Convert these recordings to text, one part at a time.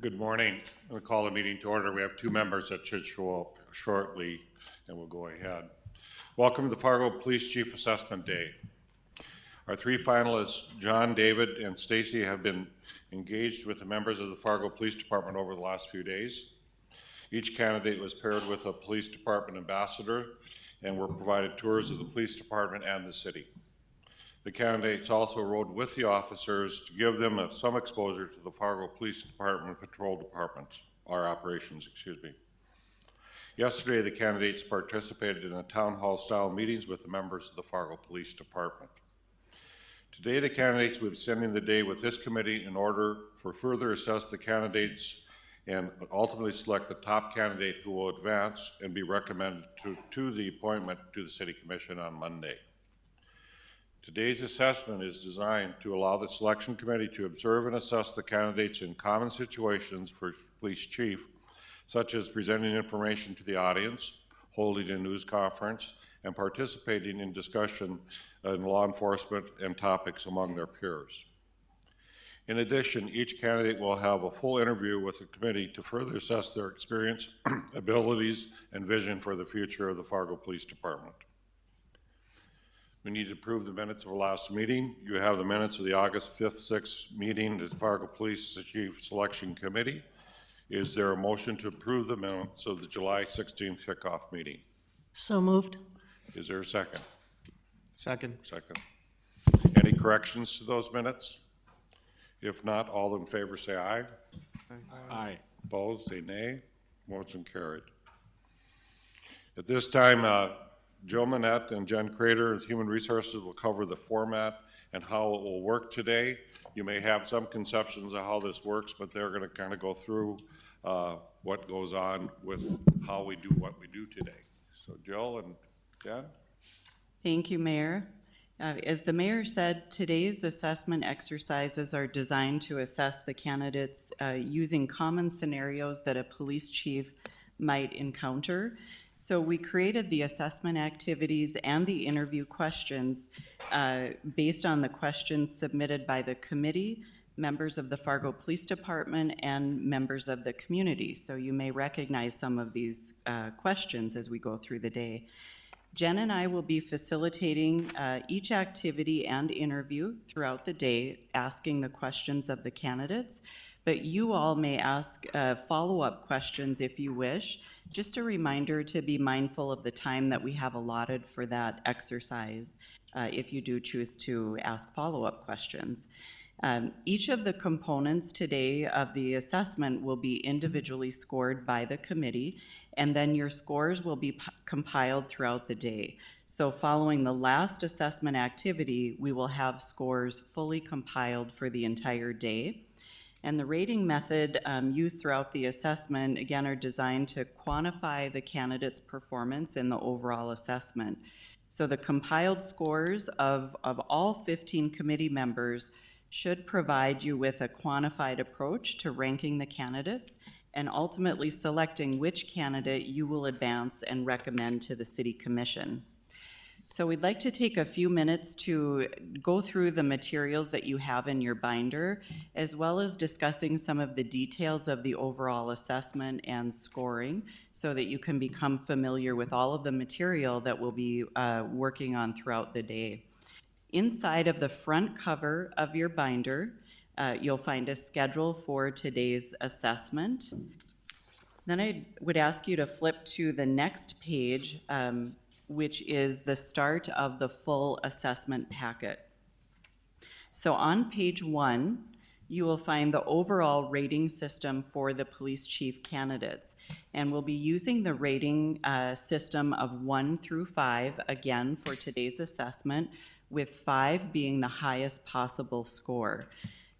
Good morning. I'm going to call the meeting to order. We have two members that should show up shortly, and we'll go ahead. Welcome to the Fargo Police Chief Assessment Day. Our three finalists, John, David, and STACY, have been engaged with the members of the Fargo Police Department over the last few days. Each candidate was paired with a police department ambassador and were provided tours of the police department and the city. The candidates also rode with the officers to give them some exposure to the Fargo Police Department Patrol Department, our operations, excuse me. Yesterday, the candidates participated in a town hall style meetings with the members of the Fargo Police Department. Today, the candidates will be spending the day with this committee in order for further assess the candidates and ultimately select the top candidate who will advance and be recommended to the appointment to the City Commission on Monday. Today's assessment is designed to allow the selection committee to observe and assess the candidates in common situations for police chief, such as presenting information to the audience, holding a news conference, and participating in discussion in law enforcement and topics among their peers. In addition, each candidate will have a full interview with the committee to further assess their experience, abilities, and vision for the future of the Fargo Police Department. We need to approve the minutes of our last meeting. You have the minutes of the August 5th, 6th meeting of the Fargo Police Chief Selection Committee. Is there a motion to approve the minutes of the July 16th kickoff meeting? So moved. Is there a second? Second. Second. Any corrections to those minutes? If not, all in favor say aye. Aye. Opposed, say nay. Motion carried. At this time, Joe Manette and Jen Crater of Human Resources will cover the format and how it will work today. You may have some conceptions of how this works, but they're going to kind of go through what goes on with how we do what we do today. So Joe and Jen? Thank you, Mayor. As the Mayor said, today's assessment exercises are designed to assess the candidates using common scenarios that a police chief might encounter. So we created the assessment activities and the interview questions based on the questions submitted by the committee, members of the Fargo Police Department, and members of the community. So you may recognize some of these questions as we go through the day. Jen and I will be facilitating each activity and interview throughout the day, asking the questions of the candidates. But you all may ask follow-up questions if you wish. Just a reminder to be mindful of the time that we have allotted for that exercise if you do choose to ask follow-up questions. Each of the components today of the assessment will be individually scored by the committee, and then your scores will be compiled throughout the day. So following the last assessment activity, we will have scores fully compiled for the entire day. And the rating method used throughout the assessment, again, are designed to quantify the candidate's performance in the overall assessment. So the compiled scores of all 15 committee members should provide you with a quantified approach to ranking the candidates and ultimately selecting which candidate you will advance and recommend to the City Commission. So we'd like to take a few minutes to go through the materials that you have in your binder, as well as discussing some of the details of the overall assessment and scoring so that you can become familiar with all of the material that we'll be working on throughout the day. Inside of the front cover of your binder, you'll find a schedule for today's assessment. Then I would ask you to flip to the next page, which is the start of the full assessment packet. So on page 1, you will find the overall rating system for the police chief candidates. And we'll be using the rating system of 1 through 5 again for today's assessment, with 5 being the highest possible score.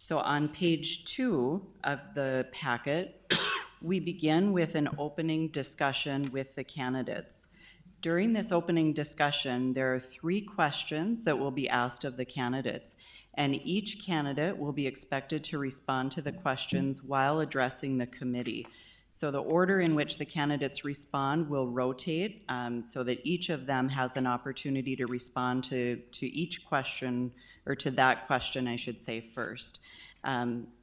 So on page 2 of the packet, we begin with an opening discussion with the candidates. During this opening discussion, there are 3 questions that will be asked of the candidates, and each candidate will be expected to respond to the questions while addressing the committee. So the order in which the candidates respond will rotate so that each of them has an opportunity to respond to each question, or to that question, I should say, first.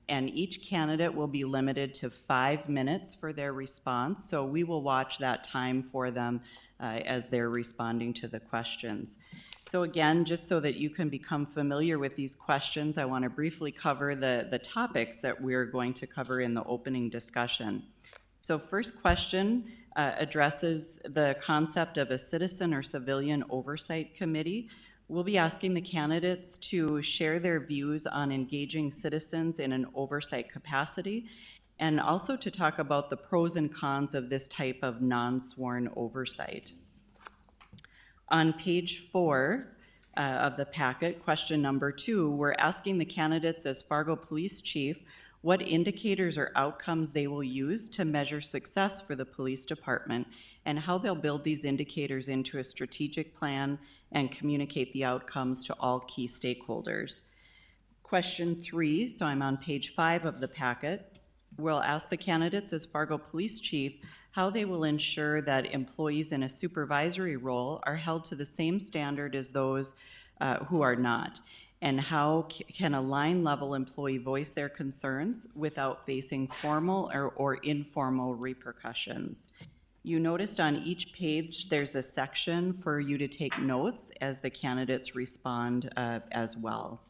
And each candidate will be limited to 5 minutes for their response, so we will watch that time for them as they're responding to the questions. So again, just so that you can become familiar with these questions, I want to briefly cover the topics that we're going to cover in the opening discussion. So first question addresses the concept of a citizen or civilian oversight committee. We'll be asking the candidates to share their views on engaging citizens in an oversight capacity, and also to talk about the pros and cons of this type of non-sworn oversight. On page 4 of the packet, question number 2, we're asking the candidates as Fargo Police Chief what indicators or outcomes they will use to measure success for the police department, and how they'll build these indicators into a strategic plan and communicate the outcomes to all key stakeholders. Question 3, so I'm on page 5 of the packet. We'll ask the candidates as Fargo Police Chief how they will ensure that employees in a supervisory role are held to the same standard as those who are not, and how can a line-level employee voice their concerns without facing formal or informal repercussions. You noticed on each page there's a section for you to take notes as the candidates respond as well.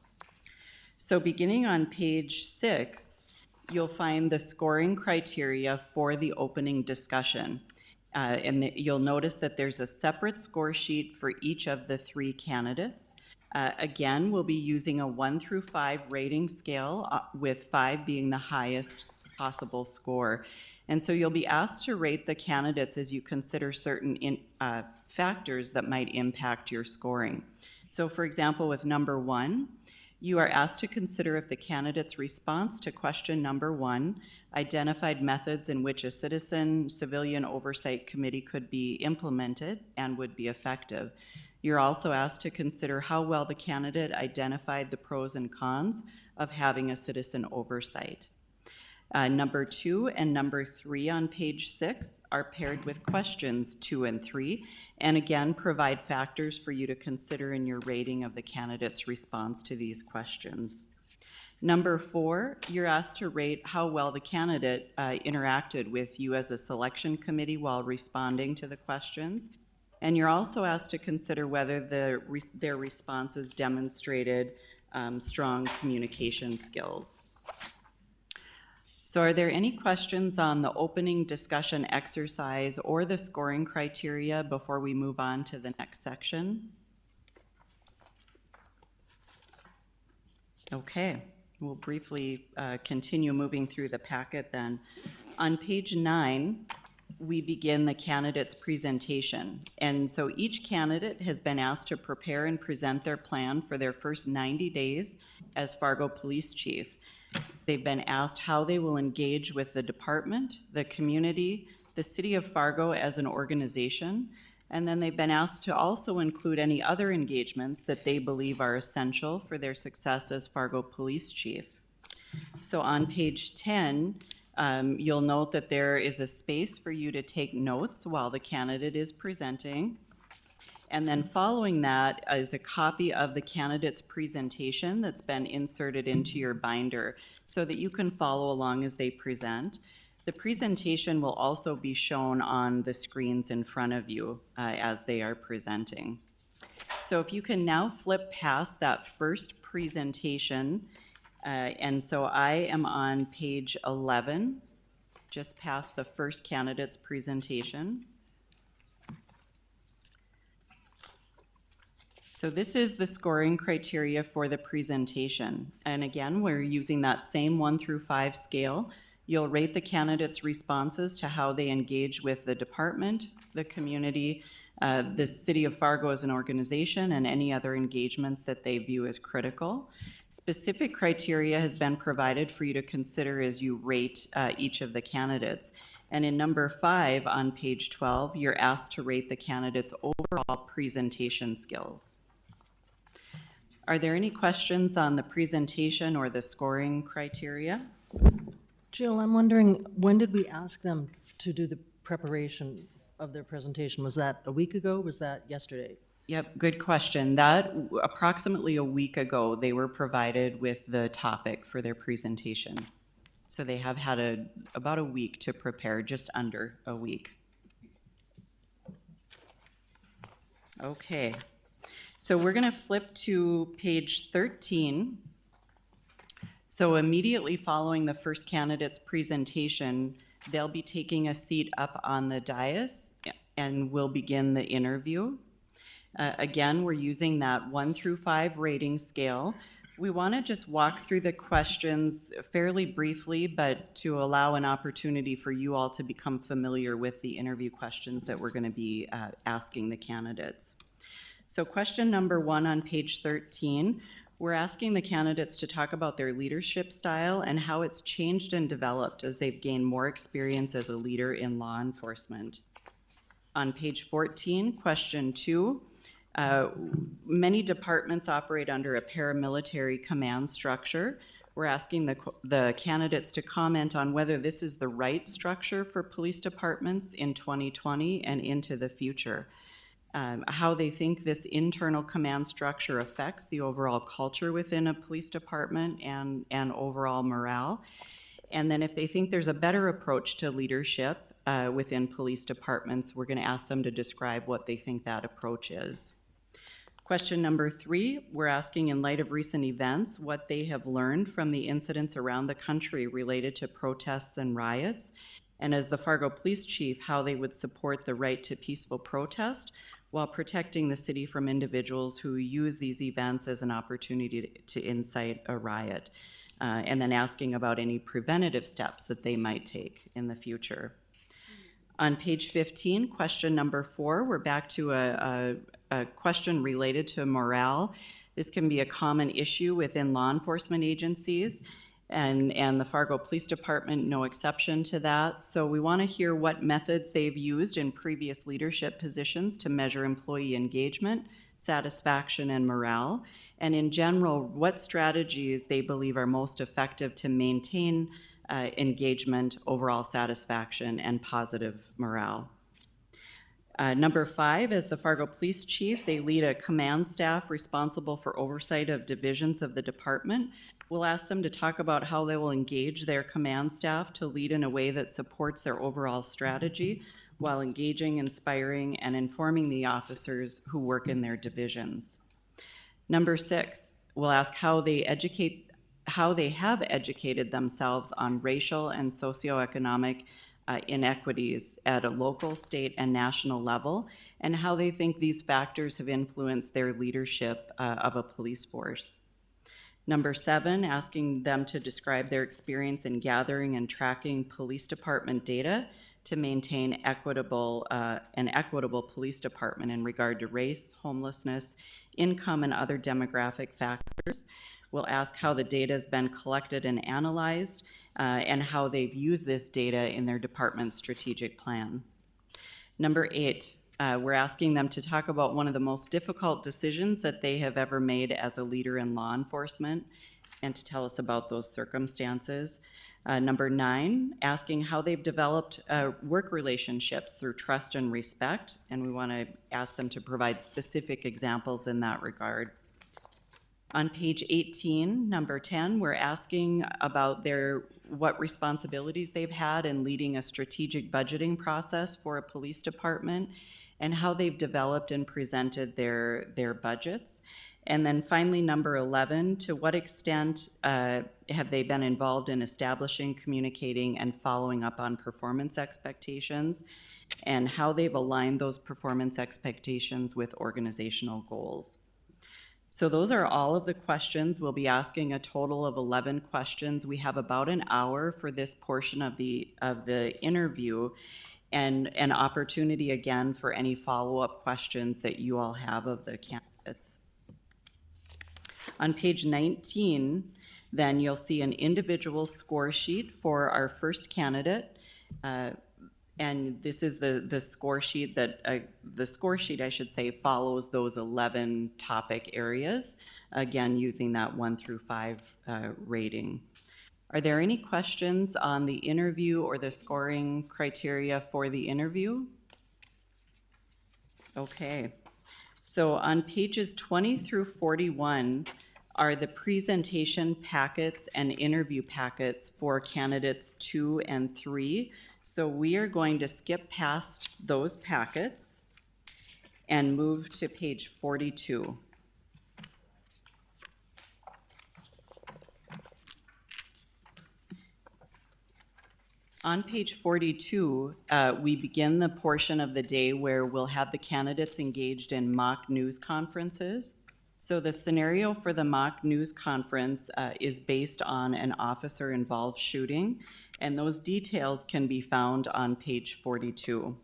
So beginning on page 6, you'll find the scoring criteria for the opening discussion. You'll notice that there's a separate score sheet for each of the 3 candidates. Again, we'll be using a 1 through 5 rating scale, with 5 being the highest possible score. And so you'll be asked to rate the candidates as you consider certain factors that might impact your scoring. So for example, with number 1, you are asked to consider if the candidate's response to question number 1 identified methods in which a citizen-civilian oversight committee could be implemented and would be effective. You're also asked to consider how well the candidate identified the pros and cons of having a citizen oversight. Number 2 and number 3 on page 6 are paired with questions 2 and 3, and again provide factors for you to consider in your rating of the candidate's response to these questions. Number 4, you're asked to rate how well the candidate interacted with you as a selection committee while responding to the questions. And you're also asked to consider whether their responses demonstrated strong communication skills. So are there any questions on the opening discussion exercise or the scoring criteria before we move on to the next section? Okay, we'll briefly continue moving through the packet then. On page 9, we begin the candidate's presentation. And so each candidate has been asked to prepare and present their plan for their first 90 days as Fargo Police Chief. They've been asked how they will engage with the department, the community, the city of Fargo as an organization, and then they've been asked to also include any other engagements that they believe are essential for their success as Fargo Police Chief. So on page 10, you'll note that there is a space for you to take notes while the candidate is presenting. And then following that is a copy of the candidate's presentation that's been inserted into your binder so that you can follow along as they present. The presentation will also be shown on the screens in front of you as they are presenting. So if you can now flip past that first presentation, and so I am on page 11, just past the first candidate's presentation. So this is the scoring criteria for the presentation. And again, we're using that same 1 through 5 scale. You'll rate the candidates' responses to how they engage with the department, the community, the city of Fargo as an organization, and any other engagements that they view as critical. Specific criteria has been provided for you to consider as you rate each of the candidates. And in number 5 on page 12, you're asked to rate the candidates' overall presentation skills. Are there any questions on the presentation or the scoring criteria? Jill, I'm wondering, when did we ask them to do the preparation of their presentation? Was that a week ago? Was that yesterday? Yep, good question. That, approximately a week ago, they were provided with the topic for their presentation. So they have had about a week to prepare, just under a week. Okay, so we're gonna flip to page 13. So immediately following the first candidate's presentation, they'll be taking a seat up on the dais and we'll begin the interview. Again, we're using that 1 through 5 rating scale. We want to just walk through the questions fairly briefly, but to allow an opportunity for you all to become familiar with the interview questions that we're going to be asking the candidates. So question number 1 on page 13, we're asking the candidates to talk about their leadership style and how it's changed and developed as they've gained more experience as a leader in law enforcement. On page 14, question 2, many departments operate under a paramilitary command structure. We're asking the candidates to comment on whether this is the right structure for police departments in 2020 and into the future. How they think this internal command structure affects the overall culture within a police department and overall morale. And then if they think there's a better approach to leadership within police departments, we're going to ask them to describe what they think that approach is. Question number 3, we're asking, in light of recent events, what they have learned from the incidents around the country related to protests and riots, and as the Fargo Police Chief, how they would support the right to peaceful protest while protecting the city from individuals who use these events as an opportunity to incite a riot, and then asking about any preventative steps that they might take in the future. On page 15, question number 4, we're back to a question related to morale. This can be a common issue within law enforcement agencies, and the Fargo Police Department, no exception to that. So we want to hear what methods they've used in previous leadership positions to measure employee engagement, satisfaction, and morale, and in general, what strategies they believe are most effective to maintain engagement, overall satisfaction, and positive morale. Number 5, as the Fargo Police Chief, they lead a command staff responsible for oversight of divisions of the department. We'll ask them to talk about how they will engage their command staff to lead in a way that supports their overall strategy while engaging, inspiring, and informing the officers who work in their divisions. Number 6, we'll ask how they have educated themselves on racial and socioeconomic inequities at a local, state, and national level, and how they think these factors have influenced their leadership of a police force. Number 7, asking them to describe their experience in gathering and tracking police department data to maintain an equitable police department in regard to race, homelessness, income, and other demographic factors. We'll ask how the data has been collected and analyzed, and how they've used this data in their department's strategic plan. Number 8, we're asking them to talk about one of the most difficult decisions that they have ever made as a leader in law enforcement, and to tell us about those circumstances. Number 9, asking how they've developed work relationships through trust and respect, and we want to ask them to provide specific examples in that regard. On page 18, number 10, we're asking about what responsibilities they've had in leading a strategic budgeting process for a police department and how they've developed and presented their budgets. And then finally, number 11, to what extent have they been involved in establishing, communicating, and following up on performance expectations, and how they've aligned those performance expectations with organizational goals. So those are all of the questions. We'll be asking a total of 11 questions. We have about an hour for this portion of the interview, and an opportunity again for any follow-up questions that you all have of the candidates. On page 19, then you'll see an individual score sheet for our first candidate. And this is the score sheet I should say, follows those 11 topic areas, again, using that 1 through 5 rating. Are there any questions on the interview or the scoring criteria for the interview? Okay. So on pages 20 through 41 are the presentation packets and interview packets for candidates 2 and 3. So we are going to skip past those packets and move to page 42. On page 42, we begin the portion of the day where we'll have the candidates engaged in mock news conferences. So the scenario for the mock news conference is based on an officer-involved shooting, and those details can be found on page 42.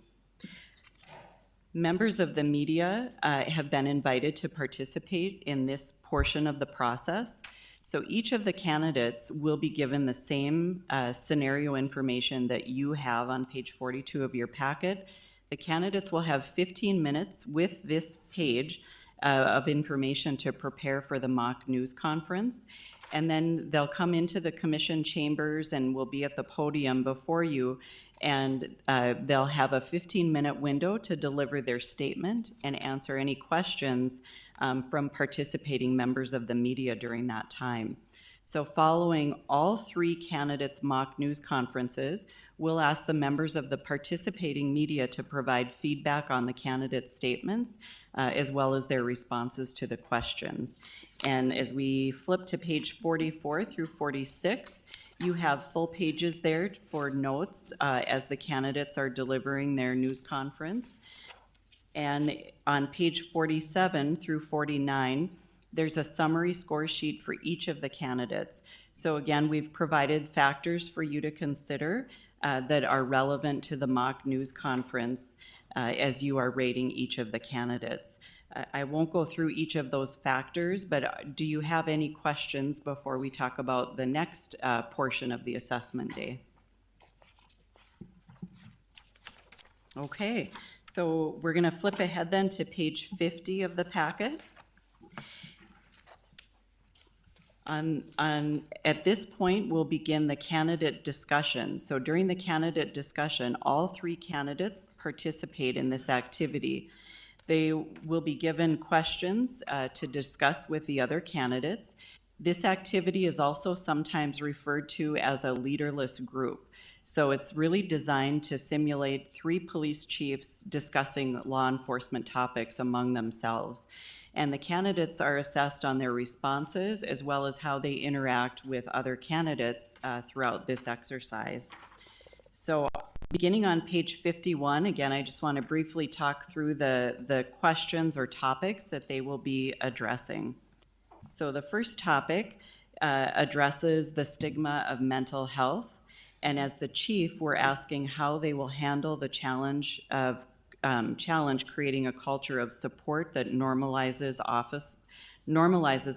Members of the media have been invited to participate in this portion of the process. So each of the candidates will be given the same scenario information that you have on page 42 of your packet. The candidates will have 15 minutes with this page of information to prepare for the mock news conference. And then they'll come into the commission chambers and will be at the podium before you, and they'll have a 15-minute window to deliver their statement and answer any questions from participating members of the media during that time. So following all 3 candidates' mock news conferences, we'll ask the members of the participating media to provide feedback on the candidates' statements, as well as their responses to the questions. And as we flip to page 44 through 46, you have full pages there for notes as the candidates are delivering their news conference. And on page 47 through 49, there's a summary score sheet for each of the candidates. So again, we've provided factors for you to consider that are relevant to the mock news conference as you are rating each of the candidates. I won't go through each of those factors, but do you have any questions before we talk about the next portion of the assessment day? Okay, so we're going to flip ahead then to page 50 of the packet. At this point, we'll begin the candidate discussion. So during the candidate discussion, all 3 candidates participate in this activity. They will be given questions to discuss with the other candidates. This activity is also sometimes referred to as a leaderless group. So it's really designed to simulate 3 police chiefs discussing law enforcement topics among themselves. And the candidates are assessed on their responses as well as how they interact with other candidates throughout this exercise. So beginning on page 51, again, I just want to briefly talk through the questions or topics that they will be addressing. So the first topic addresses the stigma of mental health. And as the chief, we're asking how they will handle the challenge creating a culture of support that normalizes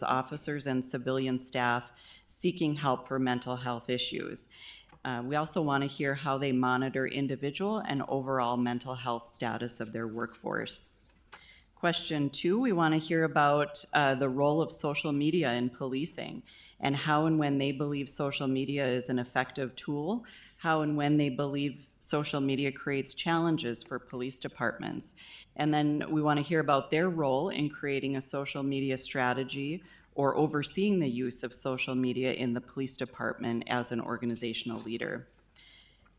officers and civilian staff seeking help for mental health issues. We also want to hear how they monitor individual and overall mental health status of their workforce. Question 2, we want to hear about the role of social media in policing and how and when they believe social media is an effective tool, how and when they believe social media creates challenges for police departments. And then we want to hear about their role in creating a social media strategy or overseeing the use of social media in the police department as an organizational leader.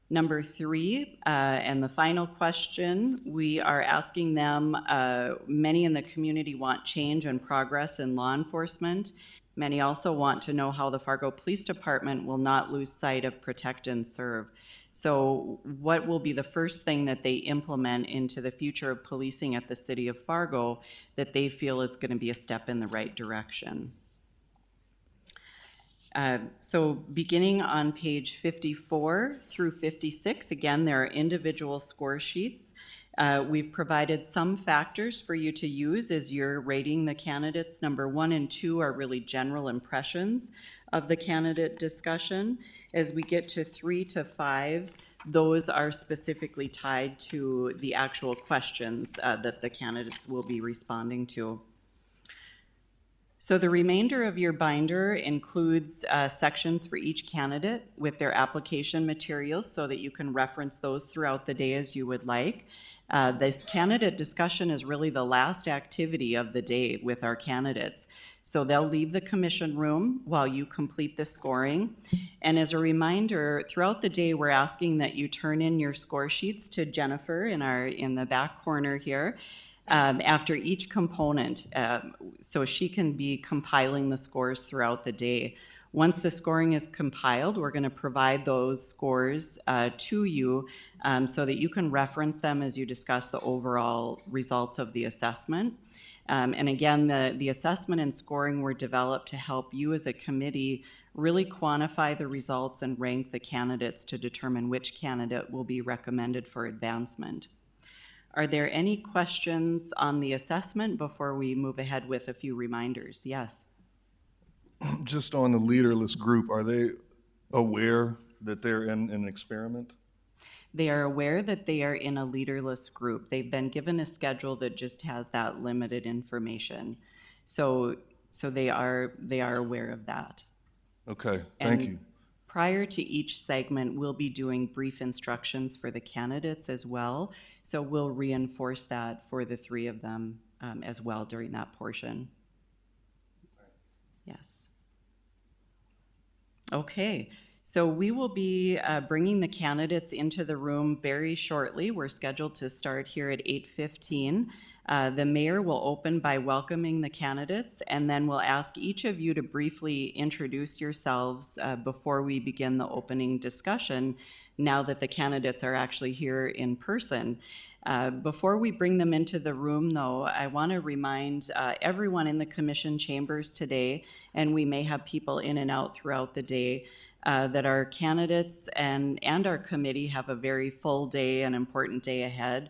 Number 3, and the final question, we are asking them, many in the community want change and progress in law enforcement. Many also want to know how the Fargo Police Department will not lose sight of protect and serve. So what will be the first thing that they implement into the future of policing at the city of Fargo that they feel is going to be a step in the right direction? So beginning on page 54 through 56, again, there are individual score sheets. We've provided some factors for you to use as you're rating the candidates. Number 1 and 2 are really general impressions of the candidate discussion. As we get to 3 to 5, those are specifically tied to the actual questions that the candidates will be responding to. So the remainder of your binder includes sections for each candidate with their application materials so that you can reference those throughout the day as you would like. This candidate discussion is really the last activity of the day with our candidates. So they'll leave the commission room while you complete the scoring. And as a reminder, throughout the day, we're asking that you turn in your score sheets to Jennifer in the back corner here. After each component, so she can be compiling the scores throughout the day. Once the scoring is compiled, we're going to provide those scores to you so that you can reference them as you discuss the overall results of the assessment. And again, the assessment and scoring were developed to help you as a committee really quantify the results and rank the candidates to determine which candidate will be recommended for advancement. Are there any questions on the assessment before we move ahead with a few reminders? Yes. Just on the leaderless group, are they aware that they're in an experiment? They are aware that they are in a leaderless group. They've been given a schedule that just has that limited information. So they are aware of that. Okay, thank And you. prior to each segment, we'll be doing brief instructions for the candidates as well. So we'll reinforce that for the three of them as well during that portion. Yes. Okay, so we will be bringing the candidates into the room very shortly. We're scheduled to start here at 8:15. The mayor will open by welcoming the candidates, and then we'll ask each of you to briefly introduce yourselves before we begin the opening discussion, now that the candidates are actually here in person. Before we bring them into the room, though, I want to remind everyone in the commission chambers today, and we may have people in and out throughout the day, that our candidates and our committee have a very full day, an important day ahead.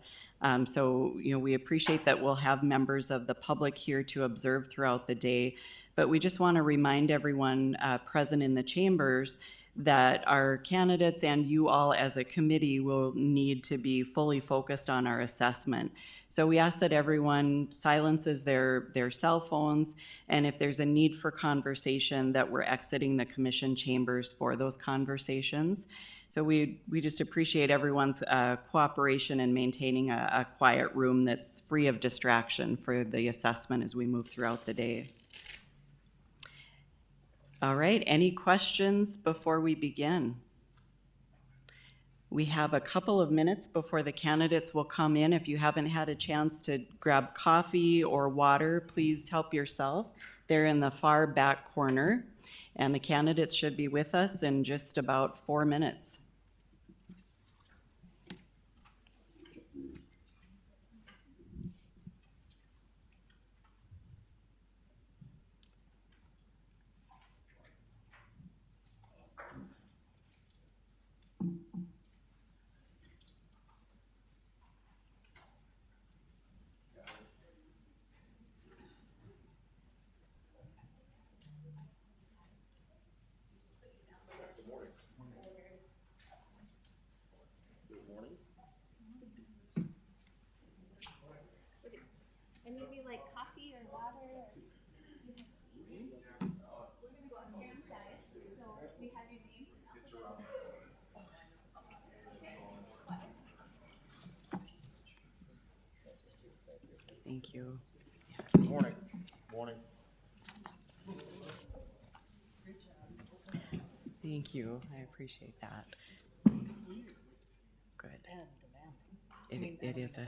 So, we appreciate that we'll have members of the public here to observe throughout the day, but we just want to remind everyone present in the chambers that our candidates and you all as a committee will need to be fully focused on our assessment. So we ask that everyone silences their cell phones, and if there's a need for conversation, that we're exiting the commission chambers for those conversations. So we just appreciate everyone's cooperation in maintaining a quiet room that's free of distraction for the assessment as we move throughout the day. All right, any questions before we begin? We have a couple of minutes before the candidates will come in. If you haven't had a chance to grab coffee or water, please help yourself. They're in the far back corner, and the candidates should be with us in just about 4 minutes. And maybe like coffee or water. We're gonna go up here inside. So we have your name. Thank you. Morning. Morning. Thank you. I appreciate that. Good. It is a.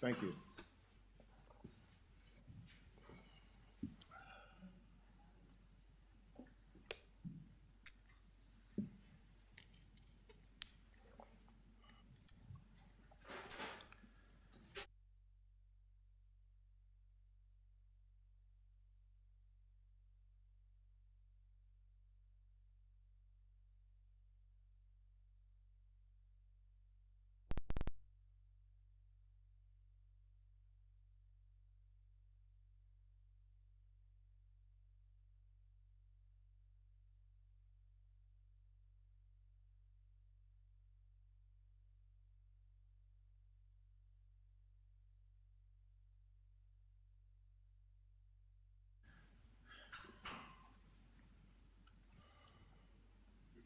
Thank you.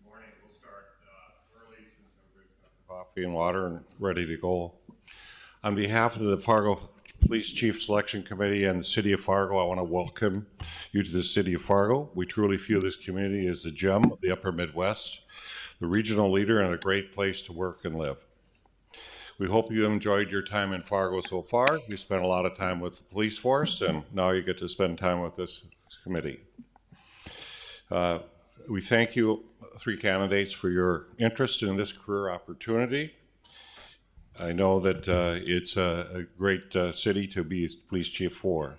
Morning, we'll start early since everybody's got coffee and water and ready to go. On behalf of the Fargo Police Chief Selection Committee and the City of Fargo, I want to welcome you to the City of Fargo. We truly feel this community is the gem of the Upper Midwest, the regional leader, and a great place to work and live. We hope you enjoyed your time in Fargo so far. We spent a lot of time with the police force, and now you get to spend time with this committee. We thank you, three candidates, for your interest in this career opportunity. I know that it's a great city to be police chief for.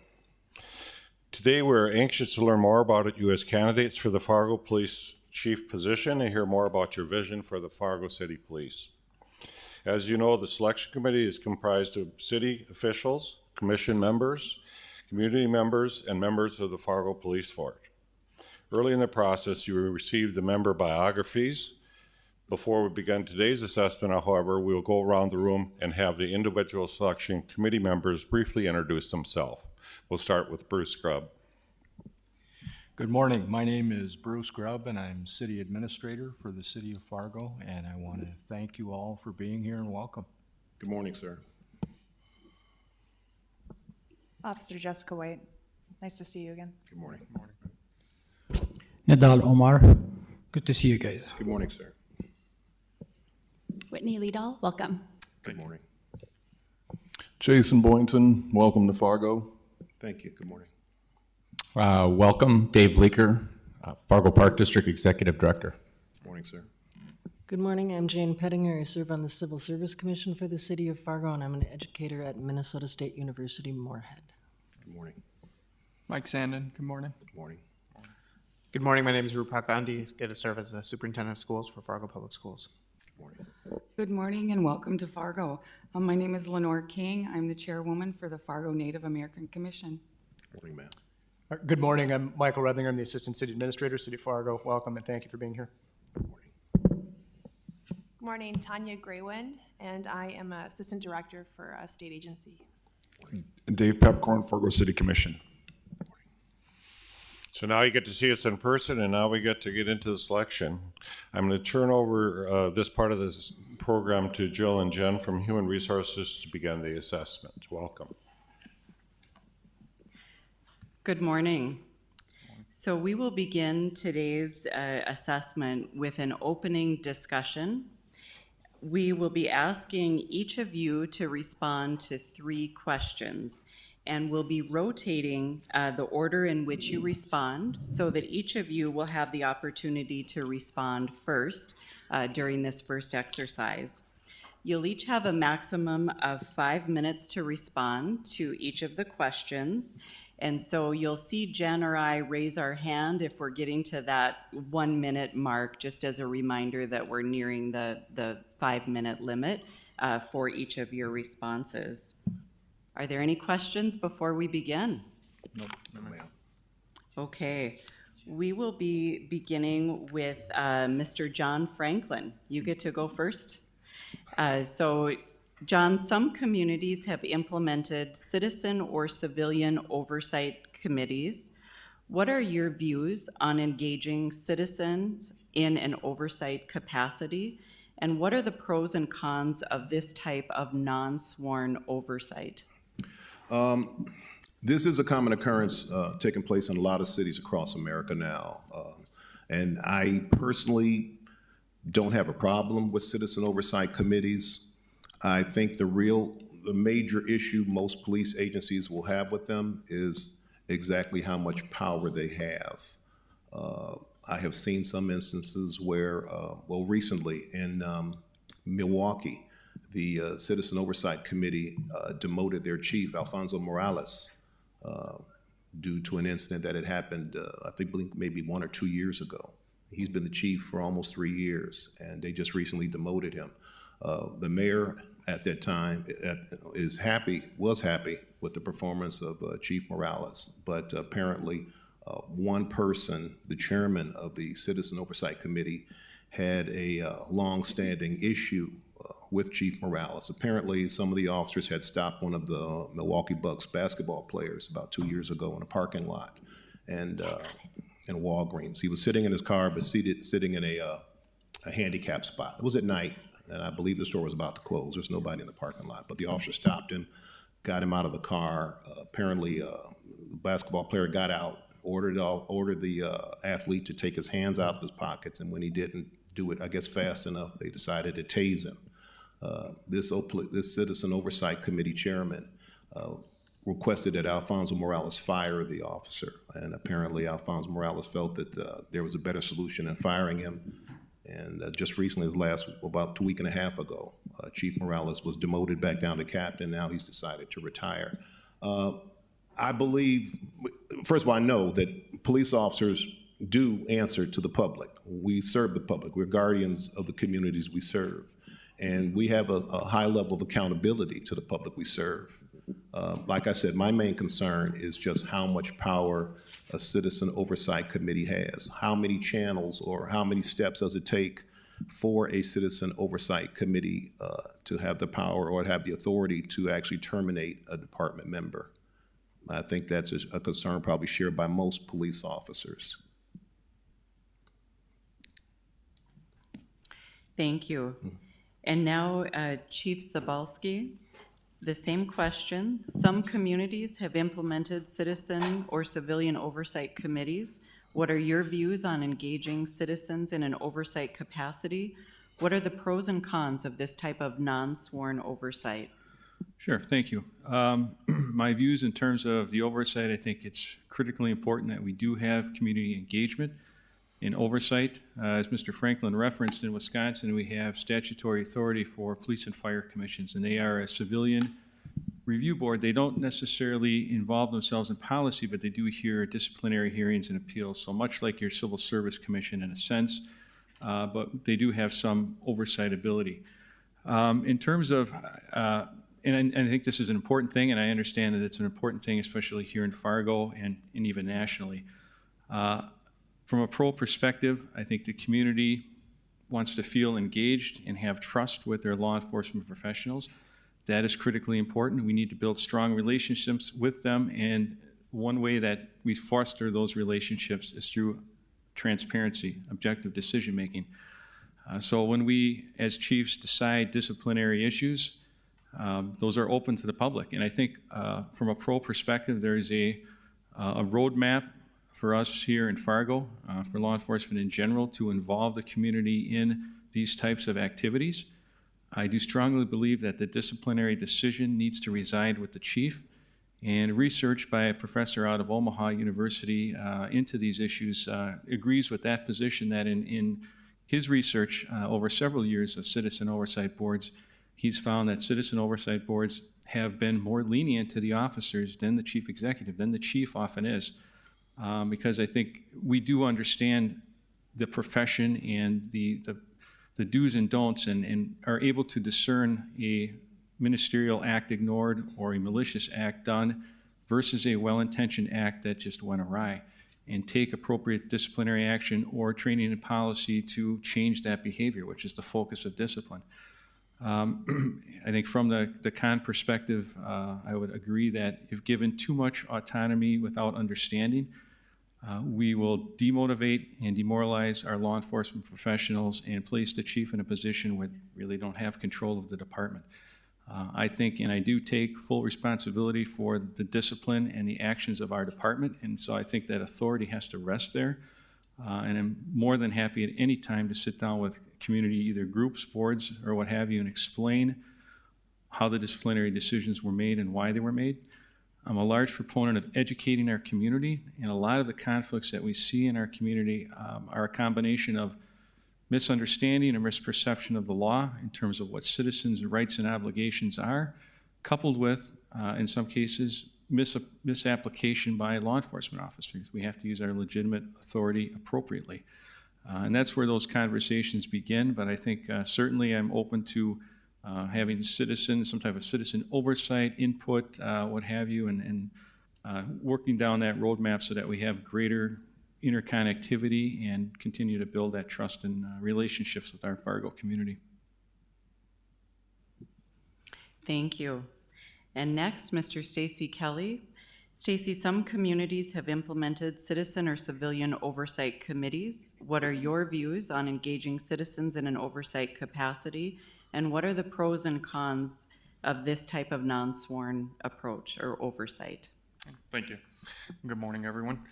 Today, we're anxious to learn more about you as candidates for the Fargo Police Chief position and hear more about your vision for the Fargo City Police. As you know, the selection committee is comprised of city officials, commission members, community members, and members of the Fargo Police Force. Early in the process, you will receive the member biographies. Before we begin today's assessment, however, we will go around the room and have the individual selection committee members briefly introduce themselves. We'll start with Bruce Grubb. Good morning. My name is Bruce Grubb, and I'm City Administrator for the City of Fargo, and I want to thank you all for being here and welcome. Good morning, sir. Officer Jessica White, nice to see you again. Good morning. Nadal Omar, good to see you guys. Good morning, sir. Whitney Liedall, welcome. Good morning. Jason Boynton, welcome to Fargo. Thank you. Good morning. Welcome, Dave Leaker, Fargo Park District Executive Director. Good morning, sir. Good morning, I'm Jane Pettinger. I serve on the Civil Service Commission for the City of Fargo, and I'm an educator at Minnesota State University, Moorhead. Good morning. Mike Sandin, good morning. Good morning. Good morning. My name is Rupak Gandhi. I get to serve as the Superintendent of Schools for Fargo Public Schools. Good morning. Good morning and welcome to Fargo. My name is Lenore King. I'm the chairwoman for the Fargo Native American Commission. Good morning, ma'am. Good morning. I'm Michael Redlinger. I'm the Assistant City Administrator, City of Fargo. Welcome and thank you for being here. Good morning. Good morning, Tanya Graywind, and I am Assistant Director for a state agency. Dave Pepcorn, Fargo City Commission. So now you get to see us in person, and now we get to get into the selection. I'm going to turn over this part of this program to Jill and Jen from Human Resources to begin the assessment. Welcome. Good morning. So we will begin today's assessment with an opening discussion. We will be asking each of you to respond to 3 questions, and we'll be rotating the order in which you respond so that each of you will have the opportunity to respond first during this first exercise. You'll each have a maximum of 5 minutes to respond to each of the questions. And so you'll see Jen or I raise our hand if we're getting to that 1 minute mark, just as a reminder that we're nearing the 5-minute limit for each of your responses. Are there any questions before we begin? No, ma'am. Okay, we will be beginning with Mr. John Franklin. You get to go first. So, John, some communities have implemented citizen or civilian oversight committees. What are your views on engaging citizens in an oversight capacity? And what are the pros and cons of this type of non-sworn oversight? This is a common occurrence taking place in a lot of cities across America now. And I personally don't have a problem with citizen oversight committees. I think the real the major issue most police agencies will have with them is exactly how much power they have. I have seen some instances where, well, recently in Milwaukee, the Citizen Oversight Committee demoted their chief, Alfonso Morales, due to an incident that had happened, I think maybe 1 or 2 years ago. He's been the chief for almost 3 years, and they just recently demoted him. The mayor at that time was happy with the performance of Chief Morales, but apparently one person, the chairman of the Citizen Oversight Committee, had a long-standing issue with Chief Morales. Apparently, some of the officers had stopped one of the Milwaukee Bucks basketball players about 2 years ago in a parking lot, and in Walgreens. He was sitting in his car, but sitting in a handicap spot. It was at night, and I believe the store was about to close. There's nobody in the parking lot, but the officer stopped him, got him out of the car. Apparently, the basketball player got out, ordered the athlete to take his hands out of his pockets, and when he didn't do it, I guess, fast enough, they decided to tase him. This Citizen Oversight Committee chairman requested that Alfonso Morales fire the officer, and apparently Alfonso Morales felt that there was a better solution in firing him. And just recently, about a week and a half ago, Chief Morales was demoted back down to captain. Now he's decided to retire. I believe, first of all, I know that police officers do answer to the public. We serve the public. We're guardians of the communities we serve. And we have a high level of accountability to the public we serve. Like I said, my main concern is just how much power a Citizen Oversight Committee has. How many channels or how many steps does it take for a Citizen Oversight Committee to have the power or have the authority to actually terminate a department member? I think that's a concern probably shared by most police officers. Thank you. And now, Chief Zabalski, the same question. Some communities have implemented citizen or civilian oversight committees. What are your views on engaging citizens in an oversight capacity? What are the pros and cons of this type of non-sworn oversight? Sure, thank you. My views in terms of the oversight, I think it's critically important that we do have community engagement in oversight. As Mr. Franklin referenced, in Wisconsin, we have statutory authority for police and fire commissions, and they are a civilian review board. They don't necessarily involve themselves in policy, but they do hear disciplinary hearings and appeals, so much like your civil service commission in a sense, but they do have some oversight ability. In terms of, and I think this is an important thing, and I understand that it's an important thing, especially here in Fargo and even nationally. From a pro perspective, I think the community wants to feel engaged and have trust with their law enforcement professionals. That is critically important. We need to build strong relationships with them, and one way that we foster those relationships is through transparency, objective decision-making. So when we, as chiefs, decide disciplinary issues, those are open to the public. And I think from a pro perspective, there's a roadmap for us here in Fargo, for law enforcement in general, to involve the community in these types of activities. I do strongly believe that the disciplinary decision needs to reside with the chief, and research by a professor out of Omaha University into these issues agrees with that position, that in his research over several years of citizen oversight boards, he's found that citizen oversight boards have been more lenient to the officers than the chief executive, than the chief often is. Because I think we do understand the profession and the do's and don'ts, and are able to discern a ministerial act ignored or a malicious act done versus a well-intentioned act that just went awry, and take appropriate disciplinary action or training and policy to change that behavior, which is the focus of discipline. I think from the con perspective, I would agree that if given too much autonomy without understanding, we will demotivate and demoralize our law enforcement professionals and place the chief in a position where really don't have control of the department. I think, and I do take full responsibility for the discipline and the actions of our department, and so I think that authority has to rest there. And I'm more than happy at any time to sit down with community, either groups, boards, or what have you, and explain how the disciplinary decisions were made and why they were made. I'm a large proponent of educating our community, and a lot of the conflicts that we see in our community are a combination of misunderstanding and misperception of the law in terms of what citizens' rights and obligations are, coupled with, in some cases, misapplication by law enforcement officers. We have to use our legitimate authority appropriately. And that's where those conversations begin, but I think certainly I'm open to having citizens, some type of citizen oversight, input, what have you, and working down that roadmap so that we have greater interconnectivity and continue to build that trust and relationships with our Fargo community. Thank you. And next, Mr. STACY Kelly. STACY, some communities have implemented citizen or civilian oversight committees. What are your views on engaging citizens in an oversight capacity? And what are the pros and cons of this type of non-sworn approach or oversight? Thank you. Good morning, everyone.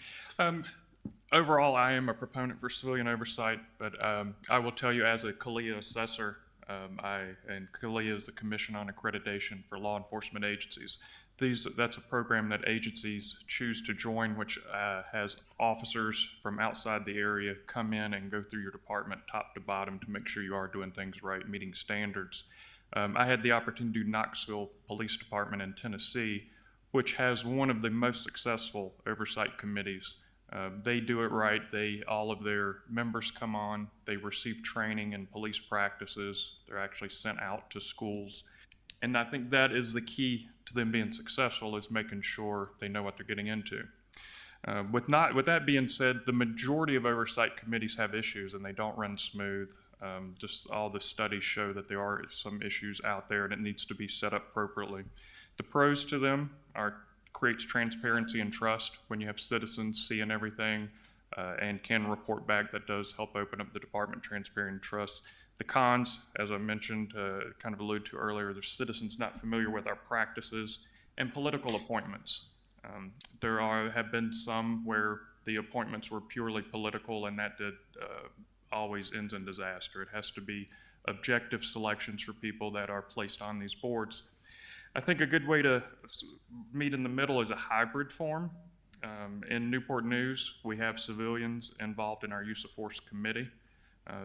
Overall, I am a proponent for civilian oversight, but I will tell you as a CALEA assessor, and CALEA is the Commission on Accreditation for Law Enforcement Agencies. That's a program that agencies choose to join, which has officers from outside the area come in and go through your department top to bottom to make sure you are doing things right, meeting standards. I had the opportunity to do Knoxville Police Department in Tennessee, which has one of the most successful oversight committees. They do it right. All of their members come on. They receive training in police practices. They're actually sent out to schools. And I think that is the key to them being successful, is making sure they know what they're getting into. With that being said, the majority of oversight committees have issues and they don't run smooth. Just all the studies show that there are some issues out there and it needs to be set up appropriately. The pros to them creates transparency and trust when you have citizens seeing everything and can report back. That does help open up the department, transparency and trust. The cons, as I mentioned, kind of alluded to earlier, there's citizens not familiar with our practices and political appointments. There have been some where the appointments were purely political, and that always ends in disaster. It has to be objective selections for people that are placed on these boards. I think a good way to meet in the middle is a hybrid form. In Newport News, we have civilians involved in our use of force committee.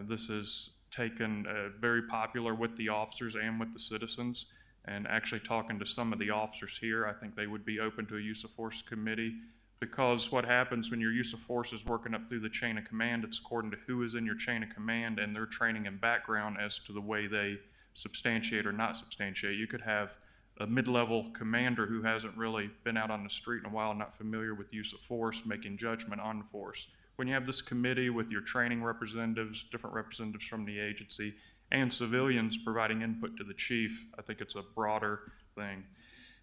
This is taken very popular with the officers and with the citizens. And actually talking to some of the officers here, I think they would be open to a use of force committee, because what happens when your use of force is working up through the chain of command, it's according to who is in your chain of command and their training and background as to the way they substantiate or not substantiate. You could have a mid-level commander who hasn't really been out on the street in a while, not familiar with use of force, making judgment on force. When you have this committee with your training representatives, different representatives from the agency, and civilians providing input to the chief, I think it's a broader thing.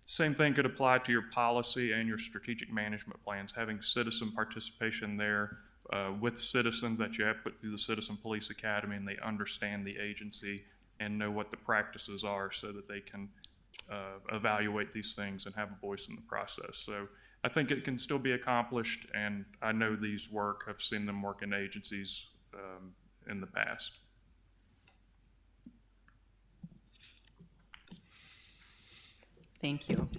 Same thing could apply to your policy and your strategic management plans, having citizen participation there with citizens that you have put through the Citizen Police Academy, and they understand the agency and know what the practices are so that they can evaluate these things and have a voice in the process. So I think it can still be accomplished, and I know these work. I've seen them work in agencies in the past. Thank you.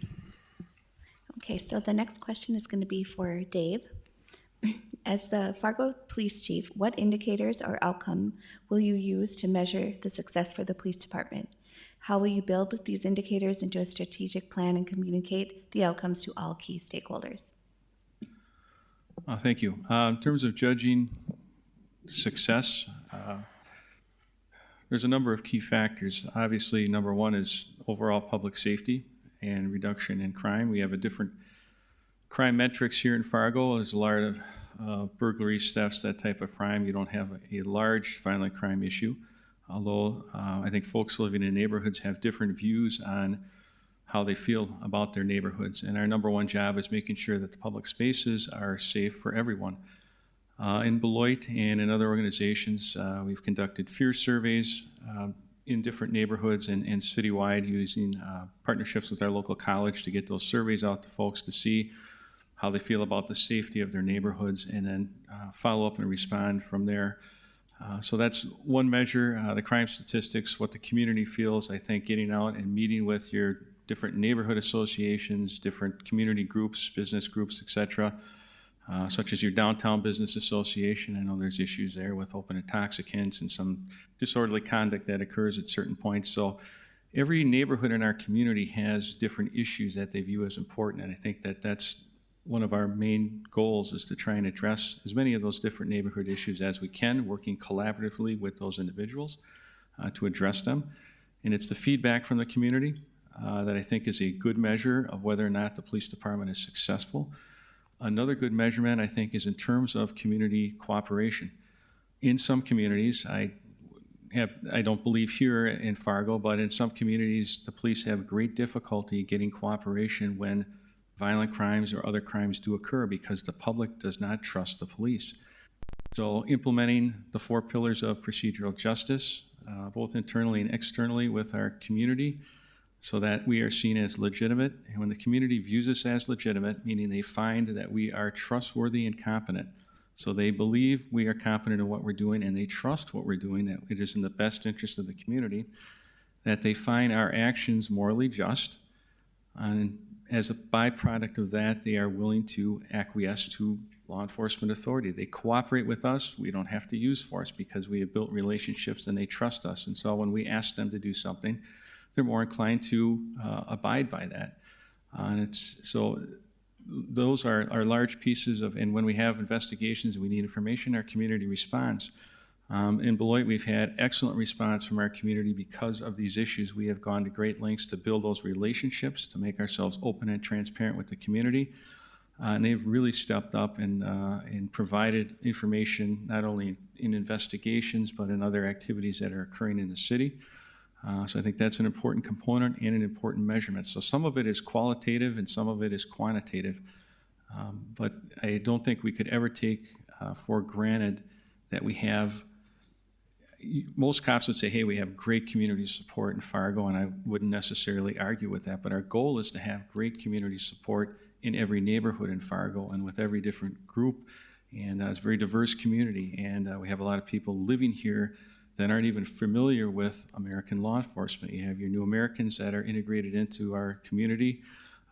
Okay, so the next question is going to be for Dave. As the Fargo Police Chief, what indicators or outcome will you use to measure the success for the police department? How will you build these indicators into a strategic plan and communicate the outcomes to all key stakeholders? Thank you. In terms of judging success, there's a number of key factors. Obviously, number one is overall public safety and reduction in crime. We have a different crime metrics here in Fargo. There's a lot of burglaries, thefts, that type of crime. You don't have a large violent crime issue, although I think folks living in neighborhoods have different views on how they feel about their neighborhoods. And our number one job is making sure that the public spaces are safe for everyone. In Beloit and in other organizations, we've conducted fear surveys in different neighborhoods and citywide, using partnerships with our local college to get those surveys out to folks to see how they feel about the safety of their neighborhoods, and then follow up and respond from there. So that's one measure, the crime statistics, what the community feels. I think getting out and meeting with your different neighborhood associations, different community groups, business groups, et cetera, such as your downtown business association. I know there's issues there with open intoxicants and some disorderly conduct that occurs at certain points. So every neighborhood in our community has different issues that they view as important, and I think that that's one of our main goals, is to try and address as many of those different neighborhood issues as we can, working collaboratively with those individuals to address them. And it's the feedback from the community that I think is a good measure of whether or not the police department is successful. Another good measurement, I think, is in terms of community cooperation. In some communities, I don't believe here in Fargo, but in some communities, the police have great difficulty getting cooperation when violent crimes or other crimes do occur because the public does not trust the police. So implementing the 4 pillars of procedural justice, both internally and externally with our community, so that we are seen as legitimate. And when the community views us as legitimate, meaning they find that we are trustworthy and competent, so they believe we are competent in what we're doing and they trust what we're doing, that it is in the best interest of the community, that they find our actions morally just, and as a byproduct of that, they are willing to acquiesce to law enforcement authority. They cooperate with us. We don't have to use force because we have built relationships and they trust us. And so when we ask them to do something, they're more inclined to abide by that. So those are large pieces of, and when we have investigations and we need information, our community responds. In Beloit, we've had excellent response from our community because of these issues. We have gone to great lengths to build those relationships, to make ourselves open and transparent with the community. And they've really stepped up and provided information, not only in investigations, but in other activities that are occurring in the city. So I think that's an important component and an important measurement. So some of it is qualitative and some of it is quantitative. But I don't think we could ever take for granted that we have. Most cops would say, hey, we have great community support in Fargo, and I wouldn't necessarily argue with that, but our goal is to have great community support in every neighborhood in Fargo and with every different group, and it's a very diverse community, and we have a lot of people living here that aren't even familiar with American law enforcement. You have your new Americans that are integrated into our community,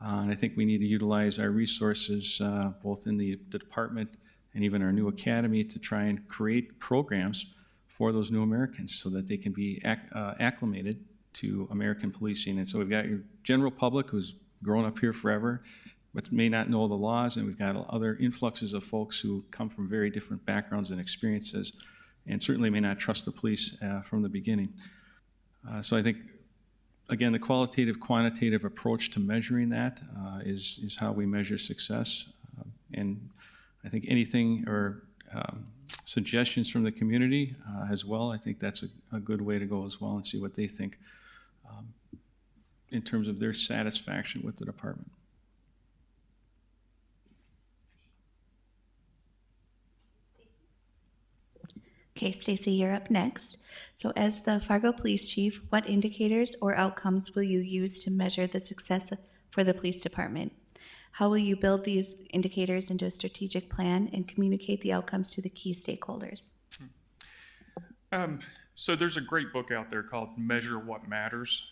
and I think we need to utilize our resources, both in the department and even our new academy, to try and create programs for those new Americans so that they can be acclimated to American policing. And so we've got your general public who's grown up here forever, but may not know the laws, and we've got other influxes of folks who come from very different backgrounds and experiences, and certainly may not trust the police from the beginning. So I think, again, the qualitative, quantitative approach to measuring that is how we measure success. And I think anything or suggestions from the community as well, I think that's a good way to go as well, and see what they think in terms of their satisfaction with the department. Okay, Stacy, you're up next. So as the Fargo Police Chief, what indicators or outcomes will you use to measure the success for the police department? How will you build these indicators into a strategic plan and communicate the outcomes to the key stakeholders? So there's a great book out there called Measure What Matters.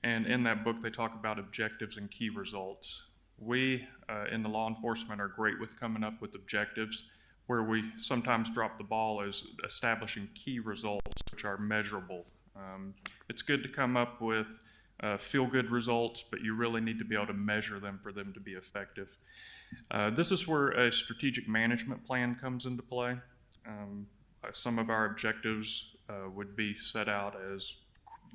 And in that book, they talk about objectives and key results. We in the law enforcement are great with coming up with objectives. Where we sometimes drop the ball is establishing key results, which are measurable. It's good to come up with feel-good results, but you really need to be able to measure them for them to be effective. This is where a strategic management plan comes into play. Some of our objectives would be set out as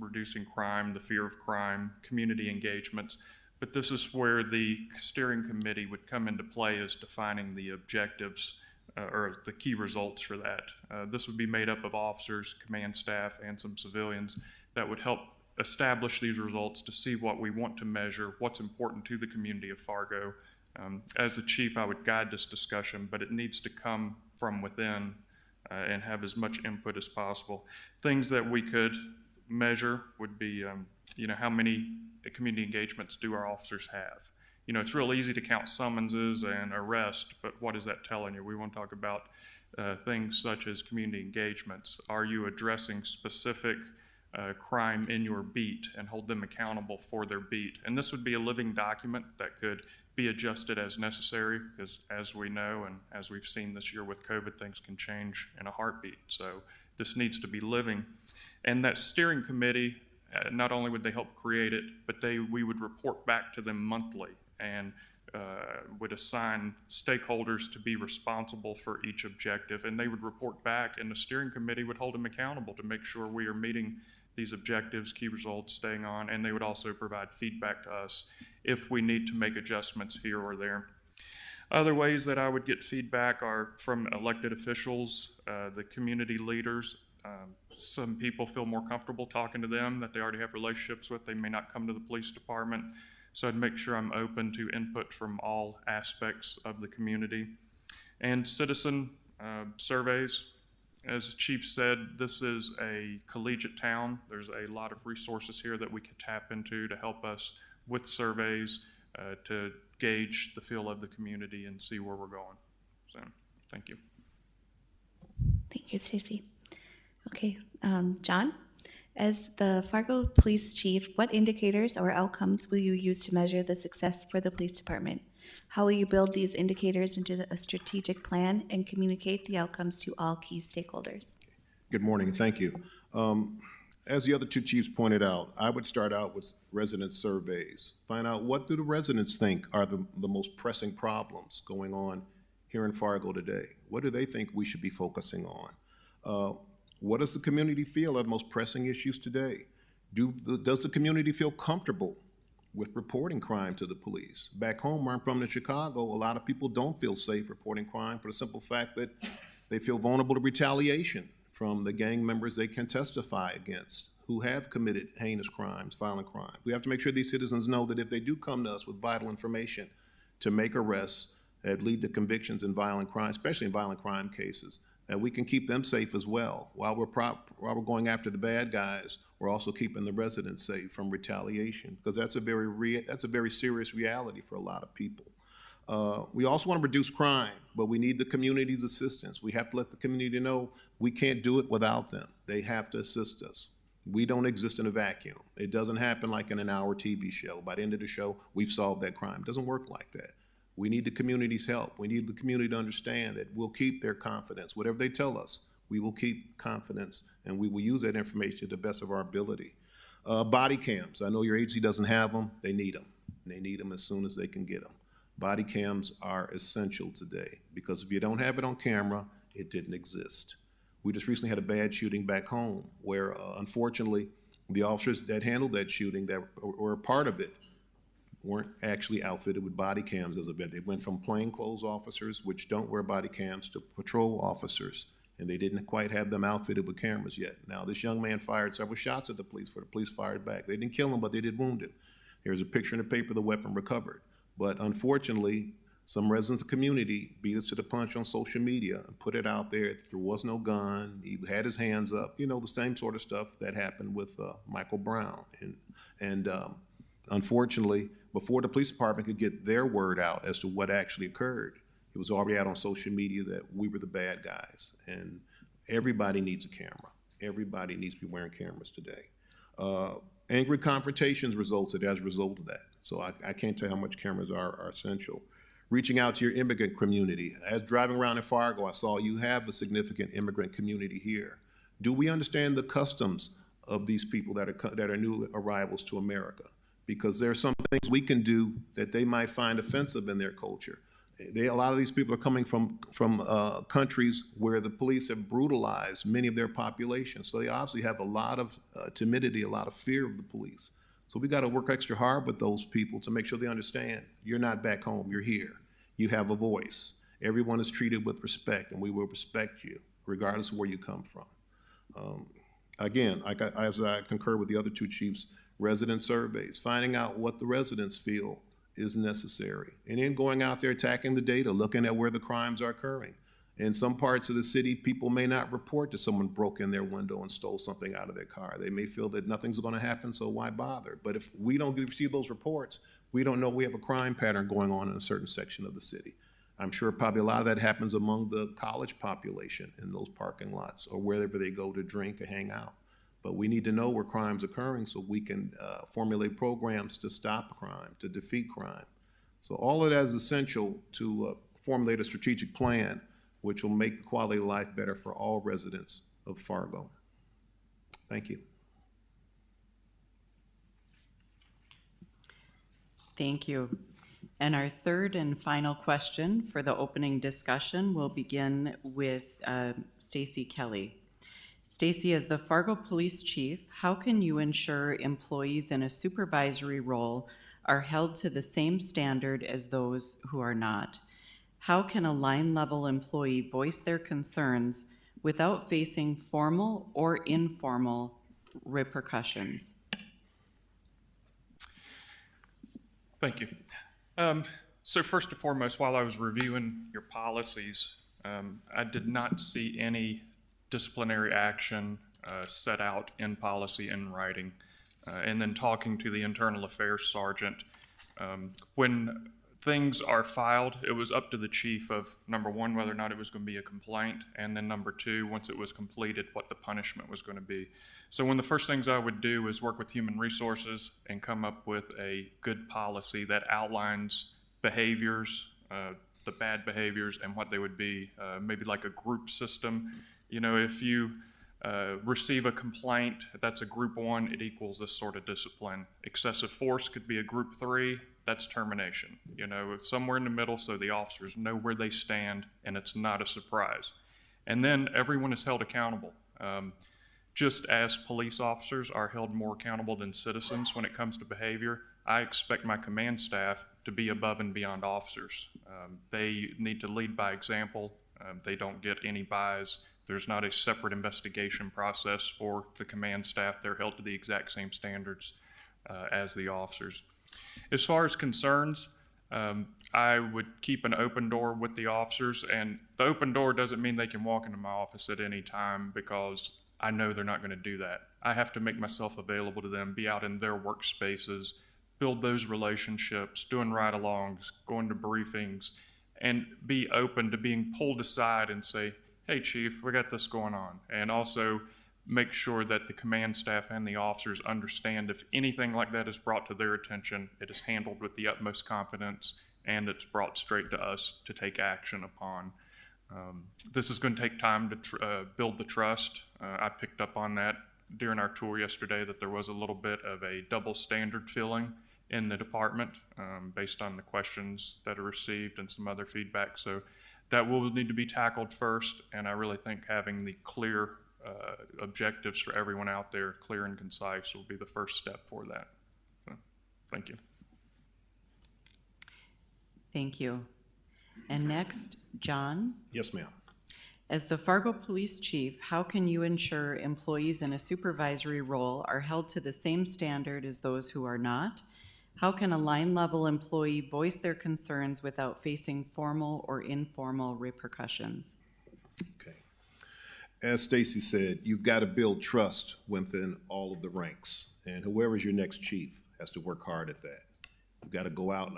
reducing crime, the fear of crime, community engagements, but this is where the steering committee would come into play, as defining the objectives or the key results for that. This would be made up of officers, command staff, and some civilians that would help establish these results to see what we want to measure, what's important to the community of Fargo. As the chief, I would guide this discussion, but it needs to come from within and have as much input as possible. Things that we could measure would be, how many community engagements do our officers have? it's real easy to count summonses and arrest, but what is that telling you? We want to talk about things such as community engagements. Are you addressing specific crime in your beat and hold them accountable for their beat? And this would be a living document that could be adjusted as necessary, because as we know and as we've seen this year with COVID, things can change in a heartbeat. So this needs to be living. And that steering committee, not only would they help create it, but we would report back to them monthly and would assign stakeholders to be responsible for each objective, and they would report back, and the steering committee would hold them accountable to make sure we are meeting these objectives, key results, staying on, and they would also provide feedback to us if we need to make adjustments here or there. Other ways that I would get feedback are from elected officials, the community leaders. Some people feel more comfortable talking to them that they already have relationships with. They may not come to the police department. So I'd make sure I'm open to input from all aspects of the community. And citizen surveys. As the chief said, this is a collegiate town. There's a lot of resources here that we can tap into to help us with surveys to gauge the feel of the community and see where we're going. So, thank you. Thank you, Stacy. Okay, John, as the Fargo Police Chief, what indicators or outcomes will you use to measure the success for the police department? How will you build these indicators into a strategic plan and communicate the outcomes to all key stakeholders? Good morning, and thank you. As the other two chiefs pointed out, I would start out with resident surveys. Find out, what do the residents think are the most pressing problems going on here in Fargo today? What do they think we should be focusing on? What does the community feel are the most pressing issues today? Does the community feel comfortable with reporting crime to the police? Back home, where I'm from in Chicago, a lot of people don't feel safe reporting crime for the simple fact that they feel vulnerable to retaliation from the gang members they can testify against who have committed heinous crimes, violent crimes. We have to make sure these citizens know that if they do come to us with vital information to make arrests that lead to convictions in violent crime, especially in violent crime cases, that we can keep them safe as well. While we're going after the bad guys, we're also keeping the residents safe from retaliation, because that's a very serious reality for a lot of people. We also want to reduce crime, but we need the community's assistance. We have to let the community know we can't do it without them. They have to assist us. We don't exist in a vacuum. It doesn't happen like in an hour TV show. By the end of the show, we've solved that crime. It doesn't work like that. We need the community's help. We need the community to understand that we'll keep their confidence. Whatever they tell us, we will keep confidence, and we will use that information to the best of our ability. Body cams. I know your agency doesn't have them. They need them. They need them as soon as they can get them. Body cams are essential today, because if you don't have it on camera, it didn't exist. We just recently had a bad shooting back home where, unfortunately, the officers that handled that shooting, that were a part of it, weren't actually outfitted with body cams as a vet. They went from plainclothes officers, which don't wear body cams, to patrol officers, and they didn't quite have them outfitted with cameras yet. Now, this young man fired several shots at the police, for the police fired back. They didn't kill him, but they did wound him. There's a picture in the paper, the weapon recovered. But unfortunately, some residents of the community beat us to the punch on social media and put it out there that there was no gun, he had his hands up, the same sort of stuff that happened with Michael Brown. And unfortunately, before the police department could get their word out as to what actually occurred, it was already out on social media that we were the bad guys. And everybody needs a camera. Everybody needs to be wearing cameras today. Angry confrontations resulted as a result of that. So I can't tell how much cameras are essential. Reaching out to your immigrant community. As driving around in Fargo, I saw you have a significant immigrant community here. Do we understand the customs of these people that are new arrivals to America? Because there are some things we can do that they might find offensive in their culture. A lot of these people are coming from countries where the police have brutalized many of their populations. So they obviously have a lot of timidity, a lot of fear of the police. So we got to work extra hard with those people to make sure they understand you're not back home, you're here. You have a voice. Everyone is treated with respect, and we will respect you regardless of where you come from. Again, as I concur with the other two chiefs, resident surveys, finding out what the residents feel is necessary. And then going out there, attacking the data, looking at where the crimes are occurring. In some parts of the city, people may not report that someone broke in their window and stole something out of their car. They may feel that nothing's going to happen, so why bother? But if we don't receive those reports, We don't know we have a crime pattern going on in a certain section of the city. I'm sure probably a lot of that happens among the college population in those parking lots or wherever they go to drink or hang out. But we need to know where crime's occurring so we can formulate programs to stop crime, to defeat crime. So all of that is essential to formulate a strategic plan which will make the quality of life better for all residents of Fargo. Thank you. Thank you. And our third and final question for the opening discussion will begin with STACY Kelly. STACY, as the Fargo Police Chief, how can you ensure employees in a supervisory role are held to the same standard as those who are not? How can a line-level employee voice their concerns without facing formal or informal repercussions? Thank you. So first and foremost, while I was reviewing your policies, I did not see any disciplinary action set out in policy in writing. And then talking to the internal affairs sergeant, when things are filed, it was up to the chief of, number one, whether or not it was going to be a complaint, and then number two, once it was completed, what the punishment was going to be. So one of the first things I would do is work with human resources and come up with a good policy that outlines behaviors, the bad behaviors, and what they would be, maybe like a group system. You know, if you receive a complaint, that's a group 1, it equals this sort of discipline. Excessive force could be a group 3, that's termination. You know, somewhere in the middle so the officers know where they stand and it's not a surprise. And then everyone is held accountable. Just as police officers are held more accountable than citizens when it comes to behavior, I expect my command staff to be above and beyond officers. They need to lead by example. They don't get any buys. There's not a separate investigation process for the command staff. They're held to the exact same standards as the officers. As far as concerns, I would keep an open door with the officers, and the open door doesn't mean they can walk into my office at any time because I know they're not going to do that. I have to make myself available to them, be out in their workspaces, build those relationships, doing ride-alongs, going to briefings, and be open to being pulled aside and say, hey, Chief, we got this going on. And also make sure that the command staff and the officers understand if anything like that is brought to their attention, it is handled with the utmost confidence and it's brought straight to us to take action upon. This is going to take time to build the trust. I picked up on that during our tour yesterday that there was a little bit of a double standard feeling in the department based on the questions that are received and some other feedback. So that will need to be tackled first, and I really think having the clear objectives for everyone out there, clear and concise, will be the first step for that. So, thank you. Thank you. And next, John. Yes, ma'am. As the Fargo Police Chief, how can you ensure employees in a supervisory role are held to the same standard as those who are not? How can a line-level employee voice their concerns without facing formal or informal repercussions? Okay. As Stacy said, you've got to build trust within all of the ranks, and whoever's your next chief has to work hard at that. You've got to go out.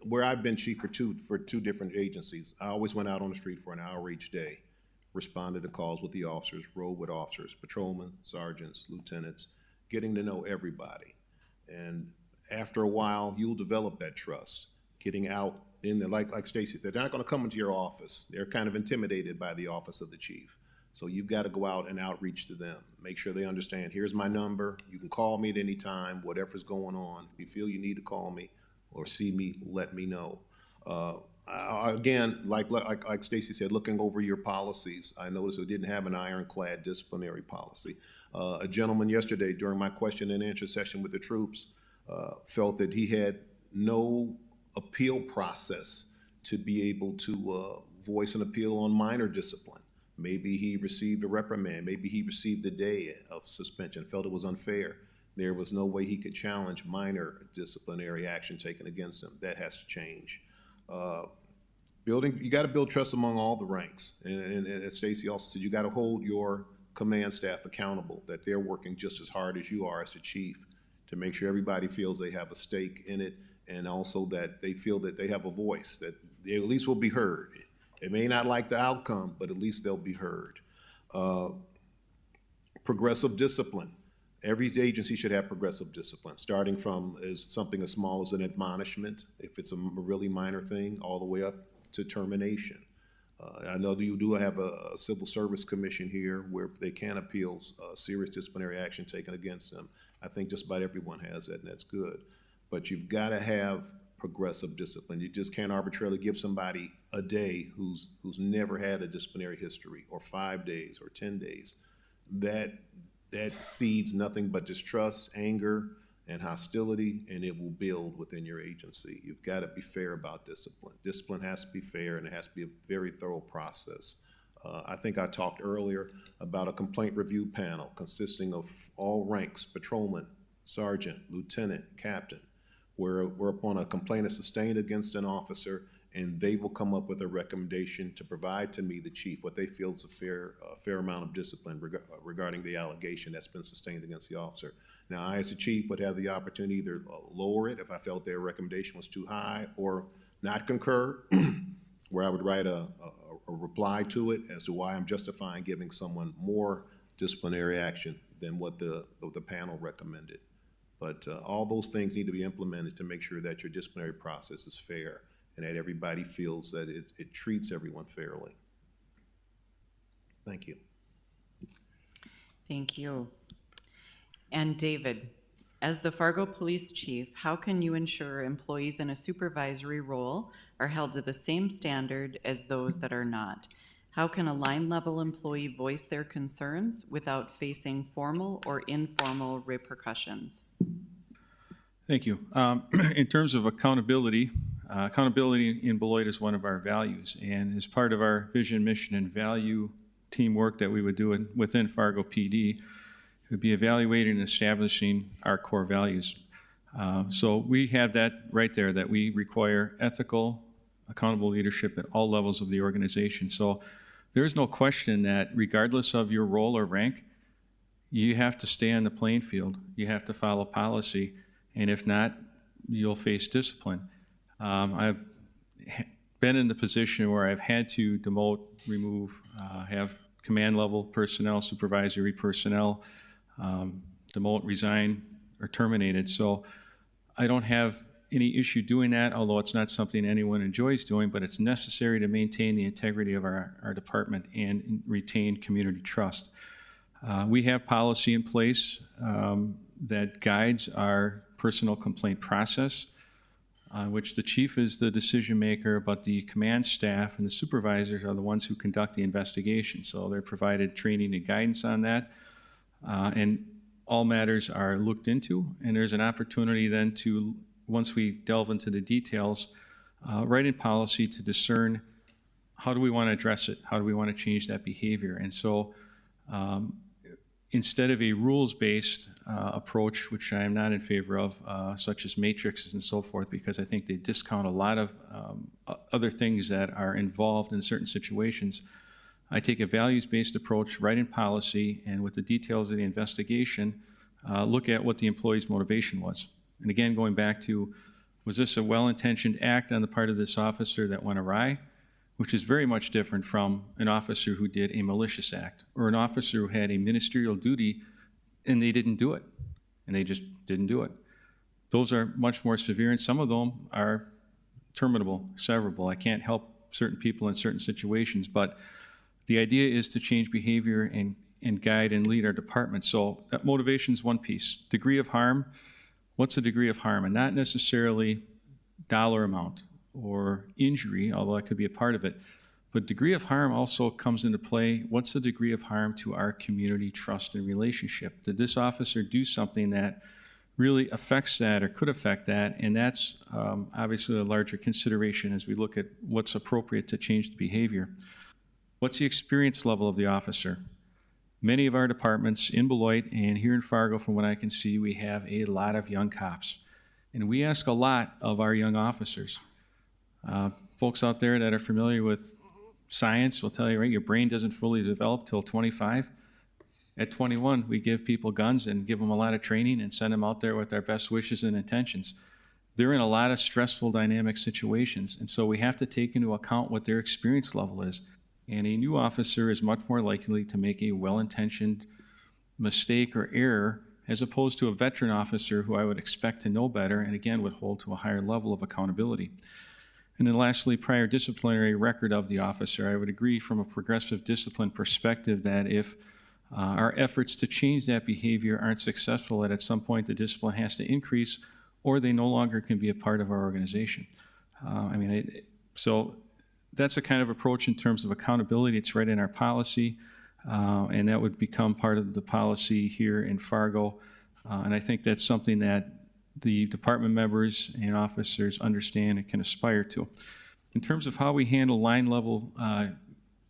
Where I've been chief for two different agencies, I always went out on the street for an hour each day, responded to calls with the officers, rode with officers, patrolmen, sergeants, lieutenants, getting to know everybody. And after a while, you'll develop that trust. Getting out in there, like Stacy said, they're not going to come into your office. They're kind of intimidated by the office of the chief. So you've got to go out and outreach to them. Make sure they understand, here's my number. You can call me at any time, whatever's going on. If you feel you need to call me or see me, let me know. Again, like Stacy said, looking over your policies, I noticed we didn't have an ironclad disciplinary policy. A gentleman yesterday during my question and answer session with the troops felt that he had no appeal process to be able to voice an appeal on minor discipline. Maybe he received a reprimand, maybe he received a day of suspension, felt it was unfair. There was no way he could challenge minor disciplinary action taken against him. That has to change. You got to build trust among all the ranks. And as Stacy also said, you got to hold your command staff accountable, that they're working just as hard as you are as the chief to make sure everybody feels they have a stake in it and also that they feel that they have a voice, that they at least will be heard. They may not like the outcome, but at least they'll be heard. Progressive discipline. Every agency should have progressive discipline, starting from something as small as an admonishment, if it's a really minor thing, all the way up to termination. I know that you do have a civil service commission here where they can appeal serious disciplinary action taken against them. I think just about everyone has that, and that's good. But you've got to have progressive discipline. You just can't arbitrarily give somebody a day who's never had a disciplinary history, or 5 days, or 10 days. That seeds nothing but distrust, anger, and hostility, and it will build within your agency. You've got to be fair about discipline. Discipline has to be fair, and it has to be a very thorough process. I think I talked earlier about a complaint review panel consisting of all ranks: patrolman, sergeant, lieutenant, captain, where upon a complaint is sustained against an officer, and they will come up with a recommendation to provide to me, the chief, what they feel is a fair amount of discipline regarding the allegation that's been sustained against the officer. Now, I, as the chief, would have the opportunity to either lower it if I felt their recommendation was too high, or not concur, where I would write a reply to it as to why I'm justifying giving someone more disciplinary action than what the panel recommended. But all those things need to be implemented to make sure that your disciplinary process is fair and that everybody feels that it treats everyone fairly. Thank you. Thank you. And David, as the Fargo Police Chief, how can you ensure employees in a supervisory role are held to the same standard as those that are not? How can a line-level employee voice their concerns without facing formal or informal repercussions? Thank you. In terms of accountability, accountability in Beloit is one of our values, and as part of our vision, mission, and value teamwork that we would do within Fargo PD, it would be evaluating and establishing our core values. So we have that right there, that we require ethical, accountable leadership at all levels of the organization. So there is no question that regardless of your role or rank, you have to stay on the playing field. You have to follow policy, and if not, you'll face discipline. I've been in the position where I've had to demote, remove, have command level personnel, supervisory personnel, demote, resign, or terminated. So I don't have any issue doing that, although it's not something anyone enjoys doing, but it's necessary to maintain the integrity of our department and retain community trust. We have policy in place that guides our personal complaint process, which the chief is the decision maker, but the command staff and the supervisors are the ones who conduct the investigation. So they're provided training and guidance on that. And all matters are looked into, and there's an opportunity then to, once we delve into the details, write in policy to discern how do we want to address it, how do we want to change that behavior. And so instead of a rules-based approach, which I am not in favor of, such as matrices and so forth, because I think they discount a lot of other things that are involved in certain situations, I take a values-based approach, write in policy, and with the details of the investigation, look at what the employee's motivation was. And again, going back to, was this a well-intentioned act on the part of this officer that went awry? Which is very much different from an officer who did a malicious act, or an officer who had a ministerial duty and they didn't do it, and they just didn't do it. Those are much more severe, and some of them are terminable, severable. I can't help certain people in certain situations, but the idea is to change behavior and guide and lead our department. So that motivation is one piece. Degree of harm, what's the degree of harm? And not necessarily dollar amount or injury, although that could be a part of it. But degree of harm also comes into play. What's the degree of harm to our community trust and relationship? Did this officer do something that really affects that or could affect that? And that's obviously a larger consideration as we look at what's appropriate to change the behavior. What's the experience level of the officer? Many of our departments in Beloit and here in Fargo, from what I can see, we have a lot of young cops. And we ask a lot of our young officers. Folks out there that are familiar with science will tell you, right, your brain doesn't fully develop till 25. At 21, we give people guns and give them a lot of training and send them out there with our best wishes and intentions. they're in a lot of stressful dynamic situations. And so we have to take into account what their experience level is. And a new officer is much more likely to make a well-intentioned mistake or error as opposed to a veteran officer who I would expect to know better and again would hold to a higher level of accountability. And then lastly, prior disciplinary record of the officer. I would agree from a progressive discipline perspective that if our efforts to change that behavior aren't successful, that at some point the discipline has to increase or they no longer can be a part of our organization. So that's a kind of approach in terms of accountability. It's right in our policy, and that would become part of the policy here in Fargo. And I think that's something that the department members and officers understand and can aspire to. In terms of how we handle line level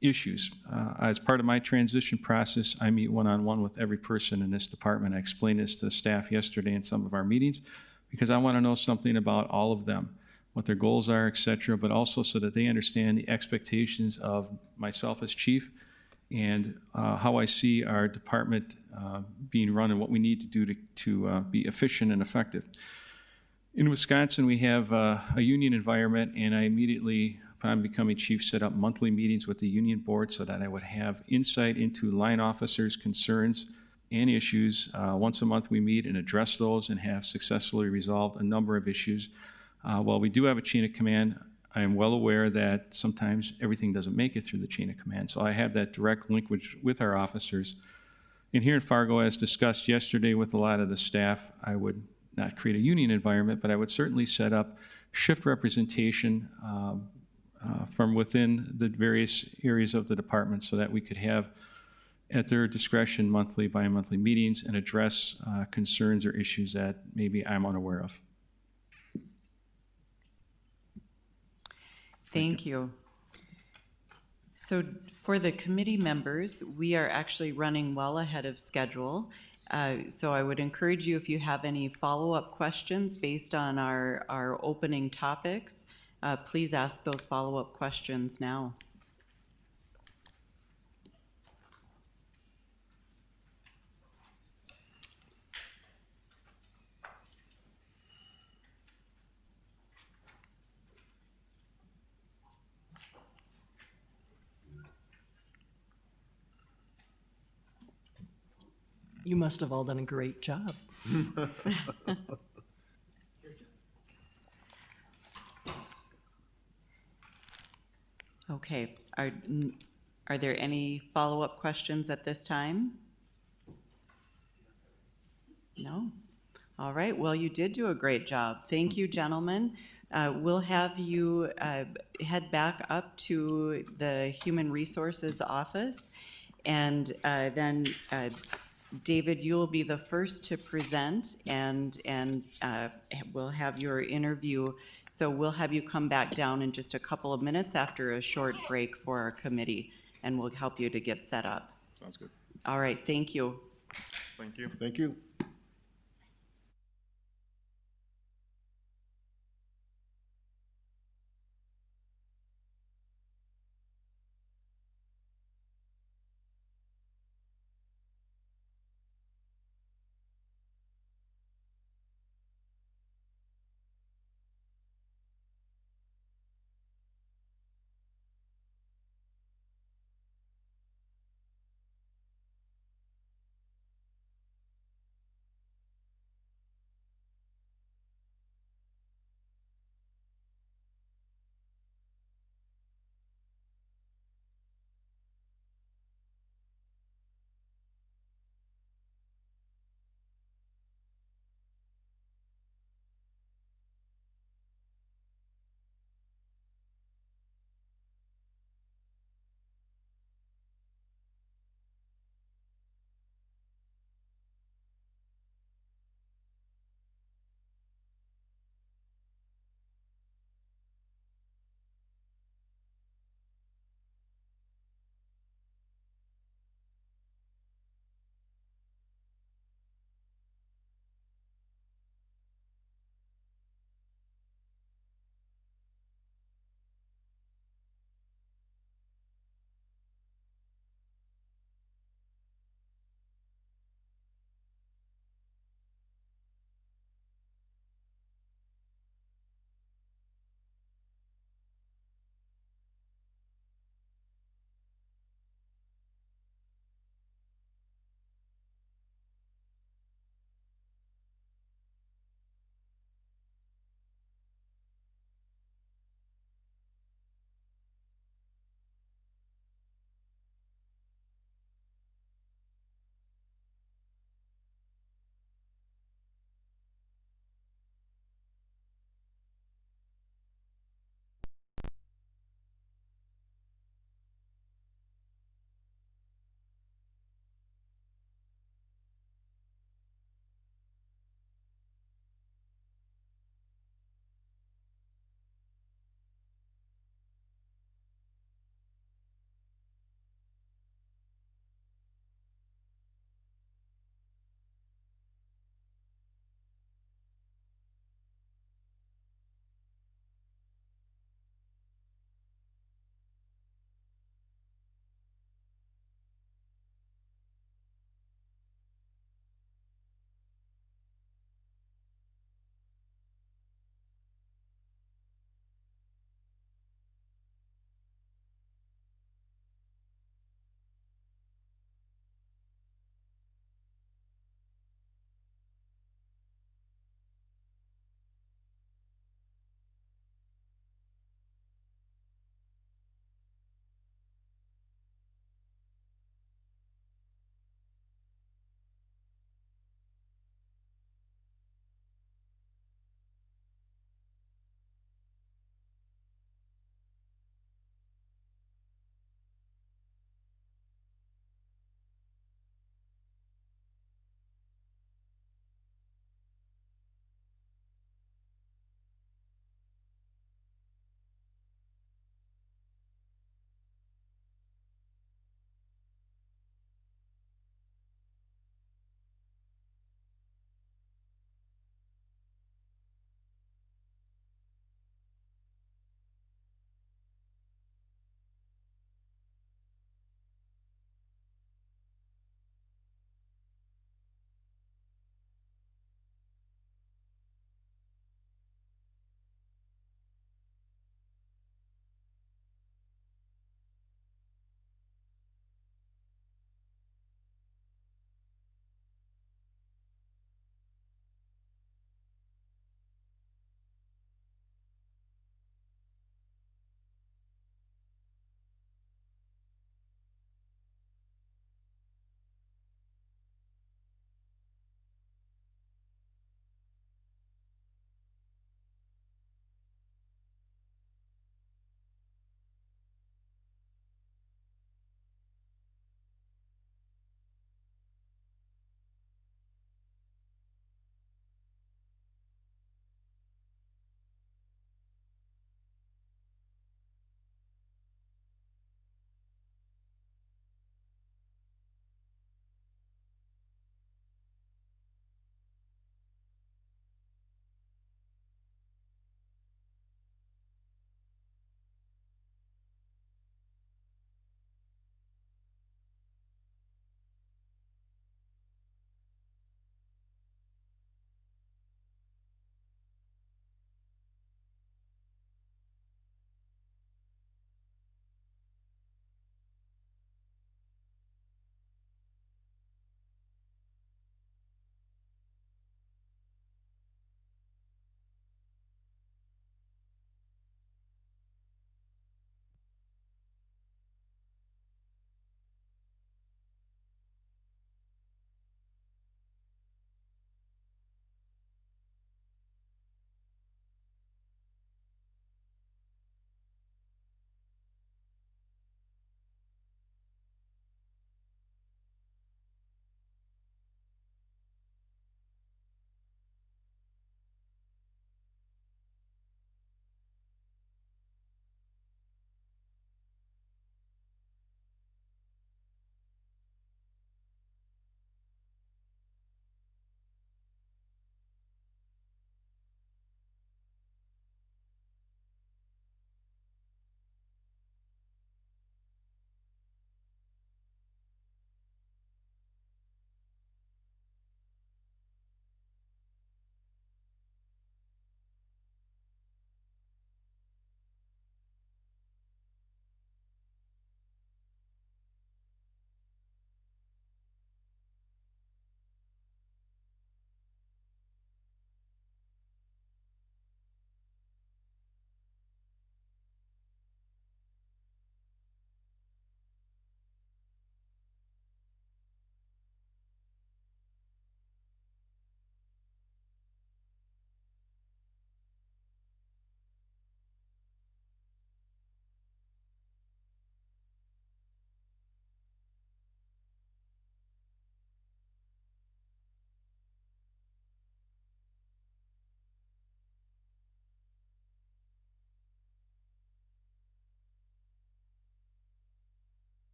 issues, as part of my transition process, I meet one-on-one with every person in this department. I explained this to the staff yesterday in some of our meetings because I want to know something about all of them, what their goals are, et cetera, but also so that they understand the expectations of myself as chief and how I see our department being run and what we need to do to be efficient and effective. In Wisconsin, we have a union environment, and I immediately, upon becoming chief, set up monthly meetings with the union board so that I would have insight into line officers' concerns and issues. Once a month we meet and address those and have successfully resolved a number of issues. While we do have a chain of command, I am well aware that sometimes everything doesn't make it through the chain of command. So I have that direct linkage with our officers. And here in Fargo, as discussed yesterday with a lot of the staff, I would not create a union environment, but I would certainly set up shift representation from within the various areas of the department so that we could have at their discretion monthly, bi-monthly meetings and address concerns or issues that maybe I'm unaware of. Thank you. So for the committee members, we are actually running well ahead of schedule. So I would encourage you, if you have any follow-up questions based on our opening topics, please ask those follow-up questions now. You must have all done a great job. Okay, are there any follow-up questions at this time? No? All right, well, you did do a great job. Thank you, gentlemen. We'll have you head back up to the Human Resources Office, and then David, you will be the first to present, and we'll have your interview. So we'll have you come back down in just a couple of minutes after a short break for our committee, and we'll help you to get set up. Sounds good. All right, thank you. Thank you. Thank you.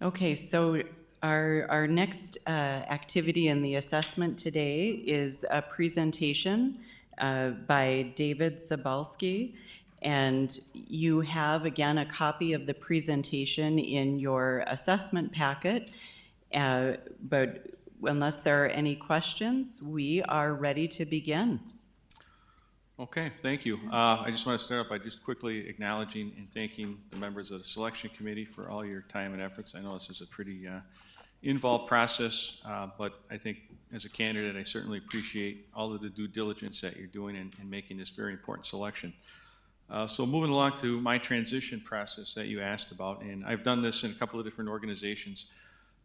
Okay, so our next activity in the assessment today is a presentation by David Zabalski. And you have, again, a copy of the presentation in your assessment packet. But unless there are any questions, we are ready to begin. Okay, thank you. I just want to start off by just quickly acknowledging and thanking the members of the selection committee for all your time and efforts. I know this is a pretty involved process, but I think as a candidate, I certainly appreciate all of the due diligence that you're doing in making this very important selection. So moving along to my transition process that you asked about, and I've done this in a couple of different organizations.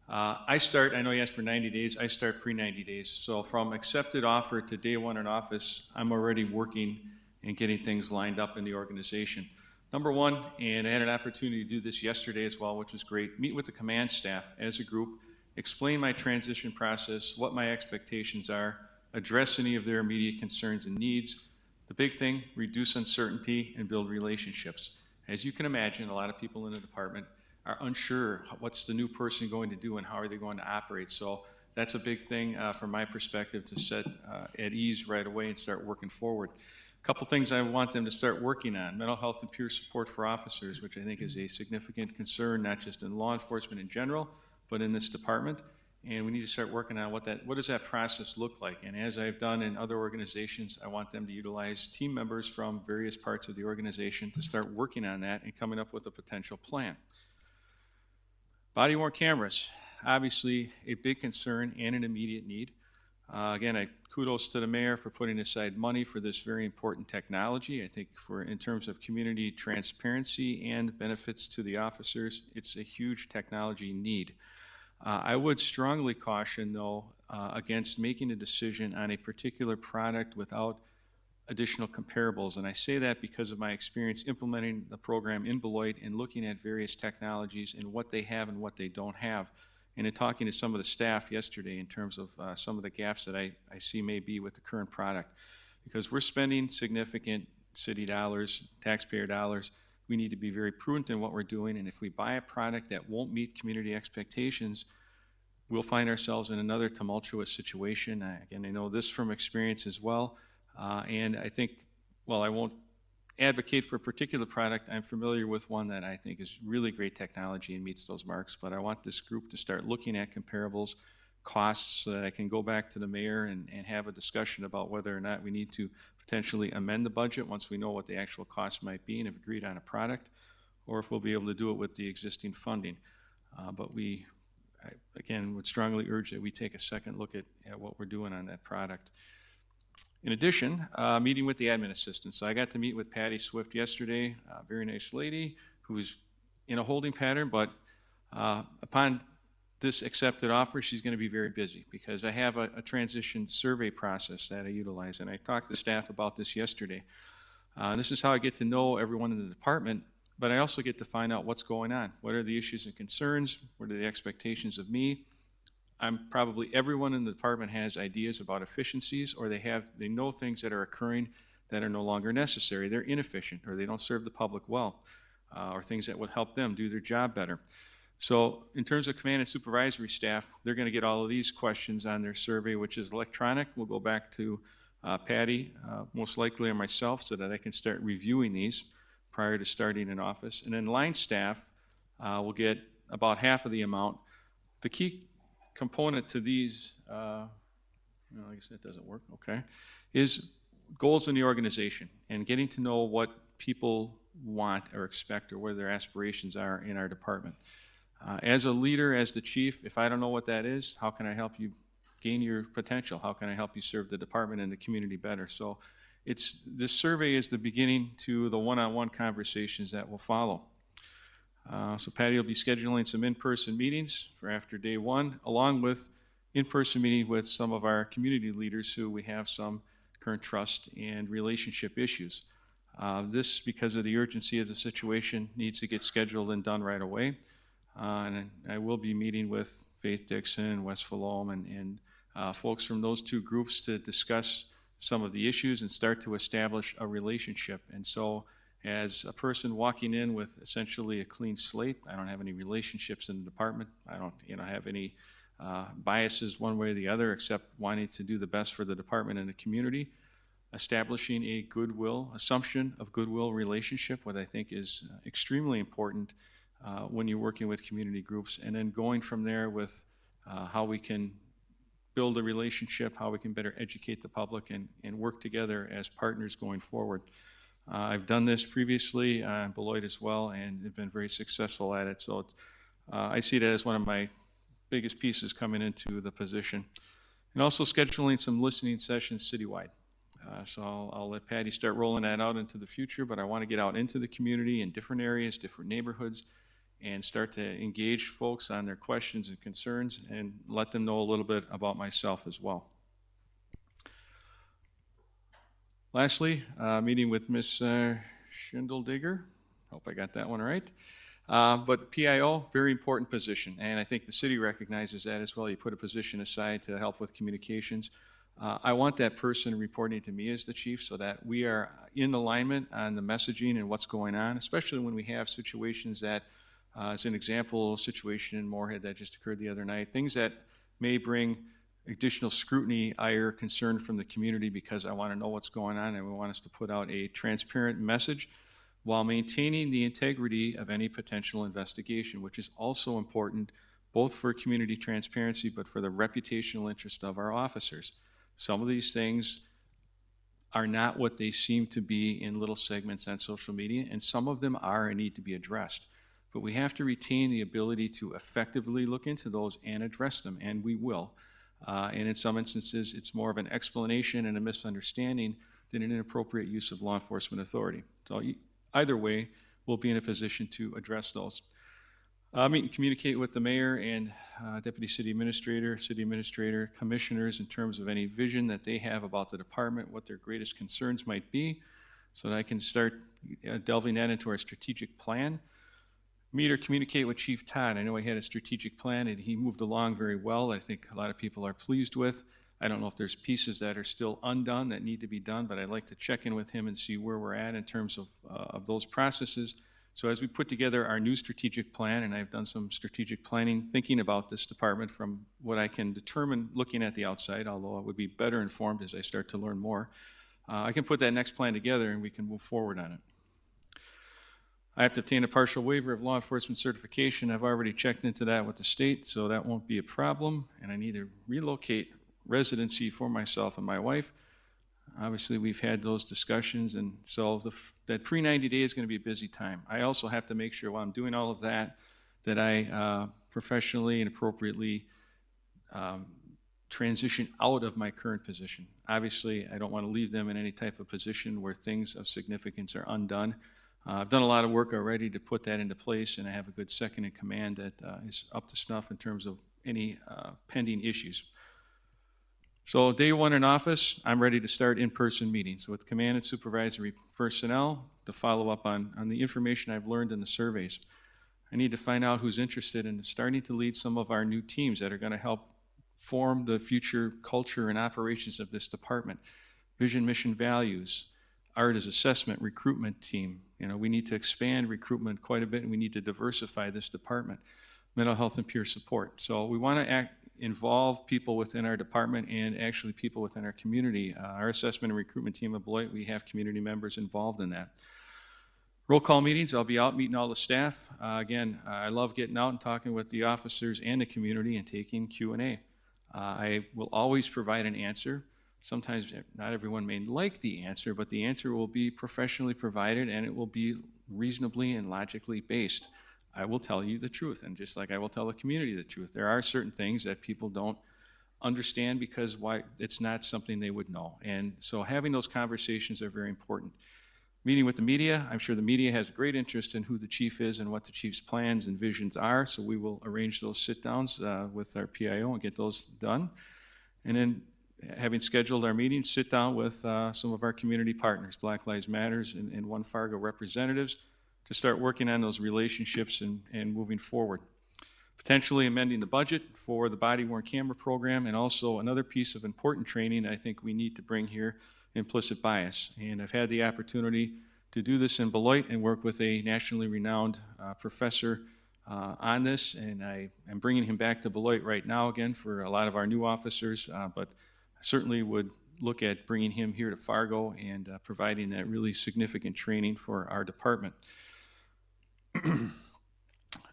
I know you asked for 90 days, I start pre-90 days. So from accepted offer to day one in office, I'm already working and getting things lined up in the organization. Number one, and I had an opportunity to do this yesterday as well, which was great, meet with the command staff as a group, explain my transition process, what my expectations are, address any of their immediate concerns and needs. The big thing, reduce uncertainty and build relationships. As you can imagine, a lot of people in the department are unsure what's the new person going to do and how are they going to operate. So that's a big thing from my perspective to set at ease right away and start working forward. A couple things I want them to start working on: mental health and peer support for officers, which I think is a significant concern, not just in law enforcement in general, but in this department. And we need to start working on what does that process look like. And as I've done in other organizations, I want them to utilize team members from various parts of the organization to start working on that and coming up with a potential plan. Body-worn cameras, obviously a big concern and an immediate need. Again, kudos to the mayor for putting aside money for this very important technology. I think in terms of community transparency and benefits to the officers, it's a huge technology need. I would strongly caution, though, against making a decision on a particular product without additional comparables. And I say that because of my experience implementing the program in Beloit and looking at various technologies and what they have and what they don't have. And in talking to some of the staff yesterday in terms of some of the gaps that I see may be with the current product. Because we're spending significant city dollars, taxpayer dollars, we need to be very prudent in what we're doing. And if we buy a product that won't meet community expectations, we'll find ourselves in another tumultuous situation. Again, I know this from experience as well. And I think, while I won't advocate for a particular product, I'm familiar with one that I think is really great technology and meets those marks. But I want this group to start looking at comparables, costs, so that I can go back to the mayor and have a discussion about whether or not we need to potentially amend the budget once we know what the actual cost might be and have agreed on a product, or if we'll be able to do it with the existing funding. But I again, would strongly urge that we take a second look at what we're doing on that product. In addition, meeting with the admin assistants. So I got to meet with Patty Swift yesterday, a very nice lady who's in a holding pattern, but upon this accepted offer, she's going to be very busy because I have a transition survey process that I utilize, and I talked to staff about this yesterday. This is how I get to know everyone in the department, but I also get to find out what's going on. What are the issues and concerns? What are the expectations of me? Probably everyone in the department has ideas about efficiencies, or they know things that are occurring that are no longer necessary. They're inefficient, or they don't serve the public well, or things that would help them do their job better. So in terms of command and supervisory staff, they're going to get all of these questions on their survey, which is electronic. We'll go back to Patty, most likely, or myself, so that I can start reviewing these prior to starting in office. And then line staff will get about half of the amount. The key component to these, I guess that doesn't work, okay, is goals in the organization and getting to know what people want or expect or where their aspirations are in our department. As a leader, as the chief, if I don't know what that is, how can I help you gain your potential? How can I help you serve the department and the community better? So this survey is the beginning to the one-on-one conversations that will follow. So Patty will be scheduling some in-person meetings for after day one, along with in-person meeting with some of our community leaders who we have some current trust and relationship issues. This, because of the urgency of the situation, needs to get scheduled and done right away. And I will be meeting with Faith Dixon, West Philome, and folks from those two groups to discuss some of the issues and start to establish a relationship. And so as a person walking in with essentially a clean slate. I don't have any relationships in the department. I don't have any biases one way or the other, except wanting to do the best for the department and the community. Establishing a assumption of goodwill relationship, what I think is extremely important when you're working with community groups, and then going from there with how we can build a relationship, how we can better educate the public and work together as partners going forward. I've done this previously in Beloit as well, and have been very successful at it. So I see that as one of my biggest pieces coming into the position. And also scheduling some listening sessions citywide. So I'll let Patty start rolling that out into the future, but I want to get out into the community in different areas, different neighborhoods, and start to engage folks on their questions and concerns and let them know a little bit about myself as well. Lastly, meeting with Ms. Schindeldigger. Hope I got that one right. But PIO, very important position, and I think the city recognizes that as well. You put a position aside to help with communications. I want that person reporting to me as the chief so that we are in alignment on the messaging and what's going on, especially when we have situations that, as an example, a situation in Moorhead that just occurred the other night, things that may bring additional scrutiny, ire, concern from the community, because I want to know what's going on and we want us to put out a transparent message while maintaining the integrity of any potential investigation, which is also important both for community transparency but for the reputational interest of our officers. Some of these things are not what they seem to be in little segments on social media, and some of them are and need to be addressed. But we have to retain the ability to effectively look into those and address them, and we will. And in some instances, it's more of an explanation and a misunderstanding than an inappropriate use of law enforcement authority. So either way, we'll be in a position to address those. Meet and communicate with the mayor and deputy city administrator, commissioners in terms of any vision that they have about the department, what their greatest concerns might be, so that I can start delving that into our strategic plan. Meet or communicate with Chief Todd. I know he had a strategic plan and he moved along very well. I think a lot of people are pleased with. I don't know if there's pieces that are still undone that need to be done, but I'd like to check in with him and see where we're at in terms of those processes. So as we put together our new strategic plan, and I've done some strategic planning thinking about this department from what I can determine looking at the outside, although I would be better informed as I start to learn more, I can put that next plan together and we can move forward on it. I have to obtain a partial waiver of law enforcement certification. I've already checked into that with the state, so that won't be a problem. And I need to relocate residency for myself and my wife. Obviously, we've had those discussions, and so that pre-90 day is going to be a busy time. I also have to make sure while I'm doing all of that, that I professionally and appropriately transition out of my current position. Obviously, I don't want to leave them in any type of position where things of significance are undone. I've done a lot of work already to put that into place, and I have a good second in command that is up to snuff in terms of any pending issues. So day one in office, I'm ready to start in-person meetings with command and supervisory personnel to follow up on the information I've learned in the surveys. I need to find out who's interested in starting to lead some of our new teams that are going to help form the future culture and operations of this department. Vision, mission, values, art as assessment, recruitment team. We need to expand recruitment quite a bit, and we need to diversify this department. Mental health and peer support. So we want to involve people within our department and actually people within our community. Our assessment and recruitment team at Beloit, we have community members involved in that. Roll call meetings, I'll be out meeting all the staff. Again, I love getting out and talking with the officers and the community and taking Q&A. I will always provide an answer. Sometimes not everyone may like the answer, but the answer will be professionally provided and it will be reasonably and logically based. I will tell you the truth, and just like I will tell the community the truth. There are certain things that people don't understand because it's not something they would know. And so having those conversations are very important. Meeting with the media, I'm sure the media has great interest in who the chief is and what the chief's plans and visions are, so we will arrange those sit-downs with our PIO and get those done. And then having scheduled our meetings, sit down with some of our community partners, Black Lives Matters and One Fargo representatives, to start working on those relationships and moving forward. Potentially amending the budget for the body-worn camera program, and also another piece of important training I think we need to bring here, implicit bias. And I've had the opportunity to do this in Beloit and work with a nationally renowned professor on this, and I am bringing him back to Beloit right now again for a lot of our new officers, but I certainly would look at bringing him here to Fargo and providing that really significant training for our department.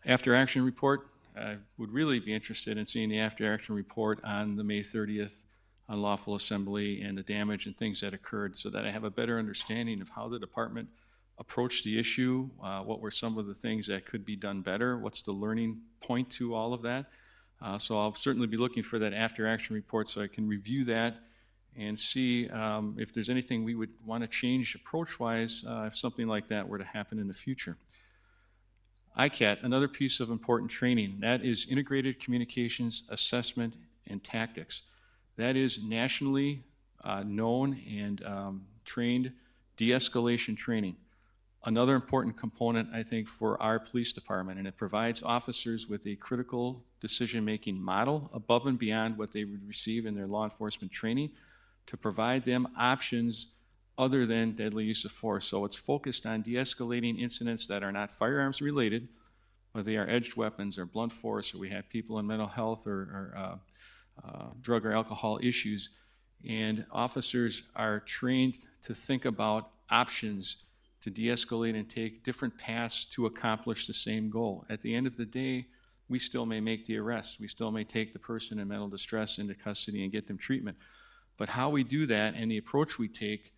After action report, I would really be interested in seeing the after action report on the May 30th unlawful assembly and the damage and things that occurred, so that I have a better understanding of how the department approached the issue, what were some of the things that could be done better, what's the learning point to all of that. So I'll certainly be looking for that after action report so I can review that and see if there's anything we would want to change approach-wise if something like that were to happen in the future. ICAT, another piece of important training, that is Integrated Communications Assessment and Tactics. That is nationally known and trained de-escalation training. Another important component, I think, for our police department, and it provides officers with a critical decision-making model above and beyond what they would receive in their law enforcement training to provide them options other than deadly use of force. So it's focused on de-escalating incidents that are not firearms related, whether they are edged weapons or blunt force, or we have people in mental health or drug or alcohol issues. And officers are trained to think about options to de-escalate and take different paths to accomplish the same goal. At the end of the day, we still may make the arrest. We still may take the person in mental distress into custody and get them treatment. But how we do that and the approach we take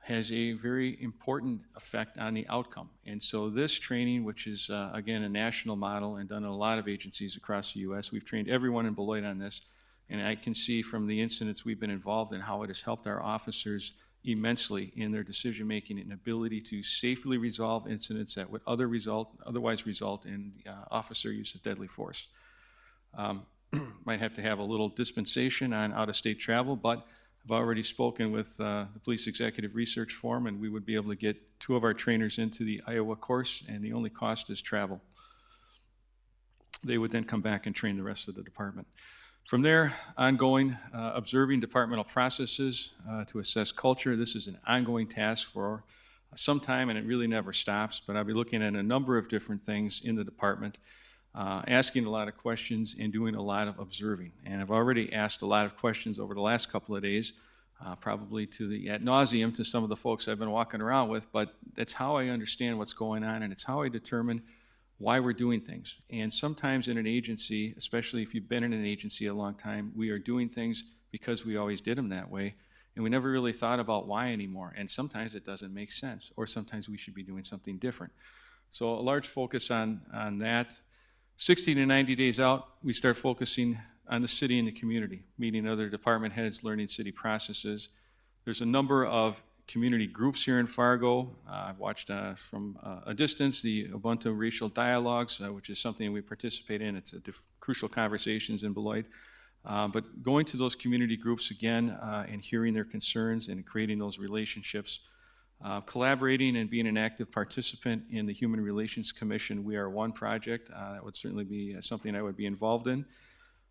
has a very important effect on the outcome. And so this training, which is, again, a national model and done in a lot of agencies across the U.S., we've trained everyone in Beloit on this, and I can see from the incidents we've been involved in how it has helped our officers immensely in their decision-making and ability to safely resolve incidents that would otherwise result in officer use of deadly force. Might have to have a little dispensation on out-of-state travel, but I've already spoken with the Police Executive Research Forum, and we would be able to get 2 of our trainers into the Iowa course, and the only cost is travel. They would then come back and train the rest of the department. From there, ongoing observing departmental processes to assess culture. This is an ongoing task for some time, and it really never stops, but I'll be looking at a number of different things in the department, asking a lot of questions and doing a lot of observing. And I've already asked a lot of questions over the last couple of days, probably to the ad nauseum to some of the folks I've been walking around with, but that's how I understand what's going on, and it's how I determine why we're doing things. And sometimes in an agency, especially if you've been in an agency a long time, we are doing things because we always did them that way, and we never really thought about why anymore. And sometimes it doesn't make sense, or sometimes we should be doing something different. So a large focus on that. 60 to 90 days out, we start focusing on the city and the community, meeting other department heads, learning city processes. There's a number of community groups here in Fargo. I've watched from a distance the Ubuntu Racial Dialogues, which is something we participate in. It's crucial conversations in Beloit. But going to those community groups again and hearing their concerns and creating those relationships. Collaborating and being an active participant in the Human Relations Commission We Are One project. That would certainly be something I would be involved in.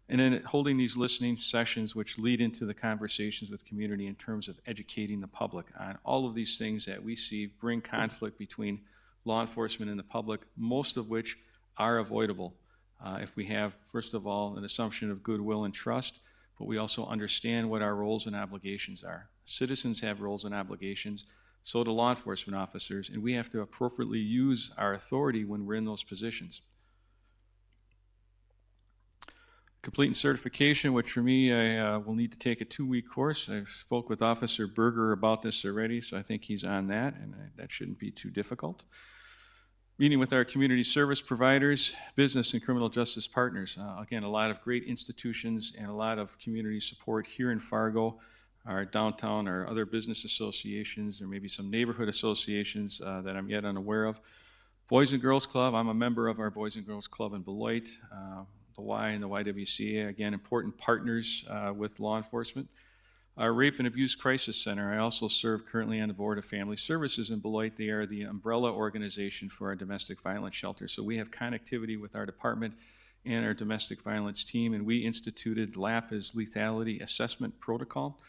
And then holding these listening sessions which lead into the conversations with community in terms of educating the public on all of these things that we see bring conflict between law enforcement and the public, most of which are avoidable if we have, first of all, an assumption of goodwill and trust, but we also understand what our roles and obligations are. Citizens have roles and obligations, so do law enforcement officers, and we have to appropriately use our authority when we're in those positions. Completing certification, which for me, I will need to take a 2-week course. I've spoke with Officer Berger about this already, so I think he's on that, and that shouldn't be too difficult. Meeting with our community service providers, business and criminal justice partners. Again, a lot of great institutions and a lot of community support here in Fargo, our downtown, our other business associations, or maybe some neighborhood associations that I'm yet unaware of. Boys and Girls Club, I'm a member of our Boys and Girls Club in Beloit. The Y and the YWCA, again, important partners with law enforcement. Our Rape and Abuse Crisis Center, I also serve currently on the Board of Family Services in Beloit. They are the umbrella organization for our domestic violence shelter. So we have connectivity with our department and our domestic violence team, and we instituted LAP as Lethality Assessment Protocol,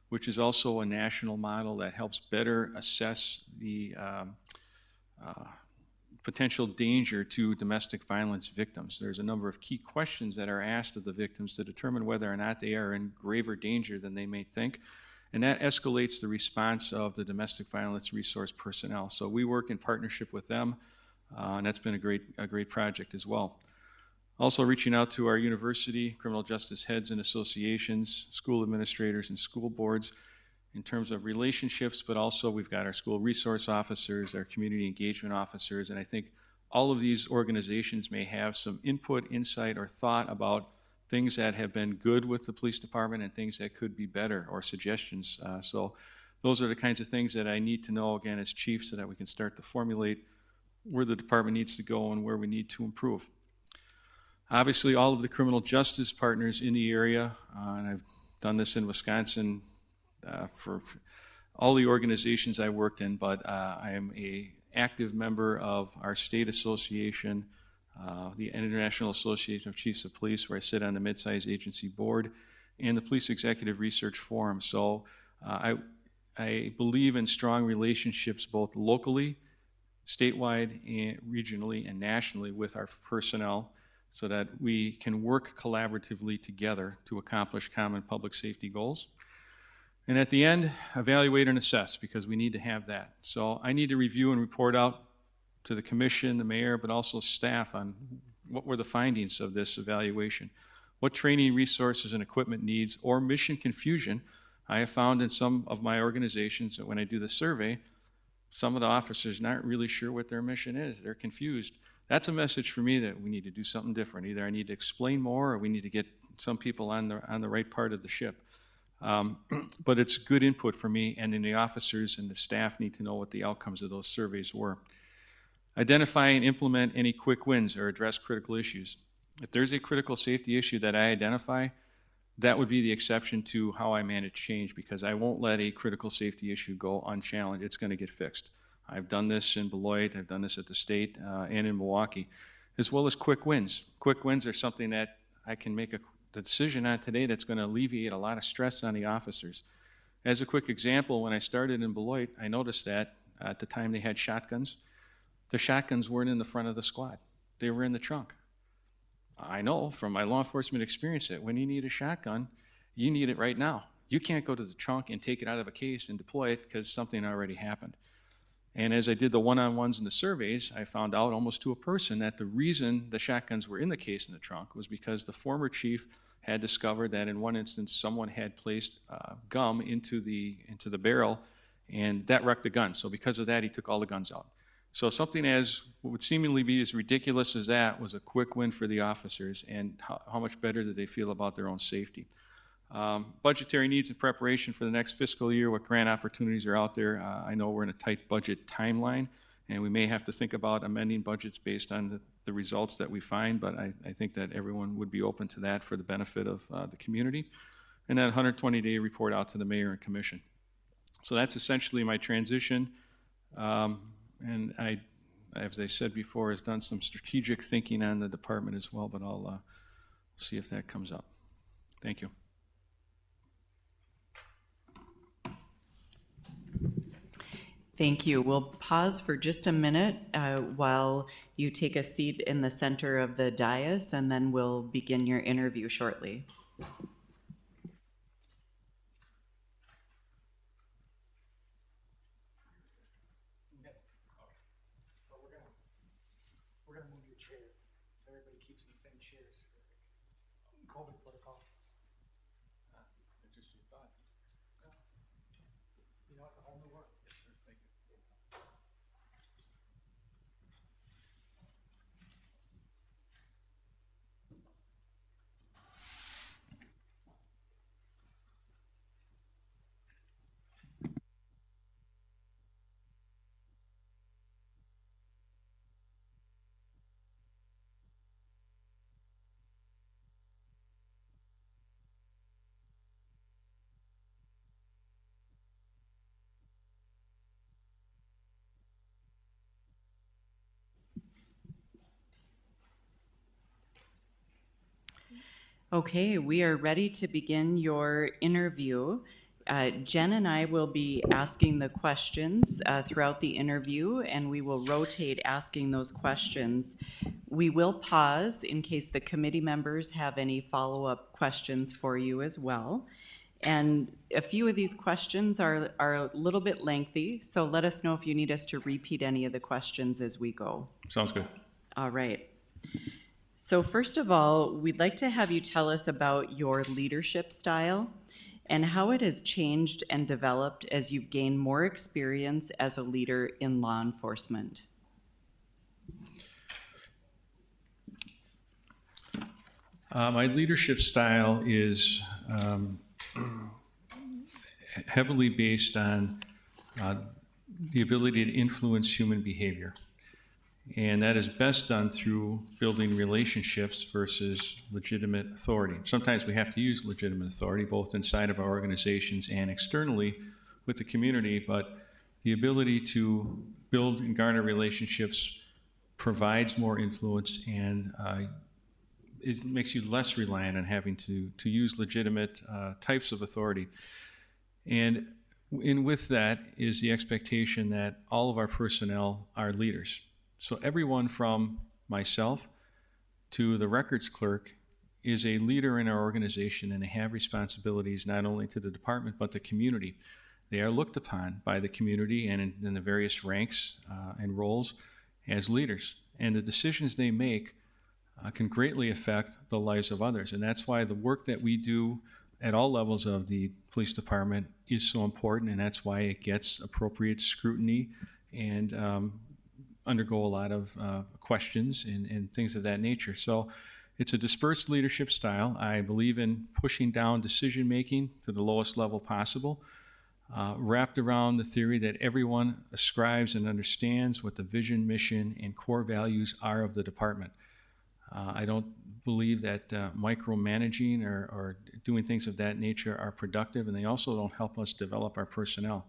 which is also a national model that helps better assess the potential danger to domestic violence victims. There's a number of key questions that are asked of the victims to determine whether or not they are in graver danger than they may think, and that escalates the response of the domestic violence resource personnel. So we work in partnership with them, and that's been a great project as well. Also reaching out to our university, criminal justice heads and associations, school administrators and school boards in terms of relationships, but also we've got our school resource officers, our community engagement officers, and I think all of these organizations may have some input, insight, or thought about things that have been good with the police department and things that could be better, or suggestions. So those are the kinds of things that I need to know, again, as chief, so that we can start to formulate where the department needs to go and where we need to improve. Obviously, all of the criminal justice partners in the area, and I've done this in Wisconsin for all the organizations I worked in, but I am an active member of our state association, the International Association of Chiefs of Police, where I sit on the mid-size agency board, and the Police Executive Research Forum. So I believe in strong relationships both locally, statewide, and regionally, and nationally with our personnel, so that we can work collaboratively together to accomplish common public safety goals. And at the end, evaluate and assess, because we need to have that. So I need to review and report out to the commission, the mayor, but also staff on what were the findings of this evaluation. What training, resources, and equipment needs or mission confusion I have found in some of my organizations that when I do the survey, some of the officers not really sure what their mission is. They're confused. That's a message for me that we need to do something different. Either I need to explain more, or we need to get some people on the right part of the ship. But it's good input for me, and then the officers and the staff need to know what the outcomes of those surveys were. Identify and implement any quick wins or address critical issues. If there's a critical safety issue that I identify, that would be the exception to how I manage change, because I won't let a critical safety issue go unchallenged. It's going to get fixed. I've done this in Beloit, I've done this at the state and in Milwaukee, as well as quick wins. Quick wins are something that I can make the decision on today that's going to alleviate a lot of stress on the officers. As a quick example, when I started in Beloit, I noticed that at the time they had shotguns. The shotguns weren't in the front of the squad. They were in the trunk. I know from my law enforcement experience that when you need a shotgun, you need it right now. You can't go to the trunk and take it out of a case and deploy it because something already happened. And as I did the one-on-ones and the surveys, I found out almost to a person that the reason the shotguns were in the case in the trunk was because the former chief had discovered that in one instance someone had placed gum into the barrel, and that wrecked the gun. So because of that, he took all the guns out. So something as what would seemingly be as ridiculous as that was a quick win for the officers, and how much better did they feel about their own safety. Budgetary needs and preparation for the next fiscal year, what grant opportunities are out there. I know we're in a tight budget timeline, and we may have to think about amending budgets based on the results that we find, but I think that everyone would be open to that for the benefit of the community. And that 120-day report out to the mayor and commission. So that's essentially my transition. And I, as I said before, has done some strategic thinking on the department as well, but I'll see if that comes up. Thank you. Thank you. We'll pause for just a minute while you take a seat in the center of the dais, and then we'll begin your interview shortly. We're going to move your chair. Everybody keeps in the same chairs. COVID protocol. Just your thought. You know, it's a whole new world. Yes, sir. Thank you. Okay, we are ready to begin your interview. Jen and I will be asking the questions throughout the interview, and we will rotate asking those questions. We will pause in case the committee members have any follow-up questions for you as well. And a few of these questions are a little bit lengthy, so let us know if you need us to repeat any of the questions as we go. Sounds good. All right. So first of all, we'd like to have you tell us about your leadership style and how it has changed and developed as you've gained more experience as a leader in law enforcement. My leadership style is heavily based on the ability to influence human behavior. And that is best done through building relationships versus legitimate authority. Sometimes we have to use legitimate authority, both inside of our organizations and externally with the community, but the ability to build and garner relationships provides more influence, and it makes you less reliant on having to use legitimate types of authority. And with that is the expectation that all of our personnel are leaders. So everyone from myself to the records clerk is a leader in our organization, and they have responsibilities not only to the department but the community. They are looked upon by the community and in the various ranks and roles as leaders. And the decisions they make can greatly affect the lives of others. And that's why the work that we do at all levels of the police department is so important, and that's why it gets appropriate scrutiny and undergo a lot of questions and things of that nature. So it's a dispersed leadership style. I believe in pushing down decision-making to the lowest level possible, wrapped around the theory that everyone ascribes and understands what the vision, mission, and core values are of the department. I don't believe that micromanaging or doing things of that nature are productive, and they also don't help us develop our personnel.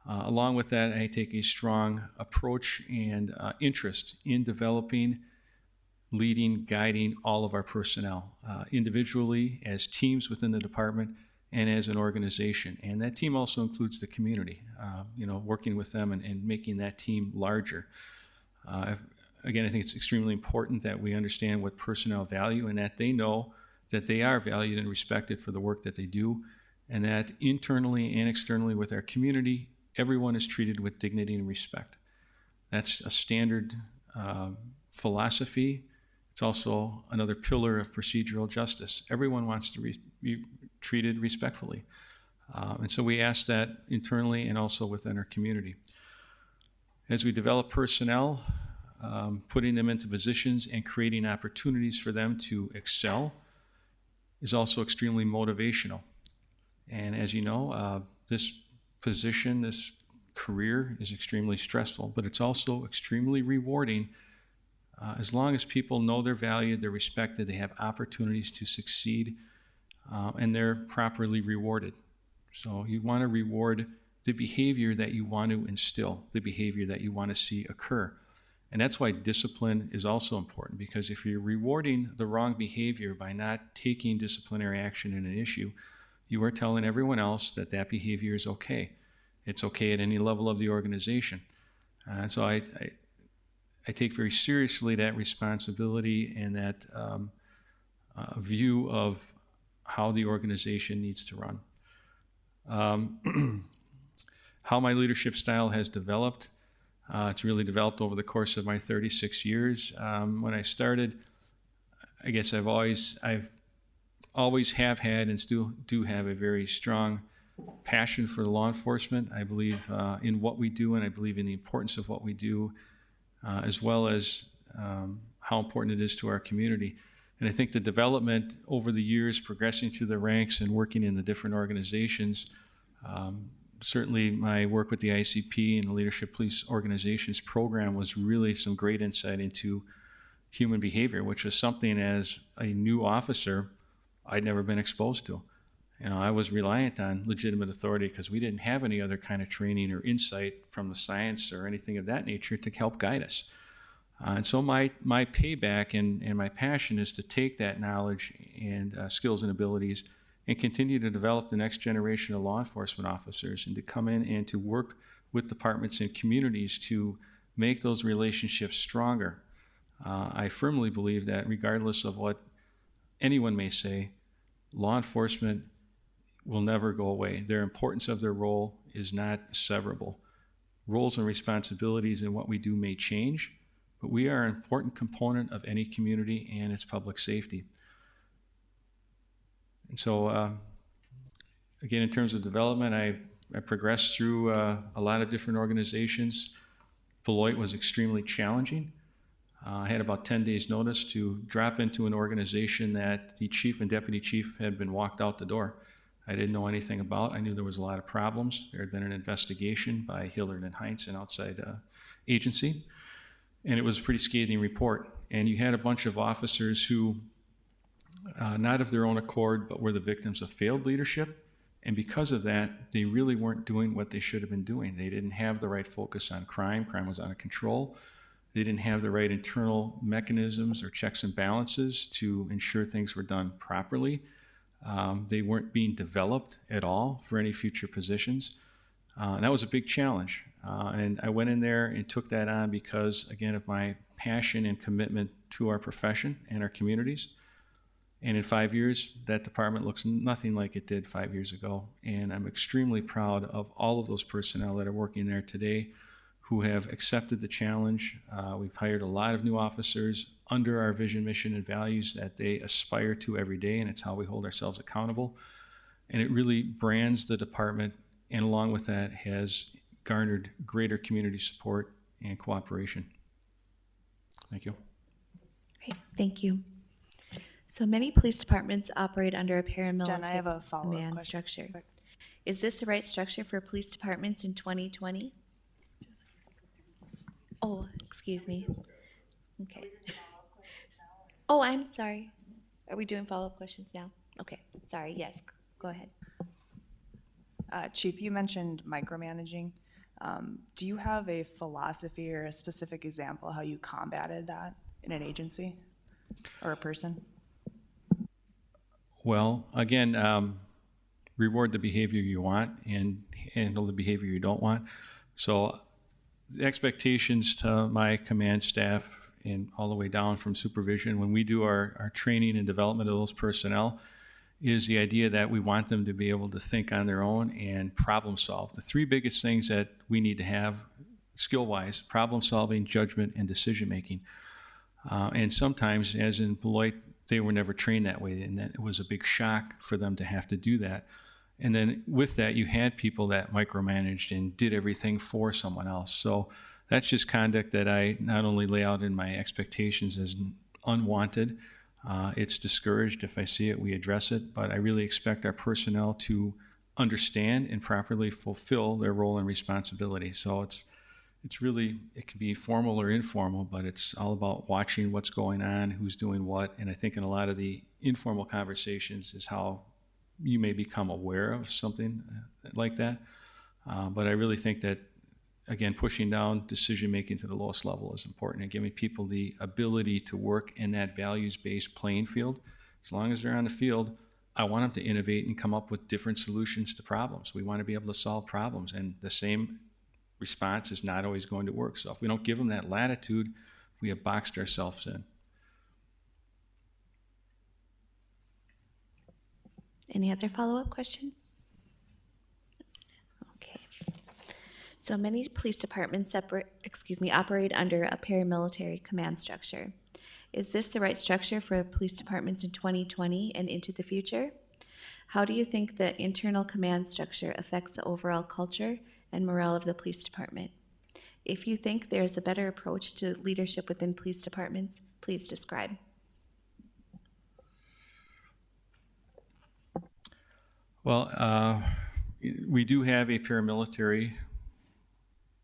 Along with that, I take a strong approach and interest in developing, leading, guiding all of our personnel, individually, as teams within the department, and as an organization. And that team also includes the community, working with them and making that team larger. Again, I think it's extremely important that we understand what personnel value and that they know that they are valued and respected for the work that they do, and that internally and externally with our community, everyone is treated with dignity and respect. That's a standard philosophy. It's also another pillar of procedural justice. Everyone wants to be treated respectfully. And so we ask that internally and also within our community. As we develop personnel, putting them into positions and creating opportunities for them to excel is also extremely motivational. And as you know, this position, this career is extremely stressful, but it's also extremely rewarding as long as people know they're valued, they're respected, they have opportunities to succeed, and they're properly rewarded. So you want to reward the behavior that you want to instill, the behavior that you want to see occur. And that's why discipline is also important, because if you're rewarding the wrong behavior by not taking disciplinary action in an issue, you are telling everyone else that that behavior is okay. It's okay at any level of the organization. So I take very seriously that responsibility and that view of how the organization needs to run. How my leadership style has developed, it's really developed over the course of my 36 years. When I started, I guess I've always have had and still do have a very strong passion for law enforcement. I believe in what we do, and I believe in the importance of what we do, as well as how important it is to our community. And I think the development over the years, progressing through the ranks and working in the different organizations, certainly my work with the ICP and the Leadership Police Organizations program was really some great insight into human behavior, which was something as a new officer I'd never been exposed to. I was reliant on legitimate authority because we didn't have any other kind of training or insight from the science or anything of that nature to help guide us. And so my payback and my passion is to take that knowledge and skills and abilities and continue to develop the next generation of law enforcement officers and to come in and to work with departments and communities to make those relationships stronger. I firmly believe that regardless of what anyone may say, law enforcement will never go away. Their importance of their role is not severable. Roles and responsibilities in what we do may change, but we are an important component of any community and its public safety. And so, again, in terms of development, I progressed through a lot of different organizations. Beloit was extremely challenging. I had about 10 days notice to drop into an organization that the chief and deputy chief had been walked out the door. I didn't know anything about. I knew there was a lot of problems. There had been an investigation by Hillard and Heinz, an outside agency, and it was a pretty scathing report. And you had a bunch of officers who, not of their own accord, but were the victims of failed leadership. And because of that, they really weren't doing what they should have been doing. They didn't have the right focus on crime. Crime was out of control. They didn't have the right internal mechanisms or checks and balances to ensure things were done properly. They weren't being developed at all for any future positions. And that was a big challenge. And I went in there and took that on because, again, of my passion and commitment to our profession and our communities. And in 5 years, that department looks nothing like it did 5 years ago. And I'm extremely proud of all of those personnel that are working there today who have accepted the challenge. We've hired a lot of new officers under our vision, mission, and values that they aspire to every day, and it's how we hold ourselves accountable. And it really brands the department, and along with that has garnered greater community support and cooperation. Thank you. Great, thank you. So many police departments operate under a paramilitary Jen, I have a follow-up command question. structure. Is this the right structure for police departments in 2020? Oh, excuse me. Okay. Oh, I'm sorry. Are we doing follow-up questions now? Okay, sorry, yes, go ahead. Chief, you mentioned micromanaging. Do you have a philosophy or a specific example how you combated that in an agency or a person? Well, again, reward the behavior you want and handle the behavior you don't want. So the expectations to my command staff and all the way down from supervision when we do our training and development of those personnel is the idea that we want them to be able to think on their own and problem solve. The three biggest things that we need to have skill-wise: problem solving, judgment, and decision making. And sometimes, as in Beloit, they were never trained that way, and that it was a big shock for them to have to do that. And then with that, you had people that micromanaged and did everything for someone else. So that's just conduct that I not only lay out in my expectations as unwanted, it's discouraged. If I see it, we address it, but I really expect our personnel to understand and properly fulfill their role and responsibility. So it's really, it can be formal or informal, but it's all about watching what's going on, who's doing what, and I think in a lot of the informal conversations is how you may become aware of something like that. But I really think that, again, pushing down decision-making to the lowest level is important and giving people the ability to work in that values-based playing field. As long as they're on the field, I want them to innovate and come up with different solutions to problems. We want to be able to solve problems, and the same response is not always going to work. So if we don't give them that latitude, we have boxed ourselves in. Any other follow-up questions? Okay. So many police departments operate under a paramilitary command structure. Is this the right structure for police departments in 2020 and into the future? How do you think the internal command structure affects the overall culture and morale of the police department? If you think there's a better approach to leadership within police departments, please describe. Well, we do have a paramilitary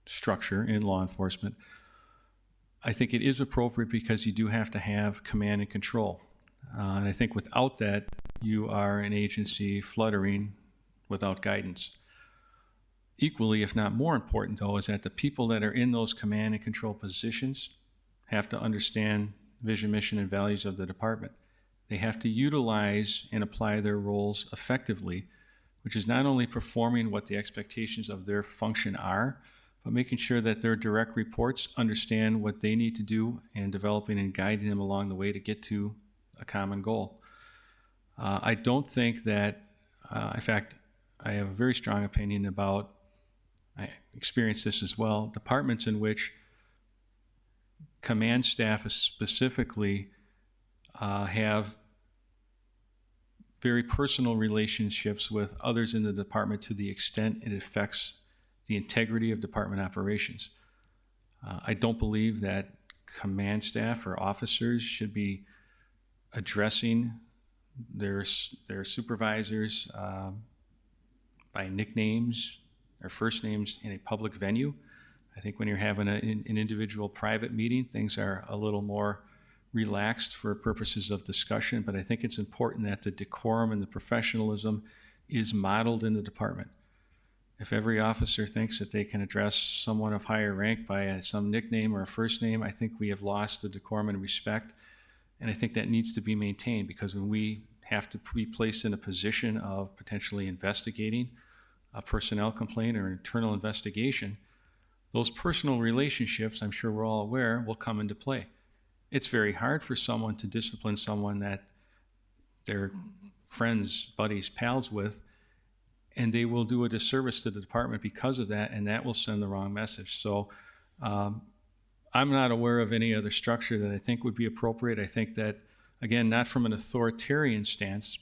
structure in law enforcement. I think it is appropriate because you do have to have command and control. And I think without that, you are an agency fluttering without guidance. Equally, if not more important, though, is that the people that are in those command and control positions have to understand vision, mission, and values of the department. They have to utilize and apply their roles effectively, which is not only performing what the expectations of their function are, but making sure that their direct reports understand what they need to do and developing and guiding them along the way to get to a common goal. I don't think that, in fact, I have a very strong opinion about, I experienced this as well, departments in which command staff specifically have very personal relationships with others in the department to the extent it affects the integrity of department operations. I don't believe that command staff or officers should be addressing their supervisors by nicknames or first names in a public venue. I think when you're having an individual private meeting, things are a little more relaxed for purposes of discussion, but I think it's important that the decorum and the professionalism is modeled in the department. If every officer thinks that they can address someone of higher rank by some nickname or a first name, I think we have lost the decorum and respect, and I think that needs to be maintained, because when we have to be placed in a position of potentially investigating a personnel complaint or internal investigation, those personal relationships, I'm sure we're all aware, will come into play. It's very hard for someone to discipline someone that they're friends, buddies, pals with, and they will do a disservice to the department because of that, and that will send the wrong message. So I'm not aware of any other structure that I think would be appropriate. I think that, again, not from an authoritarian stance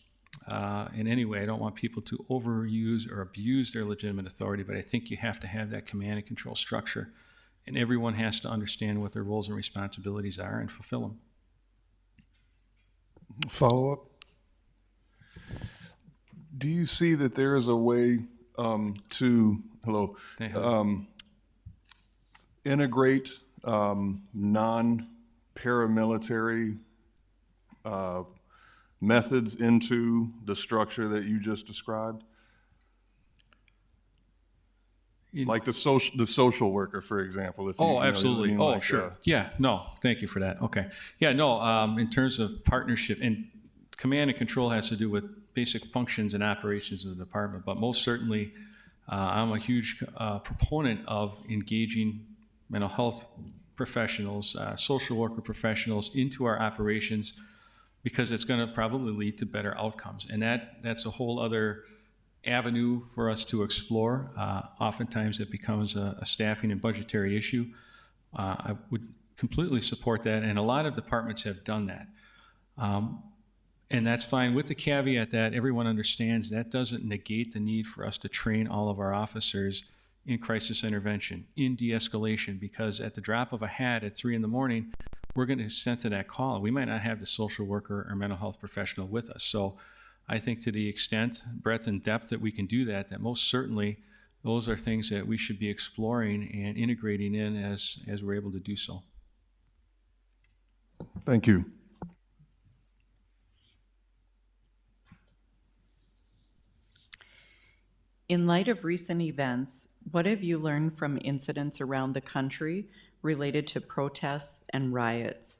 in any way. I don't want people to overuse or abuse their legitimate authority, but I think you have to have that command and control structure, and everyone has to understand what their roles and responsibilities are and fulfill them. Follow-up? Do you see that there is a way to integrate non-paramilitary methods into the structure that you just described? Like the social worker, for example. If you, Absolutely. You know, like, sure. Yeah, no, thank you for that. Okay. Yeah, no, in terms of partnership, and command and control has to do with basic functions and operations of the department, but most certainly I'm a huge proponent of engaging mental health professionals, social worker professionals into our operations, because it's going to probably lead to better outcomes. And that's a whole other avenue for us to explore. Oftentimes it becomes a staffing and budgetary issue. I would completely support that, and a lot of departments have done that. And that's fine, with the caveat that everyone understands that doesn't negate the need for us to train all of our officers in crisis intervention, in de-escalation, because at the drop of a hat at 3 a.m, we're going to send to that call. We might not have the social worker or mental health professional with us. So I think to the extent, breadth and depth that we can do that, that most certainly those are things that we should be exploring and integrating in as we're able to do so. Thank you. In light of recent events, what have you learned from incidents around the country related to protests and riots?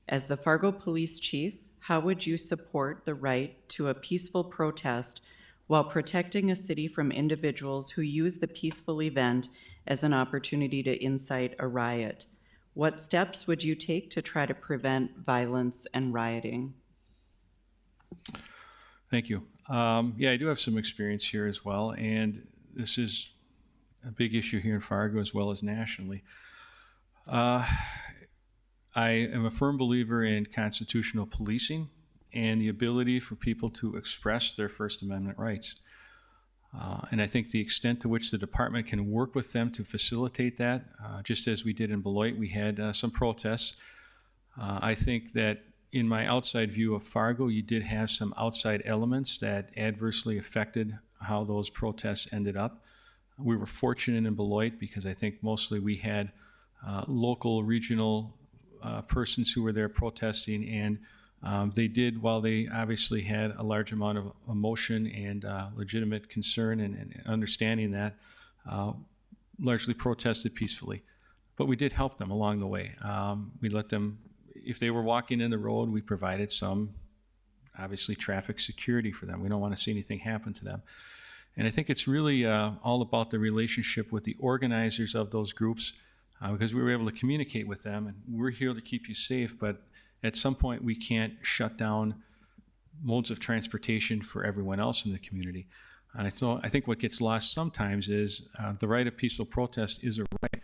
As the Fargo Police Chief, how would you support the right to a peaceful protest while protecting a city from individuals who use the peaceful event as an opportunity to incite a riot? What steps would you take to try to prevent violence and rioting? Thank you. Yeah, I do have some experience here as well, and this is a big issue here in Fargo as well as nationally. I am a firm believer in constitutional policing and the ability for people to express their First Amendment rights. And I think the extent to which the department can work with them to facilitate that, just as we did in Beloit, we had some protests. I think that in my outside view of Fargo, you did have some outside elements that adversely affected how those protests ended up. We were fortunate in Beloit because I think mostly we had local, regional persons who were there protesting, and they did, while they obviously had a large amount of emotion and legitimate concern and understanding that, largely protested peacefully. But we did help them along the way. We let them, if they were walking in the road, we provided some obviously traffic security for them. We don't want to see anything happen to them. And I think it's really all about the relationship with the organizers of those groups, because we were able to communicate with them, and we're here to keep you safe, but at some point we can't shut down modes of transportation for everyone else in the community. And I think what gets lost sometimes is the right of peaceful protest is a right,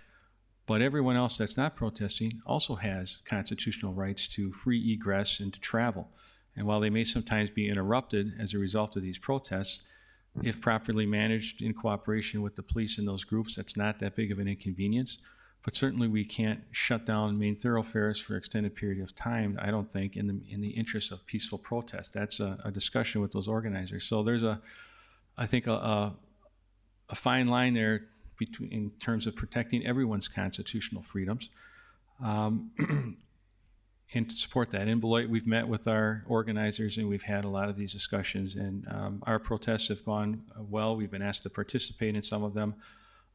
but everyone else that's not protesting also has constitutional rights to free egress and to travel. And while they may sometimes be interrupted as a result of these protests, if properly managed in cooperation with the police and those groups, that's not that big of an inconvenience. But certainly we can't shut down main thoroughfares for an extended period of time, I don't think, in the interest of peaceful protest. That's a discussion with those organizers. So there's I think a fine line there between, in terms of protecting everyone's constitutional freedoms. And to support that. In Beloit, we've met with our organizers and we've had a lot of these discussions, and our protests have gone well. We've been asked to participate in some of them.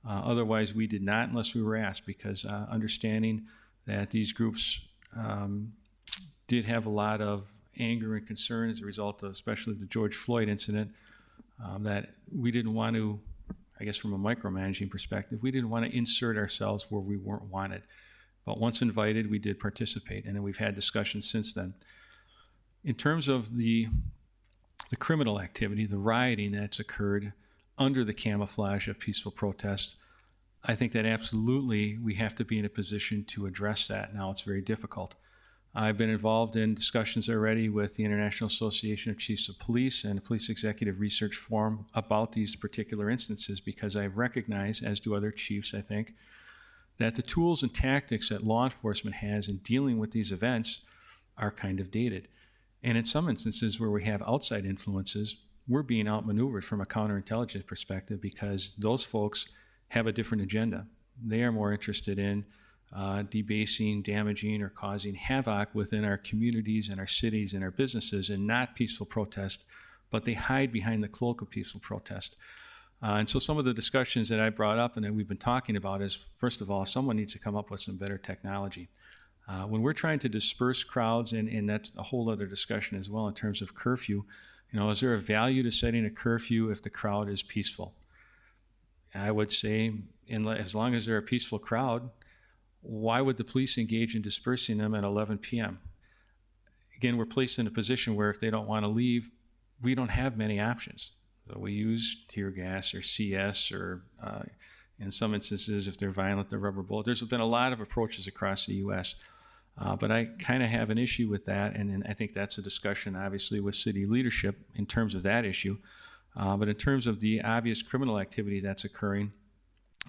Otherwise, we did not unless we were asked, because understanding that these groups did have a lot of anger and concern as a result of especially the George Floyd incident, that we didn't want to, I guess from a micromanaging perspective, we didn't want to insert ourselves where we weren't wanted. But once invited, we did participate, and then we've had discussions since then. In terms of the criminal activity, the rioting that's occurred under the camouflage of peaceful protest, I think that absolutely we have to be in a position to address that. Now, it's very difficult. I've been involved in discussions already with the International Association of Chiefs of Police and the Police Executive Research Forum about these particular instances, because I recognize, as do other chiefs, I think, that the tools and tactics that law enforcement has in dealing with these events are kind of dated. And in some instances where we have outside influences, we're being outmaneuvered from a counterintelligence perspective, because those folks have a different agenda. They are more interested in debasing, damaging, or causing havoc within our communities and our cities and our businesses, and not peaceful protest, but they hide behind the cloak of peaceful protest. And so some of the discussions that I brought up and that we've been talking about is, first of all, someone needs to come up with some better technology. When we're trying to disperse crowds, and that's a whole other discussion as well in terms of curfew, is there a value to setting a curfew if the crowd is peaceful? I would say, as long as they're a peaceful crowd, why would the police engage in dispersing them at 11 p.m.? Again, we're placed in a position where if they don't want to leave, we don't have many options. So we use tear gas or CS, or in some instances, if they're violent, the rubber bullet. There's been a lot of approaches across the U.S., but I kind of have an issue with that, and I think that's a discussion, obviously, with city leadership in terms of that issue. But in terms of the obvious criminal activity that's occurring,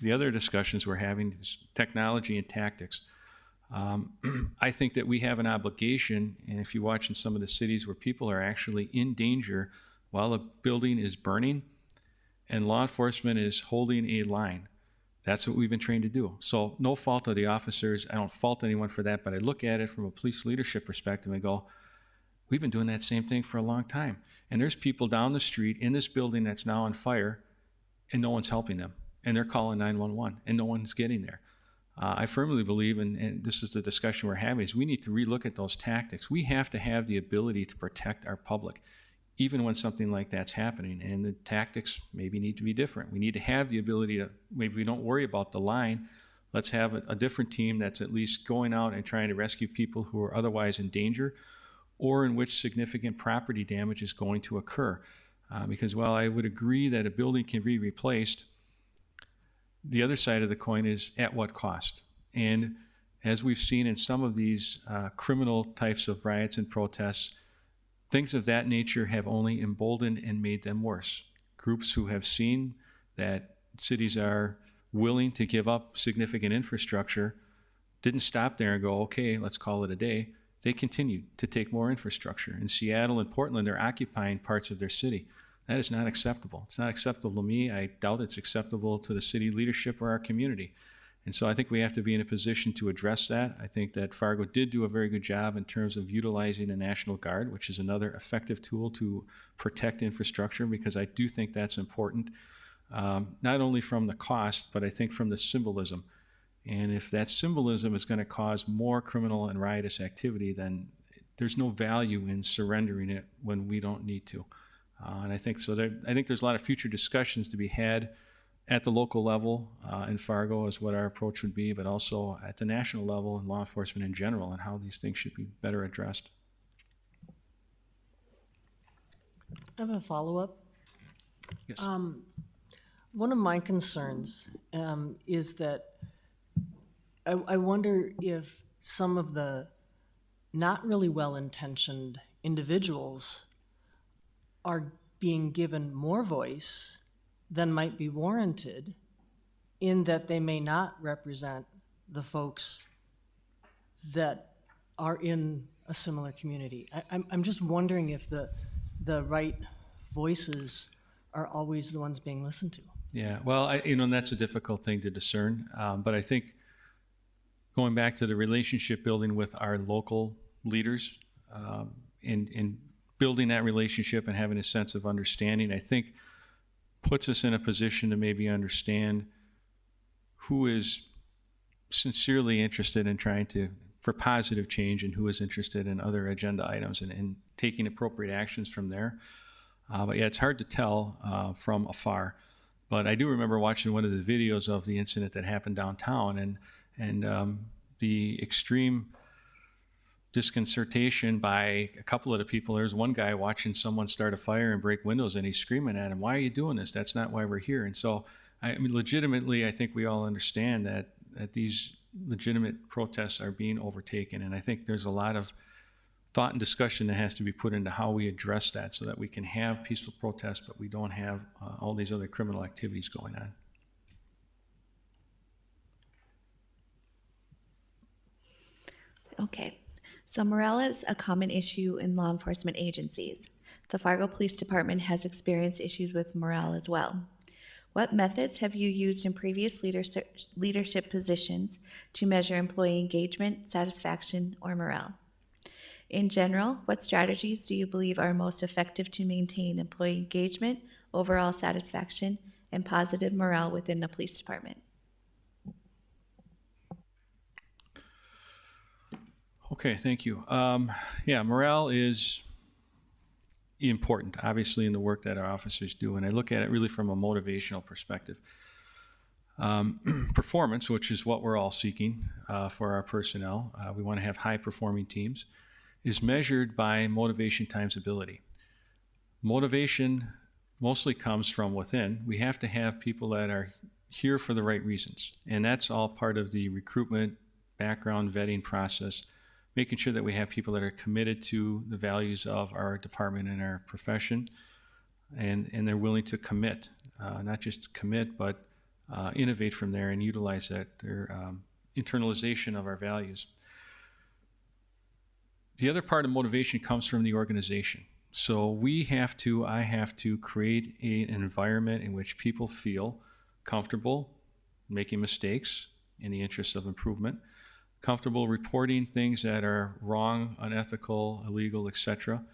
the other discussions we're having is technology and tactics. I think that we have an obligation, and if you watch in some of the cities where people are actually in danger while a building is burning and law enforcement is holding a line, that's what we've been trained to do. So no fault of the officers. I don't fault anyone for that, but I look at it from a police leadership perspective and go, we've been doing that same thing for a long time. And there's people down the street in this building that's now on fire, and no one's helping them. And they're calling 911, and no one's getting there. I firmly believe, and this is the discussion we're having, is we need to relook at those tactics. We have to have the ability to protect our public, even when something like that's happening. And the tactics maybe need to be different. We need to have the ability to, maybe we don't worry about the line. Let's have a different team that's at least going out and trying to rescue people who are otherwise in danger, or in which significant property damage is going to occur. Because while I would agree that a building can be replaced, the other side of the coin is at what cost? And as we've seen in some of these criminal types of riots and protests, things of that nature have only emboldened and made them worse. Groups who have seen that cities are willing to give up significant infrastructure didn't stop there and go, okay, let's call it a day. They continued to take more infrastructure. In Seattle and Portland, they're occupying parts of their city. That is not acceptable. It's not acceptable to me. I doubt it's acceptable to the city leadership or our community. And so I think we have to be in a position to address that. I think that Fargo did do a very good job in terms of utilizing the National Guard, which is another effective tool to protect infrastructure, because I do think that's important, not only from the cost, but I think from the symbolism. And if that symbolism is going to cause more criminal and riotous activity, then there's no value in surrendering it when we don't need to. And I think so. I think there's a lot of future discussions to be had at the local level in Fargo is what our approach would be, but also at the national level and law enforcement in general and how these things should be better addressed. I have a follow-up. Yes. One of my concerns is that I wonder if some of the not really well-intentioned individuals are being given more voice than might be warranted, in that they may not represent the folks that are in a similar community. I'm just wondering if the right voices are always the ones being listened to. Yeah, well, and that's a difficult thing to discern. But I think going back to the relationship building with our local leaders and building that relationship and having a sense of understanding, I think puts us in a position to maybe understand who is sincerely interested in trying for positive change and who is interested in other agenda items and taking appropriate actions from there. But yeah, it's hard to tell from afar. But I do remember watching one of the videos of the incident that happened downtown and the extreme disconcertation by a couple of the people. There's one guy watching someone start a fire and break windows, and he's screaming at him, "Why are you doing this? That's not why we're here." And so, I mean, legitimately, I think we all understand that these legitimate protests are being overtaken. And I think there's a lot of thought and discussion that has to be put into how we address that so that we can have peaceful protests, but we don't have all these other criminal activities going on. Okay, so morale is a common issue in law enforcement agencies. The Fargo Police Department has experienced issues with morale as well. What methods have you used in previous leadership positions to measure employee engagement, satisfaction, or morale? In general, what strategies do you believe are most effective to maintain employee engagement, overall satisfaction, and positive morale within the police department? Okay, thank you. Yeah, morale is important, obviously, in the work that our officers do, and I look at it really from a motivational perspective. Performance, which is what we're all seeking for our personnel, we want to have high-performing teams, is measured by motivation times ability. Motivation mostly comes from within. We have to have people that are here for the right reasons, and that's all part of the recruitment, background vetting process, making sure that we have people that are committed to the values of our department and our profession, and they're willing to commit, not just commit, but innovate from there and utilize that, their internalization of our values. The other part of motivation comes from the organization. So I have to create an environment in which people feel comfortable making mistakes in the interest of improvement, comfortable reporting things that are wrong, unethical, illegal, etc.,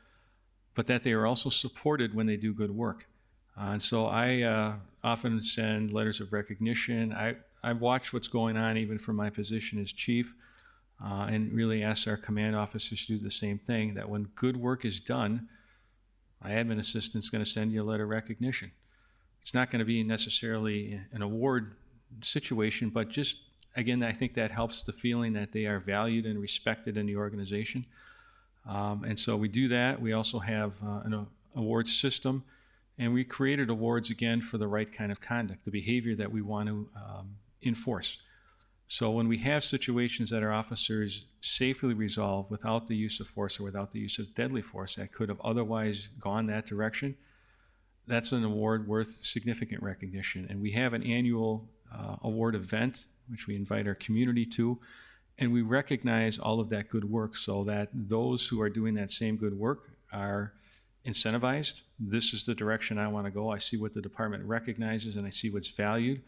but that they are also supported when they do good work. And so I often send letters of recognition. I watch what's going on even from my position as chief, and really ask our command officers to do the same thing, that when good work is done, my admin assistant's going to send you a letter of recognition. It's not going to be necessarily an award situation, but just, again, I think that helps the feeling that they are valued and respected in the organization. And so we do that. We also have an awards system, and we created awards, again, for the right kind of conduct, the behavior that we want to enforce. So when we have situations that our officers safely resolve without the use of force or without the use of deadly force that could have otherwise gone that direction, that's an award worth significant recognition. And we have an annual award event, which we invite our community to, and we recognize all of that good work so that those who are doing that same good work are incentivized. This is the direction I want to go. I see what the department recognizes and I see what's valued.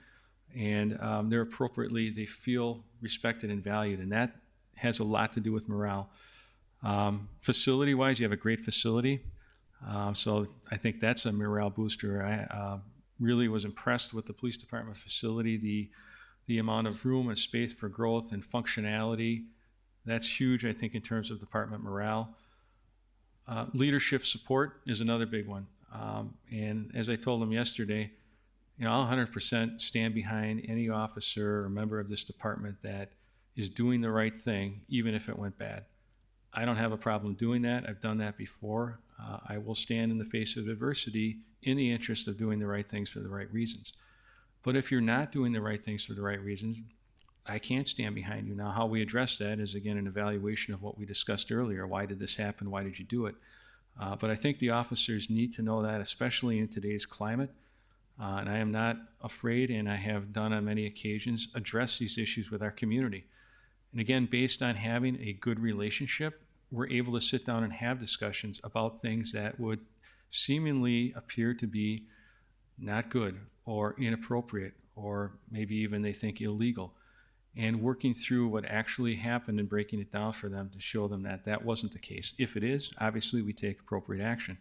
And they feel respected and valued, and that has a lot to do with morale. Facility-wise, you have a great facility, so I think that's a morale booster. I really was impressed with the police department facility, the amount of room and space for growth and functionality. That's huge, I think, in terms of department morale. Leadership support is another big one. And as I told them yesterday, I'll 100% stand behind any officer or member of this department that is doing the right thing, even if it went bad. I don't have a problem doing that. I've done that before. I will stand in the face of adversity in the interest of doing the right things for the right reasons. But if you're not doing the right things for the right reasons, I can't stand behind you. Now, how we address that is, again, an evaluation of what we discussed earlier. Why did this happen? Why did you do it? But I think the officers need to know that, especially in today's climate. And I am not afraid, and I have done on many occasions, address these issues with our community. And again, based on having a good relationship, we're able to sit down and have discussions about things that would seemingly appear to be not good or inappropriate, or maybe even they think illegal, and working through what actually happened and breaking it down for them to show them that that wasn't the case. If it is, obviously we take appropriate action.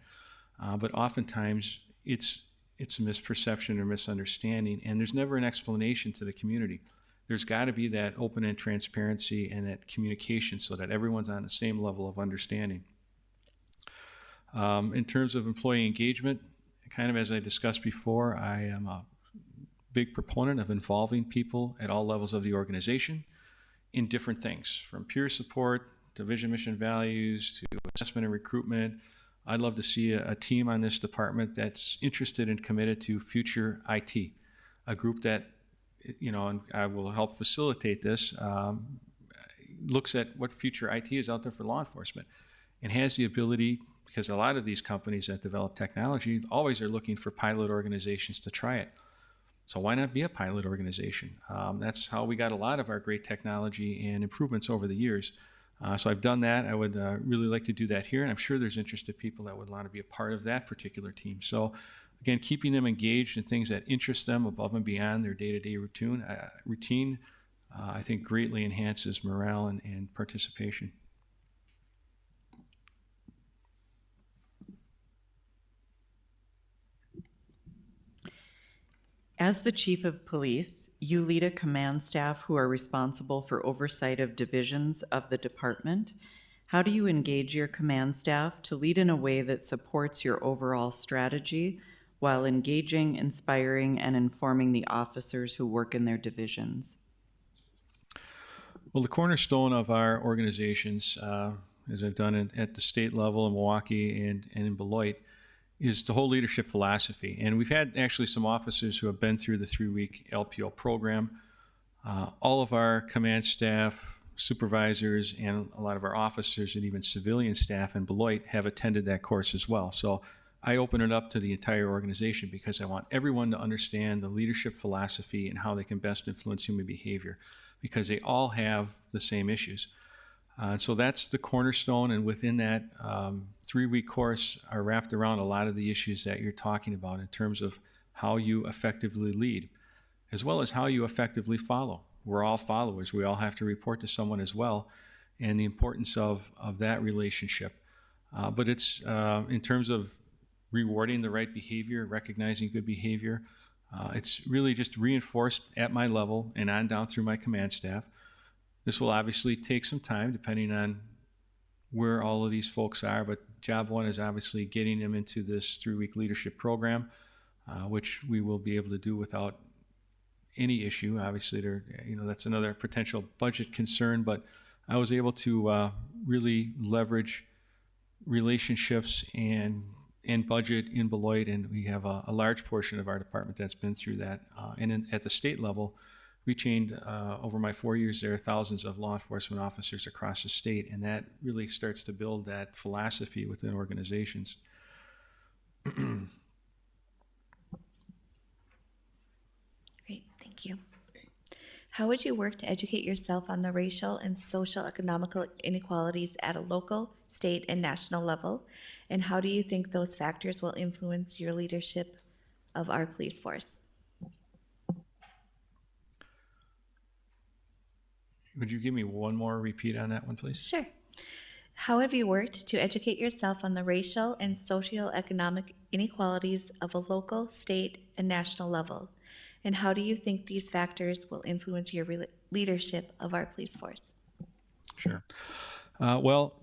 But oftentimes it's a misperception or misunderstanding, and there's never an explanation to the community. There's got to be that open and transparency and that communication so that everyone's on the same level of understanding. In terms of employee engagement, kind of as I discussed before, I am a big proponent of involving people at all levels of the organization in different things, from peer support to vision, mission, values, to assessment and recruitment. I'd love to see a team on this department that's interested and committed to future IT, a group that, and I will help facilitate this, looks at what future IT is out there for law enforcement and has the ability, because a lot of these companies that develop technology always are looking for pilot organizations to try it. So why not be a pilot organization? That's how we got a lot of our great technology and improvements over the years. So I've done that. I would really like to do that here, and I'm sure there's interested people that would want to be a part of that particular team. So again, keeping them engaged in things that interest them above and beyond their day-to-day routine, I think greatly enhances morale and participation. As the chief of police, you lead a command staff who are responsible for oversight of divisions of the department. How do you engage your command staff to lead in a way that supports your overall strategy while engaging, inspiring, and informing the officers who work in their divisions? Well, the cornerstone of our organizations, as I've done at the state level in Milwaukee and in Beloit, is the whole leadership philosophy. And we've had actually some officers who have been through the 3-week LPO program. All of our command staff, supervisors, and a lot of our officers and even civilian staff in Beloit have attended that course as well. So I open it up to the entire organization because I want everyone to understand the leadership philosophy and how they can best influence human behavior, because they all have the same issues. So that's the cornerstone, and within that 3-week course are wrapped around a lot of the issues that you're talking about in terms of how you effectively lead, as well as how you effectively follow. We're all followers. We all have to report to someone as well, and the importance of that relationship. But it's in terms of rewarding the right behavior, recognizing good behavior, it's really just reinforced at my level and on down through my command staff. This will obviously take some time depending on where all of these folks are, but job one is obviously getting them into this 3-week leadership program, which we will be able to do without any issue. Obviously, that's another potential budget concern, but I was able to really leverage relationships and budget in Beloit, and we have a large portion of our department that's been through that. And at the state level, we trained, over my 4 years there, thousands of law enforcement officers across the state, and that really starts to build that philosophy within organizations. Great, thank you. How would you work to educate yourself on the racial and social economical inequalities at a local, state, and national level? And how do you think those factors will influence your leadership of our police force? Would you give me one more repeat on that one, please? Sure. How have you worked to educate yourself on the racial and socioeconomic inequalities of a local, state, and national level? And how do you think these factors will influence your leadership of our police force? Sure. Well,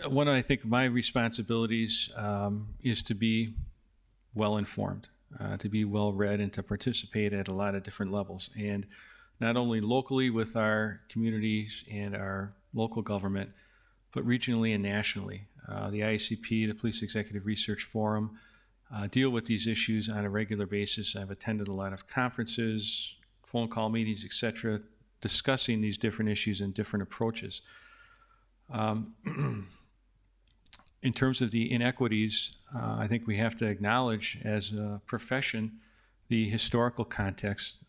one of, I think, my responsibilities is to be well-informed, to be well-read, and to participate at a lot of different levels. And not only locally with our communities and our local government, but regionally and nationally. The IACP, the Police Executive Research Forum, deal with these issues on a regular basis. I've attended a lot of conferences, phone call meetings, et cetera, discussing these different issues and different approaches. In terms of the inequities, I think we have to acknowledge as a profession the historical context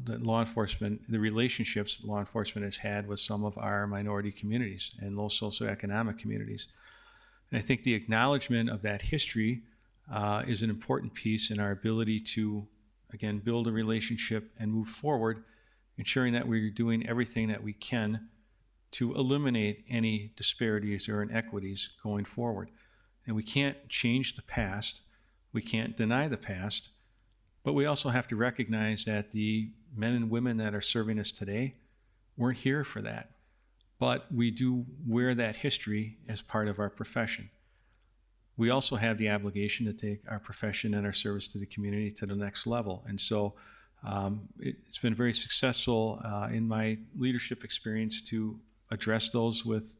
that law enforcement, the relationships law enforcement has had with some of our minority communities and low socioeconomic communities. And I think the acknowledgement of that history is an important piece in our ability to, again, build a relationship and move forward, ensuring that we're doing everything that we can to eliminate any disparities or inequities going forward. And we can't change the past, we can't deny the past, but we also have to recognize that the men and women that are serving us today weren't here for that. But we do wear that history as part of our profession. We also have the obligation to take our profession and our service to the community to the next level. And so it's been very successful in my leadership experience to address those with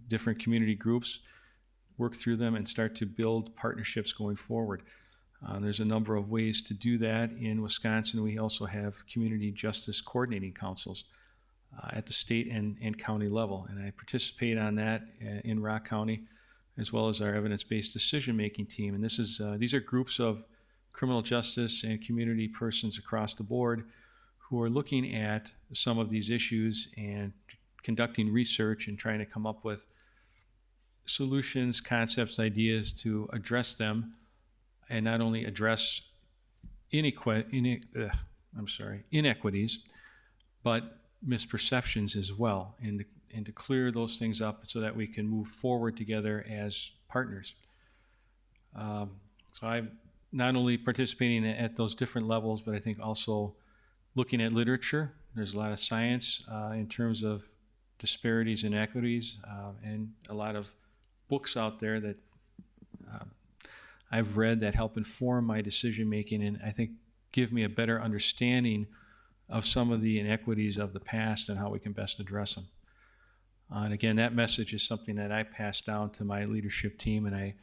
different community groups, work through them, and start to build partnerships going forward. There's a number of ways to do that. In Wisconsin, we also have community justice coordinating councils at the state and county level, and I participate on that in Rock County, as well as our evidence-based decision-making team. And this is these are groups of criminal justice and community persons across the board who are looking at some of these issues and conducting research and trying to come up with solutions, concepts, ideas to address them, and not only address inequities, but misperceptions as well, and to clear those things up so that we can move forward together as partners. So I'm not only participating at those different levels, but I think also looking at literature. There's a lot of science in terms of disparities and equities, and a lot of books out there that I've read that help inform my decision making, and I think give me a better understanding of some of the inequities of the past and how we can best address them. And again, that message is something that I pass down to my leadership team, and I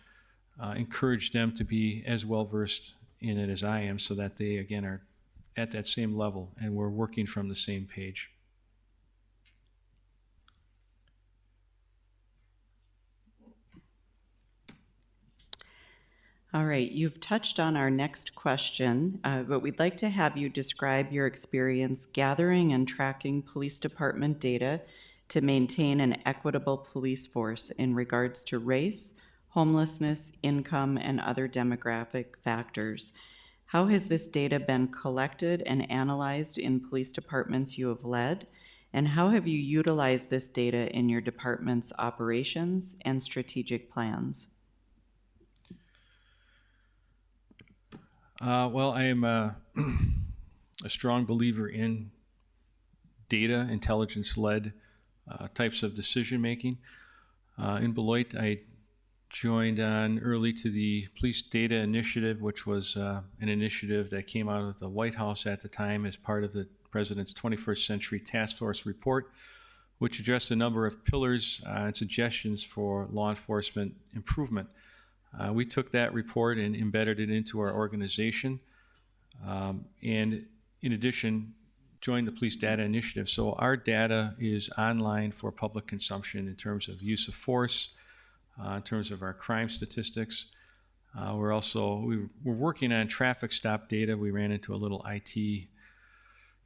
encourage them to be as well versed in it as I am, so that they, again, are at that same level and we're working from the same page. All right, you've touched on our next question, but we'd like to have you describe your experience gathering and tracking police department data to maintain an equitable police force in regards to race, homelessness, income, and other demographic factors. How has this data been collected and analyzed in police departments you have led? And how have you utilized this data in your department's operations and strategic plans? Well, I am a strong believer in data, intelligence-led types of decision-making. In Beloit, I joined on early to the Police Data Initiative, which was an initiative that came out of the White House at the time as part of the President's 21st Century Task Force report, which addressed a number of pillars and suggestions for law enforcement improvement. We took that report and embedded it into our organization, and in addition, joined the Police Data Initiative. So our data is online for public consumption in terms of use of force, in terms of our crime statistics. We're working on traffic stop data. We ran into a little IT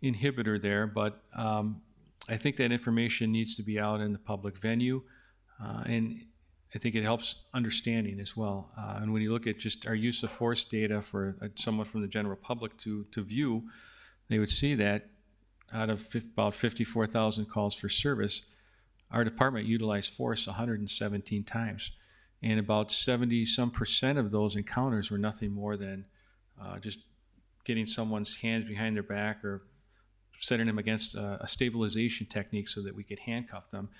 inhibitor there, but I think that information needs to be out in the public venue, and I think it helps understanding as well. And when you look at just our use of force data for someone from the general public to view, they would see that out of about 54,000 calls for service, our department utilized force 117 times. And about 70% of those encounters were nothing more than just getting someone's hands behind their back or setting them against a stabilization technique so that we could handcuff them.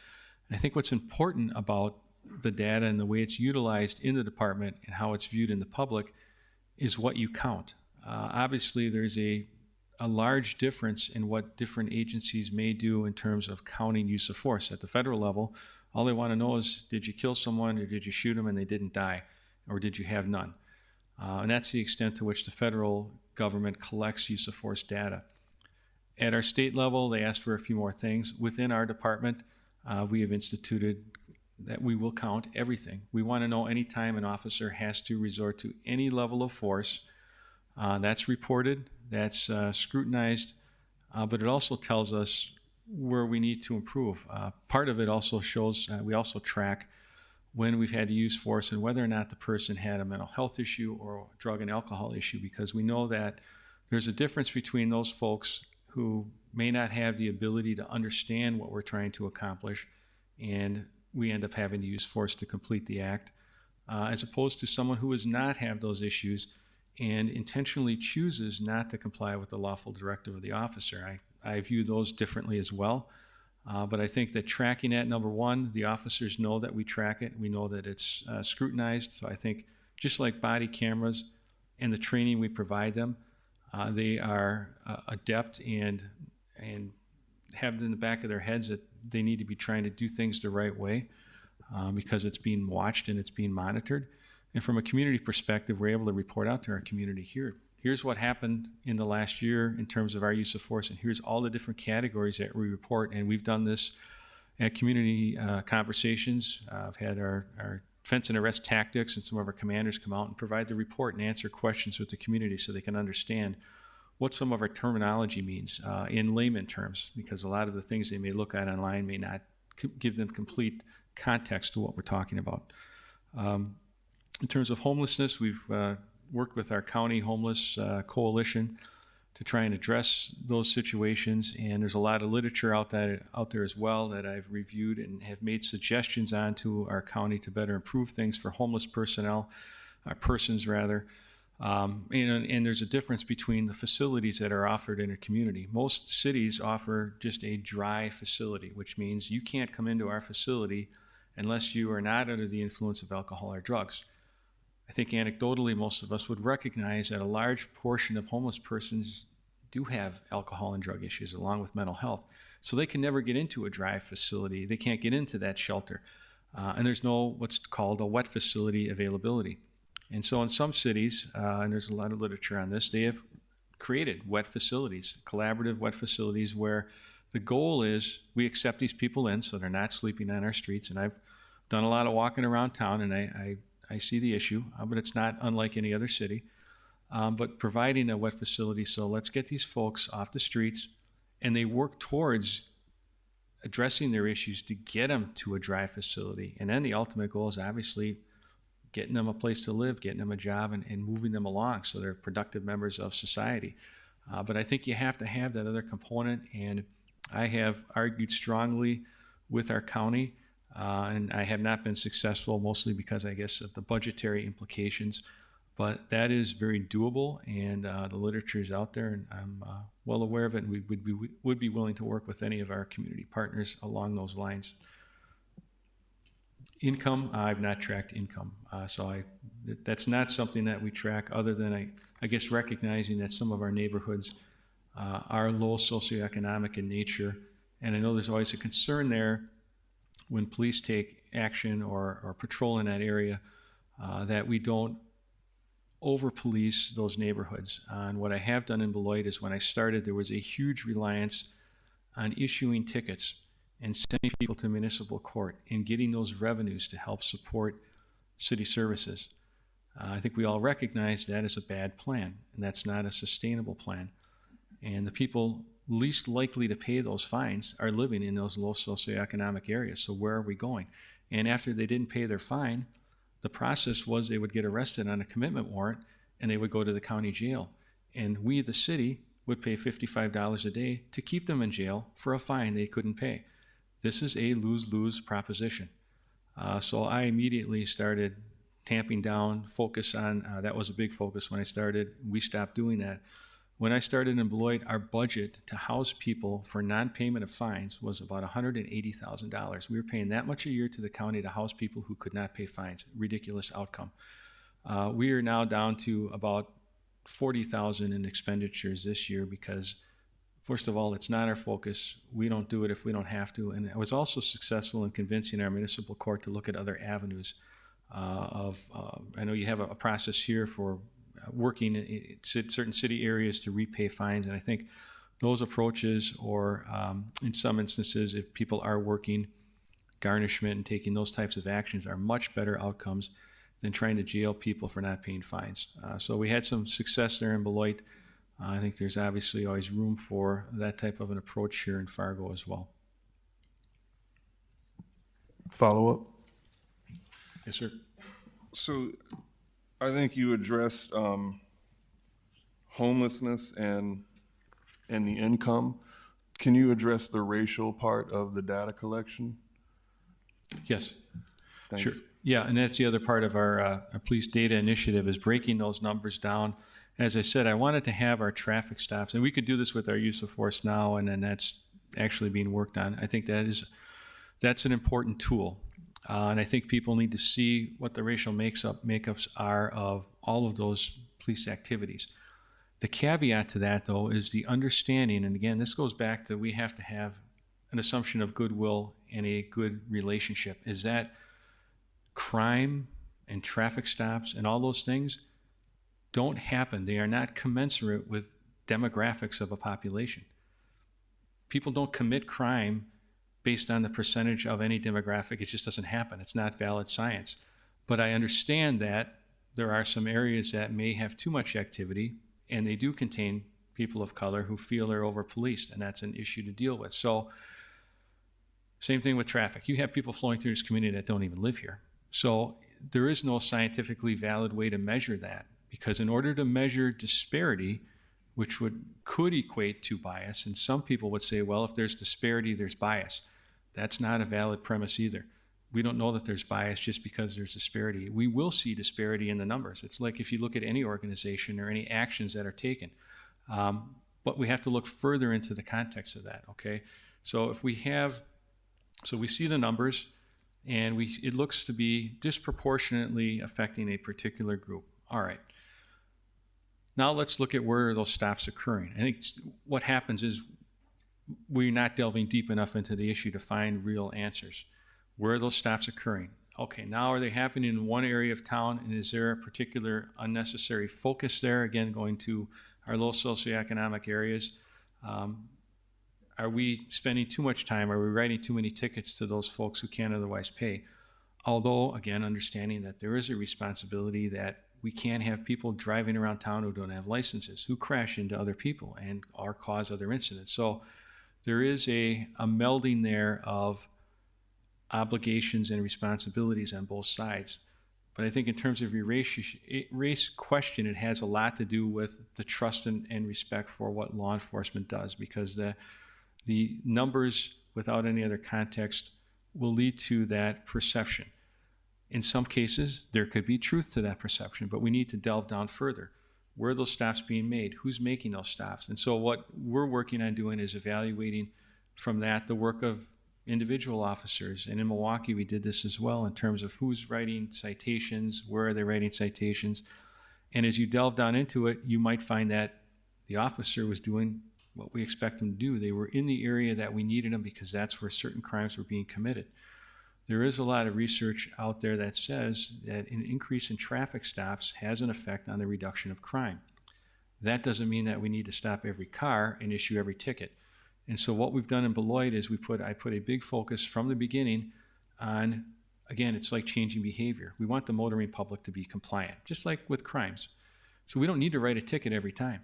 And I think what's important about the data and the way it's utilized in the department and how it's viewed in the public is what you count. Obviously, there's a large difference in what different agencies may do in terms of counting use of force. At the federal level, all they want to know is, did you kill someone, or did you shoot them and they didn't die, or did you have none? And that's the extent to which the federal government collects use of force data. At our state level, they ask for a few more things. Within our department, we have instituted that we will count everything. We want to know any time an officer has to resort to any level of force. That's reported, that's scrutinized, but it also tells us where we need to improve. Part of it also shows, we also track when we've had to use force and whether or not the person had a mental health issue or a drug and alcohol issue, because we know that there's a difference between those folks who may not have the ability to understand what we're trying to accomplish, and we end up having to use force to complete the act, as opposed to someone who does not have those issues and intentionally chooses not to comply with the lawful directive of the officer. I view those differently as well. But I think that tracking that, number one, the officers know that we track it. We know that it's scrutinized. So I think just like body cameras and the training we provide them, they are adept and have in the back of their heads that they need to be trying to do things the right way because it's being watched and it's being monitored. And from a community perspective, we're able to report out to our community here's what happened in the last year in terms of our use of force, and here's all the different categories that we report. And we've done this at community conversations. I've had our fence and arrest tactics and some of our commanders come out and provide the report and answer questions with the community so they can understand what some of our terminology means in layman terms, because a lot of the things they may look at online may not give them complete context to what we're talking about. In terms of homelessness, we've worked with our county homeless coalition to try and address those situations, and there's a lot of literature out there as well that I've reviewed and have made suggestions on to our county to better improve things for homeless personnel, persons rather. And there's a difference between the facilities that are offered in a community. Most cities offer just a dry facility, which means you can't come into our facility unless you are not under the influence of alcohol or drugs. I think anecdotally, most of us would recognize that a large portion of homeless persons do have alcohol and drug issues along with mental health. So they can never get into a dry facility. They can't get into that shelter. And there's no what's called a wet facility availability. And so in some cities, and there's a lot of literature on this, they have created wet facilities, collaborative wet facilities, where the goal is we accept these people in so they're not sleeping on our streets. And I've done a lot of walking around town, and I see the issue, but it's not unlike any other city. But providing a wet facility, so let's get these folks off the streets, and they work towards addressing their issues to get them to a dry facility. And then the ultimate goal is obviously getting them a place to live, getting them a job, and moving them along so they're productive members of society. But I think you have to have that other component, and I have argued strongly with our county, and I have not been successful, mostly because I guess of the budgetary implications, but that is very doable, and the literature is out there, and I'm well aware of it, and we would be willing to work with any of our community partners along those lines. Income, I've not tracked income, so that's not something that we track, other than I guess recognizing that some of our neighborhoods are low socioeconomic in nature, and I know there's always a concern there when police take action or patrol in that area, that we don't over-police those neighborhoods. And what I have done in Beloit is, when I started, there was a huge reliance on issuing tickets and sending people to municipal court and getting those revenues to help support city services. I think we all recognize that is a bad plan, and that's not a sustainable plan. And the people least likely to pay those fines are living in those low socioeconomic areas. So where are we going? And after they didn't pay their fine, the process was they would get arrested on a commitment warrant, and they would go to the county jail. And we, the city, would pay $55 a day to keep them in jail for a fine they couldn't pay. This is a lose-lose proposition. So I immediately started tamping down, focus on, that was a big focus when I started. We stopped doing that. When I started in Beloit, our budget to house people for non-payment of fines was about $180,000. We were paying that much a year to the county to house people who could not pay fines. Ridiculous outcome. We are now down to about $40,000 in expenditures this year because, first of all, it's not our focus. We don't do it if we don't have to. And I was also successful in convincing our municipal court to look at other avenues I know you have a process here for working in certain city areas to repay fines, and I think those approaches, or in some instances, if people are working garnishment and taking those types of actions, are much better outcomes than trying to jail people for not paying fines. So we had some success there in Beloit. I think there's obviously always room for that type of an approach here in Fargo as well. Follow-up? Yes, sir. So I think you addressed homelessness and the income. Can you address the racial part of the data collection? Yes. Thanks. Sure. Yeah, and that's the other part of our police data initiative, is breaking those numbers down. As I said, I wanted to have our traffic stops, and we could do this with our use of force now, and then that's actually being worked on. I think that's an important tool. And I think people need to see what the racial makeups are of all of those police activities. The caveat to that, though, is the understanding, and again, this goes back to we have to have an assumption of goodwill and a good relationship, is that crime and traffic stops and all those things don't happen. They are not commensurate with demographics of a population. People don't commit crime based on the percentage of any demographic. It just doesn't happen. It's not valid science. But I understand that there are some areas that may have too much activity, and they do contain people of color who feel they're over-policed, and that's an issue to deal with. So, same thing with traffic. You have people flowing through this community that don't even live here. So there is no scientifically valid way to measure that, because in order to measure disparity, which could equate to bias, and some people would say, well, if there's disparity, there's bias. That's not a valid premise either. We don't know that there's bias just because there's disparity. We will see disparity in the numbers. It's like if you look at any organization or any actions that are taken. But we have to look further into the context of that, okay? So we see the numbers, and it looks to be disproportionately affecting a particular group. All right. Now let's look at where those stops occurring. I think what happens is we're not delving deep enough into the issue to find real answers. Where are those stops occurring? Okay, now are they happening in one area of town, and is there a particular unnecessary focus there? Again, going to our low socioeconomic areas. Are we spending too much time? Are we writing too many tickets to those folks who can't otherwise pay? Although, again, understanding that there is a responsibility that we can't have people driving around town who don't have licenses, who crash into other people or cause other incidents. So there is a melding there of obligations and responsibilities on both sides. But I think in terms of your race question, it has a lot to do with the trust and respect for what law enforcement does, because the numbers without any other context will lead to that perception. In some cases, there could be truth to that perception, but we need to delve down further. Where are those stops being made? Who's making those stops? And so what we're working on doing is evaluating from that the work of individual officers. And in Milwaukee, we did this as well in terms of who's writing citations, where are they writing citations. And as you delve down into it, you might find that the officer was doing what we expect them to do. They were in the area that we needed them because that's where certain crimes were being committed. There is a lot of research out there that says that an increase in traffic stops has an effect on the reduction of crime. That doesn't mean that we need to stop every car and issue every ticket. And so what we've done in Beloit is I put a big focus from the beginning on, again, it's like changing behavior. We want the motoring public to be compliant, just like with crimes. So we don't need to write a ticket every time.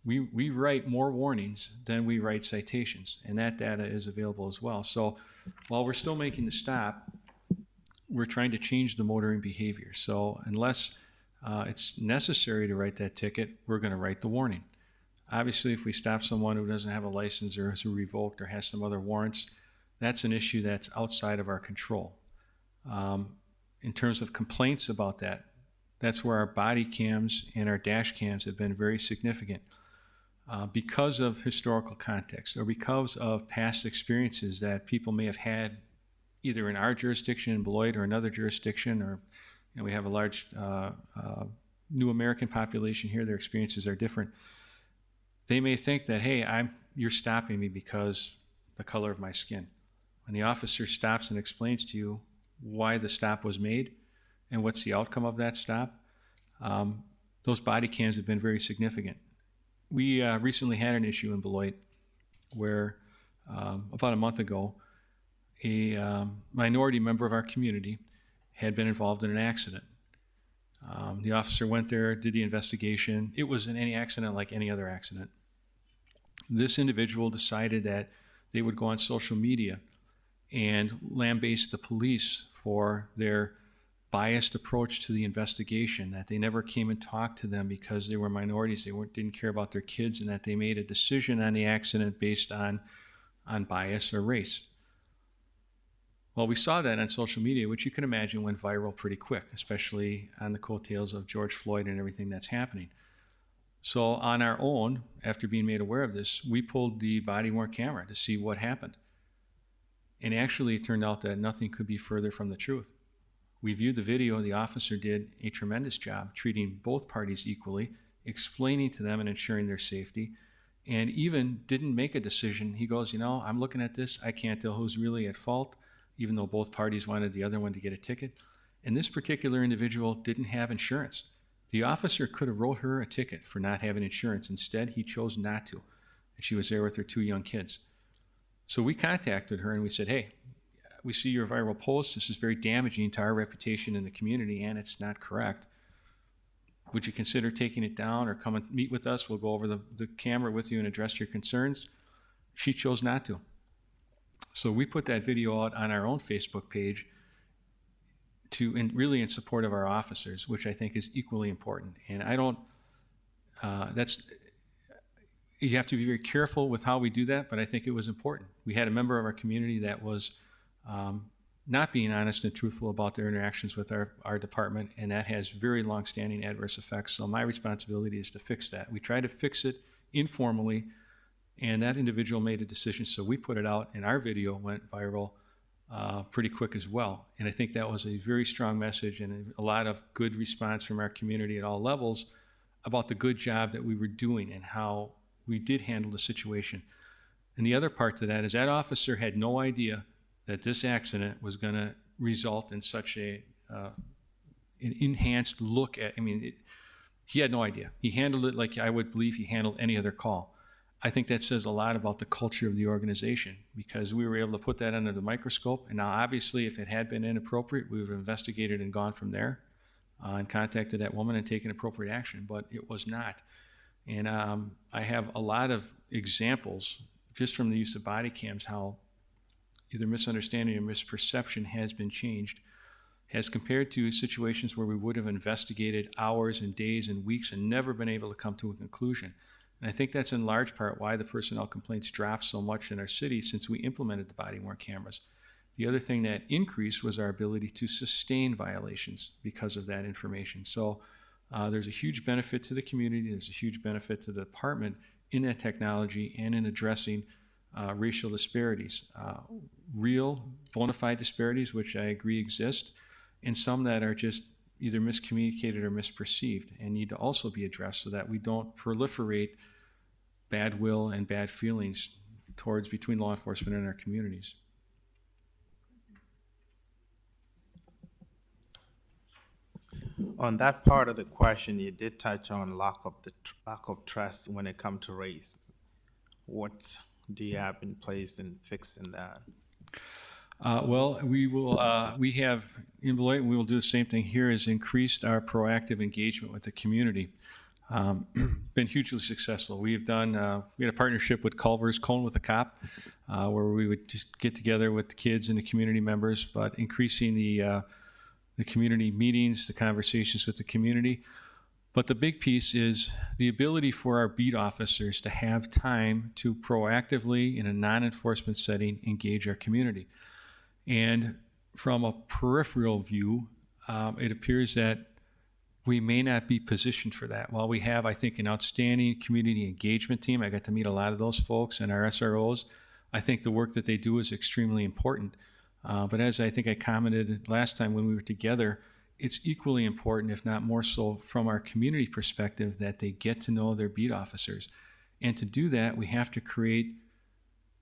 We write more warnings than we write citations, and that data is available as well. So while we're still making the stop, we're trying to change the motoring behavior. So unless it's necessary to write that ticket, we're going to write the warning. Obviously, if we stop someone who doesn't have a license or is revoked or has some other warrants, that's an issue that's outside of our control. In terms of complaints about that, that's where our body cams and our dash cams have been very significant. because of historical context or because of past experiences that people may have had either in our jurisdiction in Beloit or another jurisdiction, or we have a large new American population here, their experiences are different. They may think that, hey, you're stopping me because the color of my skin. When the officer stops and explains to you why the stop was made and what's the outcome of that stop, those body cams have been very significant. We recently had an issue in Beloit where about a month ago, a minority member of our community had been involved in an accident. The officer went there, did the investigation. It was any accident like any other accident. This individual decided that they would go on social media and lambaste the police for their biased approach to the investigation, that they never came and talked to them because they were minorities, didn't care about their kids, and that they made a decision on the accident based on bias or race. Well, we saw that on social media, which you can imagine went viral pretty quick, especially on the coattails of George Floyd and everything that's happening. So on our own, after being made aware of this, we pulled the body-worn camera to see what happened. And actually, it turned out that nothing could be further from the truth. We viewed the video. The officer did a tremendous job treating both parties equally, explaining to them and ensuring their safety, and even didn't make a decision. He goes, I'm looking at this. I can't tell who's really at fault, even though both parties wanted the other one to get a ticket. And this particular individual didn't have insurance. The officer could have wrote her a ticket for not having insurance. Instead, he chose not to. And she was there with her 2 young kids. So we contacted her and we said, hey, we see your viral post. This is very damaging to our reputation in the community, and it's not correct. Would you consider taking it down or come and meet with us? We'll go over the camera with you and address your concerns. She chose not to. So we put that video out on our own Facebook page really in support of our officers, which I think is equally important. And you have to be very careful with how we do that, but I think it was important. We had a member of our community that was not being honest and truthful about their interactions with our department, and that has very long-standing adverse effects. So my responsibility is to fix that. We tried to fix it informally, and that individual made a decision, so we put it out, and our video went viral pretty quick as well. And I think that was a very strong message and a lot of good response from our community at all levels about the good job that we were doing and how we did handle the situation. And the other part to that is that officer had no idea that this accident was going to result in such an enhanced look at, he had no idea. He handled it like I would believe he handled any other call. I think that says a lot about the culture of the organization, because we were able to put that under the microscope. And now, obviously, if it had been inappropriate, we would have investigated and gone from there and contacted that woman and taken appropriate action, but it was not. And I have a lot of examples just from the use of body cams, how either misunderstanding or misperception has been changed as compared to situations where we would have investigated hours and days and weeks and never been able to come to a conclusion. And I think that's in large part why the personnel complaints dropped so much in our city since we implemented the body-worn cameras. The other thing that increased was our ability to sustain violations because of that information. So there's a huge benefit to the community, there's a huge benefit to the department in that technology and in addressing racial disparities. Real bona fide disparities, which I agree exist, and some that are just either miscommunicated or misperceived and need to also be addressed so that we don't proliferate bad will and bad feelings between law enforcement and our communities. On that part of the question, you did touch on lack of trust when it comes to race. What do you have in place in fixing that? Well, we have in Beloit, and we will do the same thing here, is increased our proactive engagement with the community. Been hugely successful. We had a partnership with Culver's Cone with a Cop, where we would just get together with the kids and the community members, but increasing the community meetings, the conversations with the community. But the big piece is the ability for our beat officers to have time to proactively, in a non-enforcement setting, engage our community. And from a peripheral view, it appears that we may not be positioned for that. While we have, I think, an outstanding community engagement team, I got to meet a lot of those folks, and our SROs, I think the work that they do is extremely important. But as I think I commented last time when we were together, it's equally important, if not more so, from our community perspective, that they get to know their beat officers. And to do that, we have to create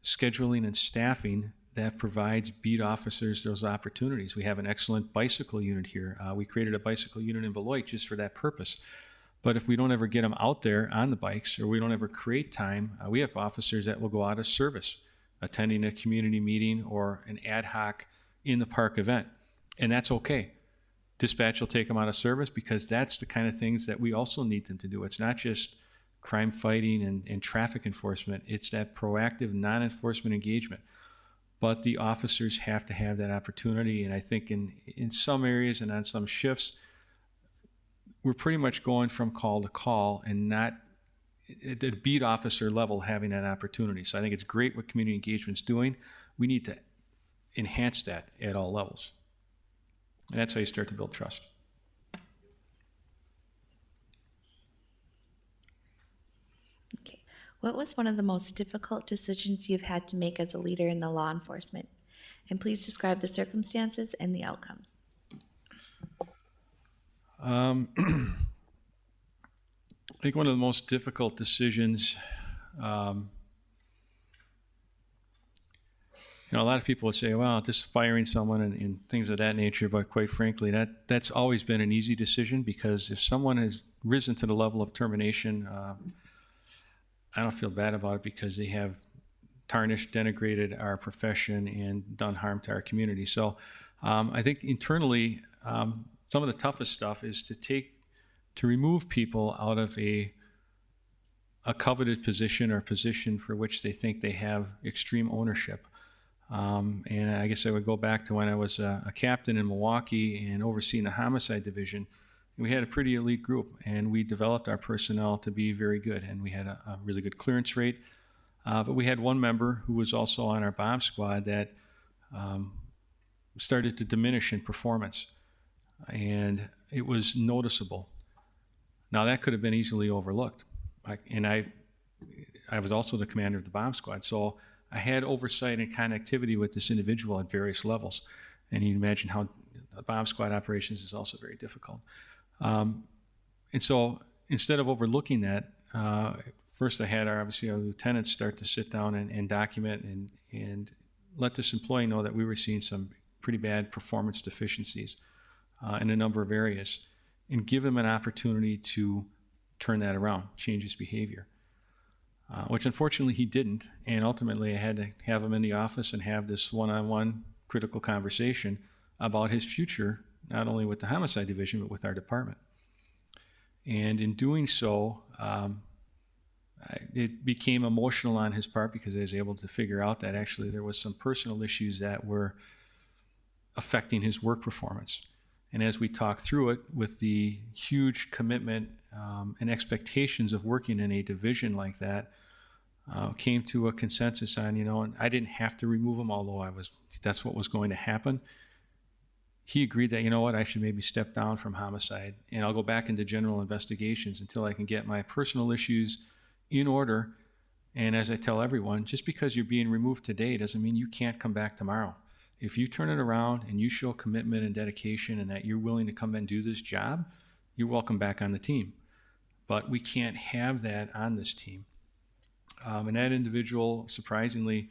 scheduling and staffing that provides beat officers those opportunities. We have an excellent bicycle unit here. We created a bicycle unit in Beloit just for that purpose. But if we don't ever get them out there on the bikes, or we don't ever create time, we have officers that will go out of service, attending a community meeting or an ad hoc in the park event. And that's okay. Dispatch will take them out of service because that's the kind of things that we also need them to do. It's not just crime fighting and traffic enforcement. It's that proactive non-enforcement engagement. But the officers have to have that opportunity. And I think in some areas and on some shifts, we're pretty much going from call to call and not at the beat officer level having that opportunity. So I think it's great what community engagement's doing. We need to enhance that at all levels. And that's how you start to build trust. Okay. What was one of the most difficult decisions you've had to make as a leader in the law enforcement? And please describe the circumstances and the outcomes. I think one of the most difficult decisions, a lot of people would say, well, just firing someone and things of that nature, but quite frankly, that's always been an easy decision, because if someone has risen to the level of termination, I don't feel bad about it, because they have tarnished, denigrated our profession and done harm to our community. So I think internally, some of the toughest stuff is to remove people out of a coveted position or position for which they think they have extreme ownership. And I guess I would go back to when I was a captain in Milwaukee and overseeing the homicide division. We had a pretty elite group, and we developed our personnel to be very good, and we had a really good clearance rate. But we had one member who was also on our bomb squad that started to diminish in performance, and it was noticeable. Now, that could have been easily overlooked. I was also the commander of the bomb squad, so I had oversight and connectivity with this individual at various levels. And you can imagine how bomb squad operations is also very difficult. And so instead of overlooking that, first I had our lieutenants start to sit down and document and let this employee know that we were seeing some pretty bad performance deficiencies in a number of areas, and give him an opportunity to turn that around, change his behavior. Which unfortunately he didn't, and ultimately I had to have him in the office and have this one-on-one critical conversation about his future, not only with the homicide division, but with our department. And in doing so, it became emotional on his part, because I was able to figure out that actually there was some personal issues that were affecting his work performance. And as we talked through it, with the huge commitment and expectations of working in a division like that, came to a consensus on, and I didn't have to remove him, although that's what was going to happen. He agreed that, I should maybe step down from homicide, and I'll go back into general investigations until I can get my personal issues in order. And as I tell everyone, just because you're being removed today doesn't mean you can't come back tomorrow. If you turn it around and you show commitment and dedication and that you're willing to come and do this job, you're welcome back on the team. But we can't have that on this team. And that individual, surprisingly,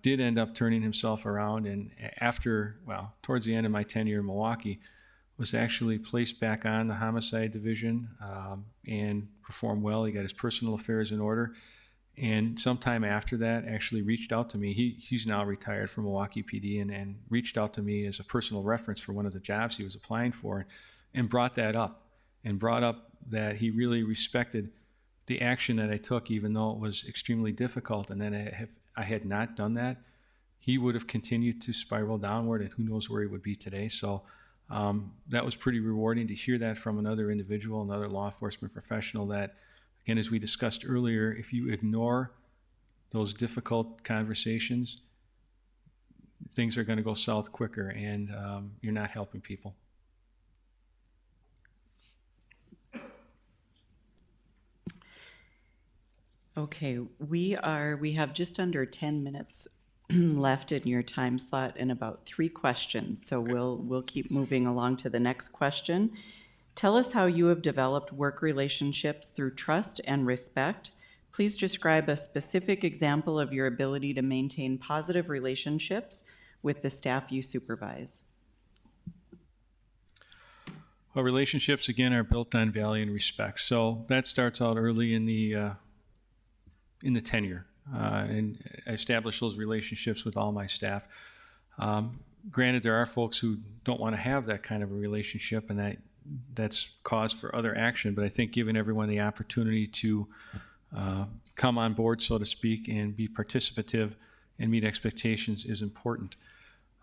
did end up turning himself around, and towards the end of my tenure in Milwaukee, was actually placed back on the homicide division and performed well. He got his personal affairs in order. And sometime after that, actually reached out to me. He's now retired from Milwaukee PD, and reached out to me as a personal reference for one of the jobs he was applying for, and brought that up, and brought up that he really respected the action that I took, even though it was extremely difficult. And then if I had not done that, he would have continued to spiral downward, and who knows where he would be today. So that was pretty rewarding to hear that from another individual, another law enforcement professional, that, again, as we discussed earlier, if you ignore those difficult conversations, things are going to go south quicker, and you're not helping people. Okay, we have just under 10 minutes left in your time slot and about 3 questions. So we'll keep moving along to the next question. Tell us how you have developed work relationships through trust and respect. Please describe a specific example of your ability to maintain positive relationships with the staff you supervise. Well, relationships, again, are built on value and respect. So that starts out early in the tenure. And I establish those relationships with all my staff. Granted, there are folks who don't want to have that kind of a relationship, and that's cause for other action. But I think giving everyone the opportunity to come on board, so to speak, and be participative and meet expectations is important.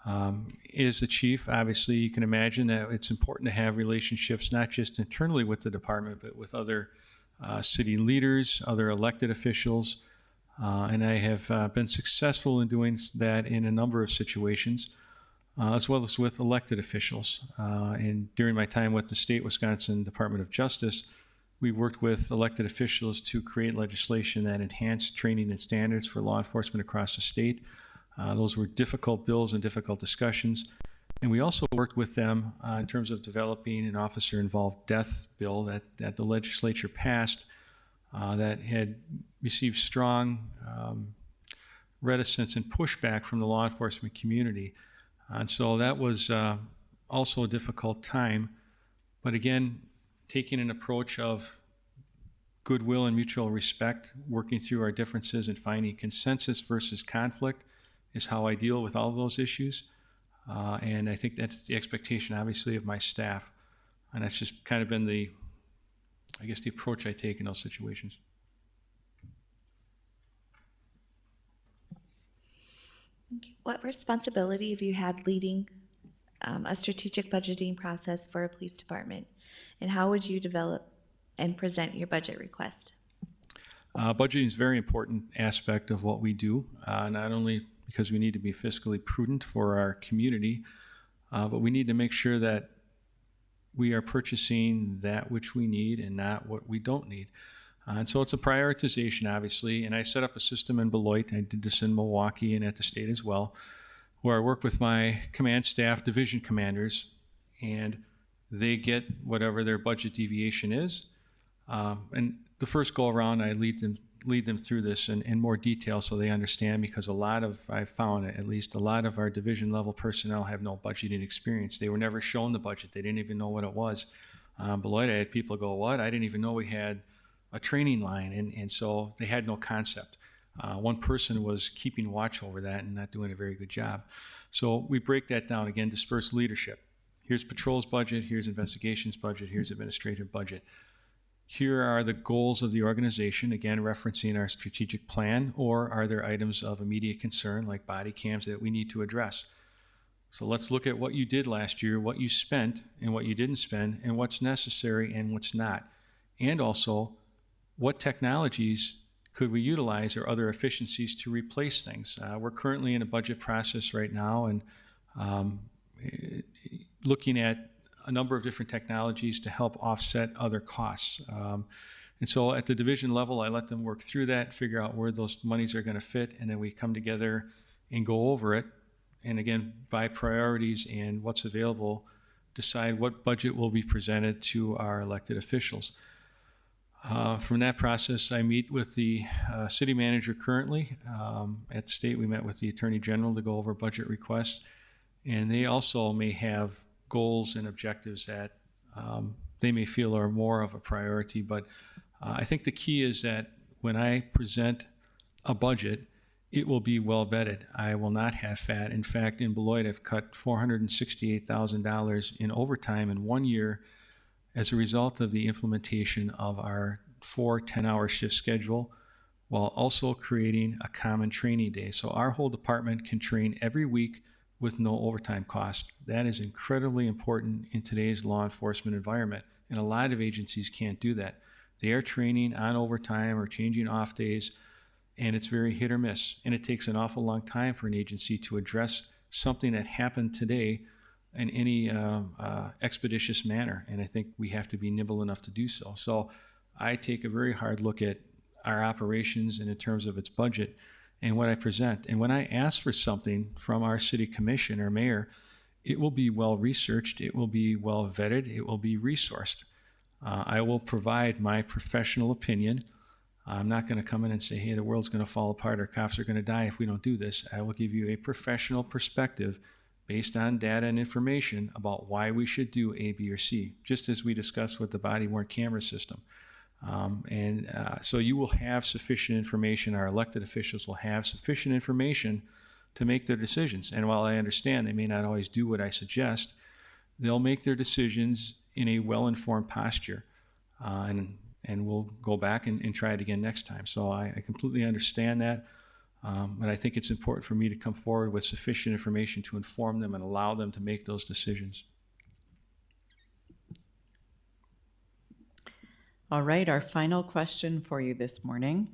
As the chief, obviously, you can imagine that it's important to have relationships not just internally with the department, but with other city leaders, other elected officials. And I have been successful in doing that in a number of situations, as well as with elected officials. And during my time with the state Wisconsin Department of Justice, we worked with elected officials to create legislation that enhanced training and standards for law enforcement across the state. Those were difficult bills and difficult discussions. And we also worked with them in terms of developing an officer-involved death bill that the legislature passed that had received strong reticence and pushback from the law enforcement community. And so that was also a difficult time. But again, taking an approach of goodwill and mutual respect, working through our differences and finding consensus versus conflict is how I deal with all of those issues. And I think that's the expectation, obviously, of my staff. And that's just kind of been the approach I take in those situations. What responsibility have you had leading a strategic budgeting process for a police department? And how would you develop and present your budget request? Budgeting is a very important aspect of what we do, not only because we need to be fiscally prudent for our community, but we need to make sure that we are purchasing that which we need and not what we don't need. And so it's a prioritization, obviously, and I set up a system in Beloit. I did this in Milwaukee and at the state as well, where I work with my command staff, division commanders, and they get whatever their budget deviation is. And the first go around, I lead them through this in more detail so they understand, because I've found at least a lot of our division level personnel have no budgeting experience. They were never shown the budget. They didn't even know what it was. Beloit, I had people go, "What? I didn't even know we had a training line." And so they had no concept. One person was keeping watch over that and not doing a very good job. So we break that down again, disperse leadership. Here's patrol's budget, here's investigations budget, here's administrative budget. Here are the goals of the organization, again, referencing our strategic plan, or are there items of immediate concern like body cams that we need to address? So let's look at what you did last year, what you spent and what you didn't spend, and what's necessary and what's not. And also, what technologies could we utilize or other efficiencies to replace things? We're currently in a budget process right now and looking at a number of different technologies to help offset other costs. And so at the division level, I let them work through that, figure out where those monies are going to fit, and then we come together and go over it. And again, by priorities and what's available, decide what budget will be presented to our elected officials. From that process, I meet with the city manager currently. At the state, we met with the attorney general to go over budget requests. And they also may have goals and objectives that they may feel are more of a priority. But I think the key is that when I present a budget, it will be well vetted. I will not have fat. In fact, in Beloit, I've cut $468,000 in overtime in 1 year as a result of the implementation of our 4 10-hour shift schedule, while also creating a common training day. So our whole department can train every week with no overtime cost. That is incredibly important in today's law enforcement environment, and a lot of agencies can't do that. They are training on overtime or changing off days, and it's very hit or miss. And it takes an awful long time for an agency to address something that happened today in any expeditious manner. And I think we have to be nimble enough to do so. So I take a very hard look at our operations and in terms of its budget and what I present. And when I ask for something from our city commission or mayor, it will be well researched, it will be well vetted, it will be resourced. I will provide my professional opinion. I'm not going to come in and say, hey, the world's going to fall apart or cops are going to die if we don't do this. I will give you a professional perspective based on data and information about why we should do A, B, or C, just as we discussed with the body-worn camera system. So you will have sufficient information, our elected officials will have sufficient information to make their decisions. And while I understand they may not always do what I suggest, they'll make their decisions in a well-informed posture. And we'll go back and try it again next time. So I completely understand that. But I think it's important for me to come forward with sufficient information to inform them and allow them to make those decisions. All right, our final question for you this morning.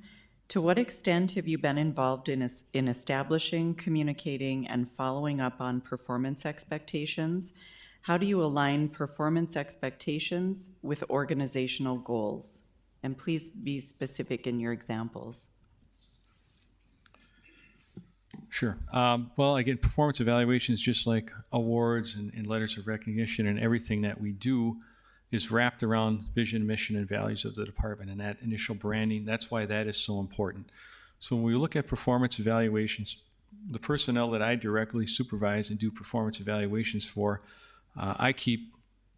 To what extent have you been involved in establishing, communicating, and following up on performance expectations? How do you align performance expectations with organizational goals? And please be specific in your examples. Sure. Well, again, performance evaluations, just like awards and letters of recognition and everything that we do, is wrapped around vision, mission, and values of the department and that initial branding. That's why that is so important. So when we look at performance evaluations, the personnel that I directly supervise and do performance evaluations for, I keep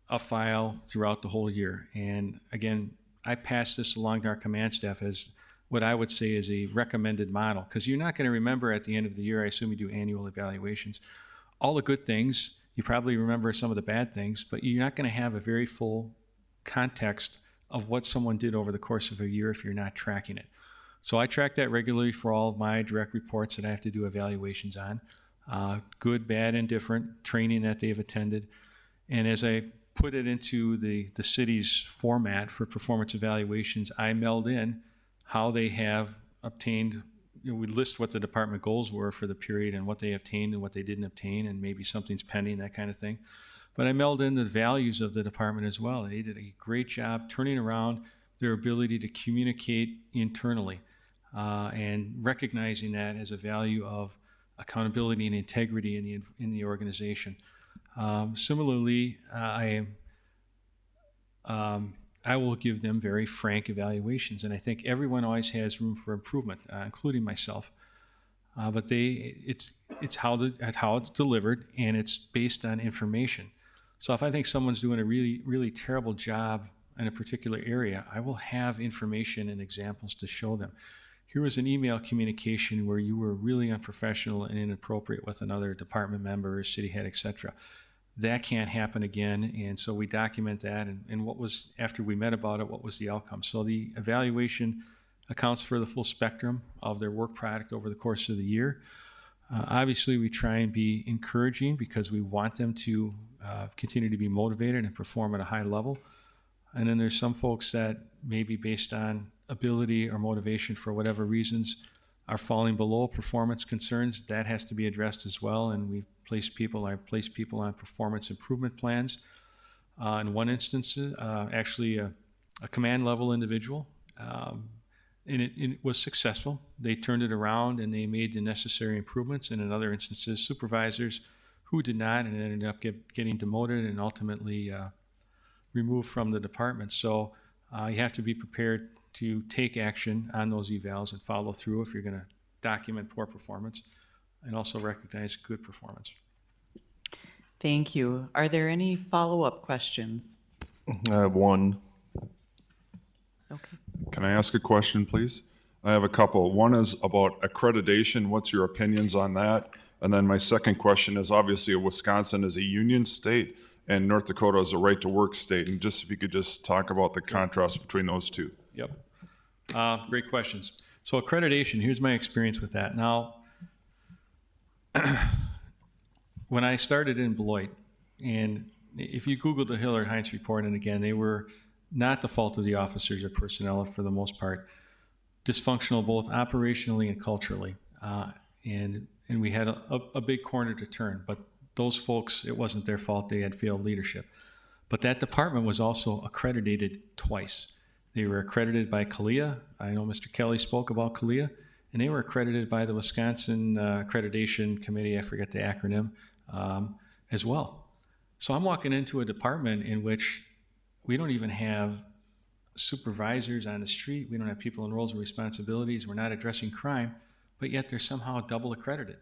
a file throughout the whole year. And again, I pass this along to our command staff as what I would say is a recommended model, because you're not going to remember at the end of the year, I assume you do annual evaluations, all the good things. You probably remember some of the bad things, but you're not going to have a very full context of what someone did over the course of a year if you're not tracking it. So I track that regularly for all of my direct reports that I have to do evaluations on, good, bad, and different, training that they've attended. And as I put it into the city's format for performance evaluations, I meld in how they have obtained. We list what the department goals were for the period and what they obtained and what they didn't obtain, and maybe something's pending, that kind of thing. But I meld in the values of the department as well. They did a great job turning around their ability to communicate internally and recognizing that as a value of accountability and integrity in the organization. Similarly, I will give them very frank evaluations, and I think everyone always has room for improvement, including myself. But it's how it's delivered, and it's based on information. So if I think someone's doing a really, really terrible job in a particular area, I will have information and examples to show them. Here was an email communication where you were really unprofessional and inappropriate with another department member, city head, etc. That can't happen again, and so we document that, and what was, after we met about it, what was the outcome. So the evaluation accounts for the full spectrum of their work product over the course of the year. Obviously, we try and be encouraging because we want them to continue to be motivated and perform at a high level. And then there's some folks that maybe based on ability or motivation for whatever reasons are falling below performance concerns. That has to be addressed as well, and I place people on performance improvement plans. In one instance, actually a command level individual, and it was successful. They turned it around and they made the necessary improvements. And in other instances, supervisors who did not and ended up getting demoted and ultimately removed from the department. So you have to be prepared to take action on those evals and follow through if you're going to document poor performance and also recognize good performance. Thank you. Are there any follow-up questions? I have one. Okay. Can I ask a question, please? I have a couple. One is about accreditation. What's your opinions on that? And then my second question is, obviously Wisconsin is a union state and North Dakota is a right-to-work state. And just if you could just talk about the contrast between those two. Yep. Great questions. So accreditation, here's my experience with that. Now, when I started in Beloit, and if you Google the Hillard-Heinz report, and again, they were not the fault of the officers or personnel for the most part, dysfunctional both operationally and culturally. And we had a big corner to turn, but those folks, it wasn't their fault, they had failed leadership. But that department was also accredited twice. They were accredited by CALEA. I know Mr. Kelly spoke about CALEA, and they were accredited by the Wisconsin Accreditation Committee, I forget the acronym, as well. So I'm walking into a department in which we don't even have supervisors on the street. We don't have people in roles of responsibilities. We're not addressing crime, but yet they're somehow double accredited.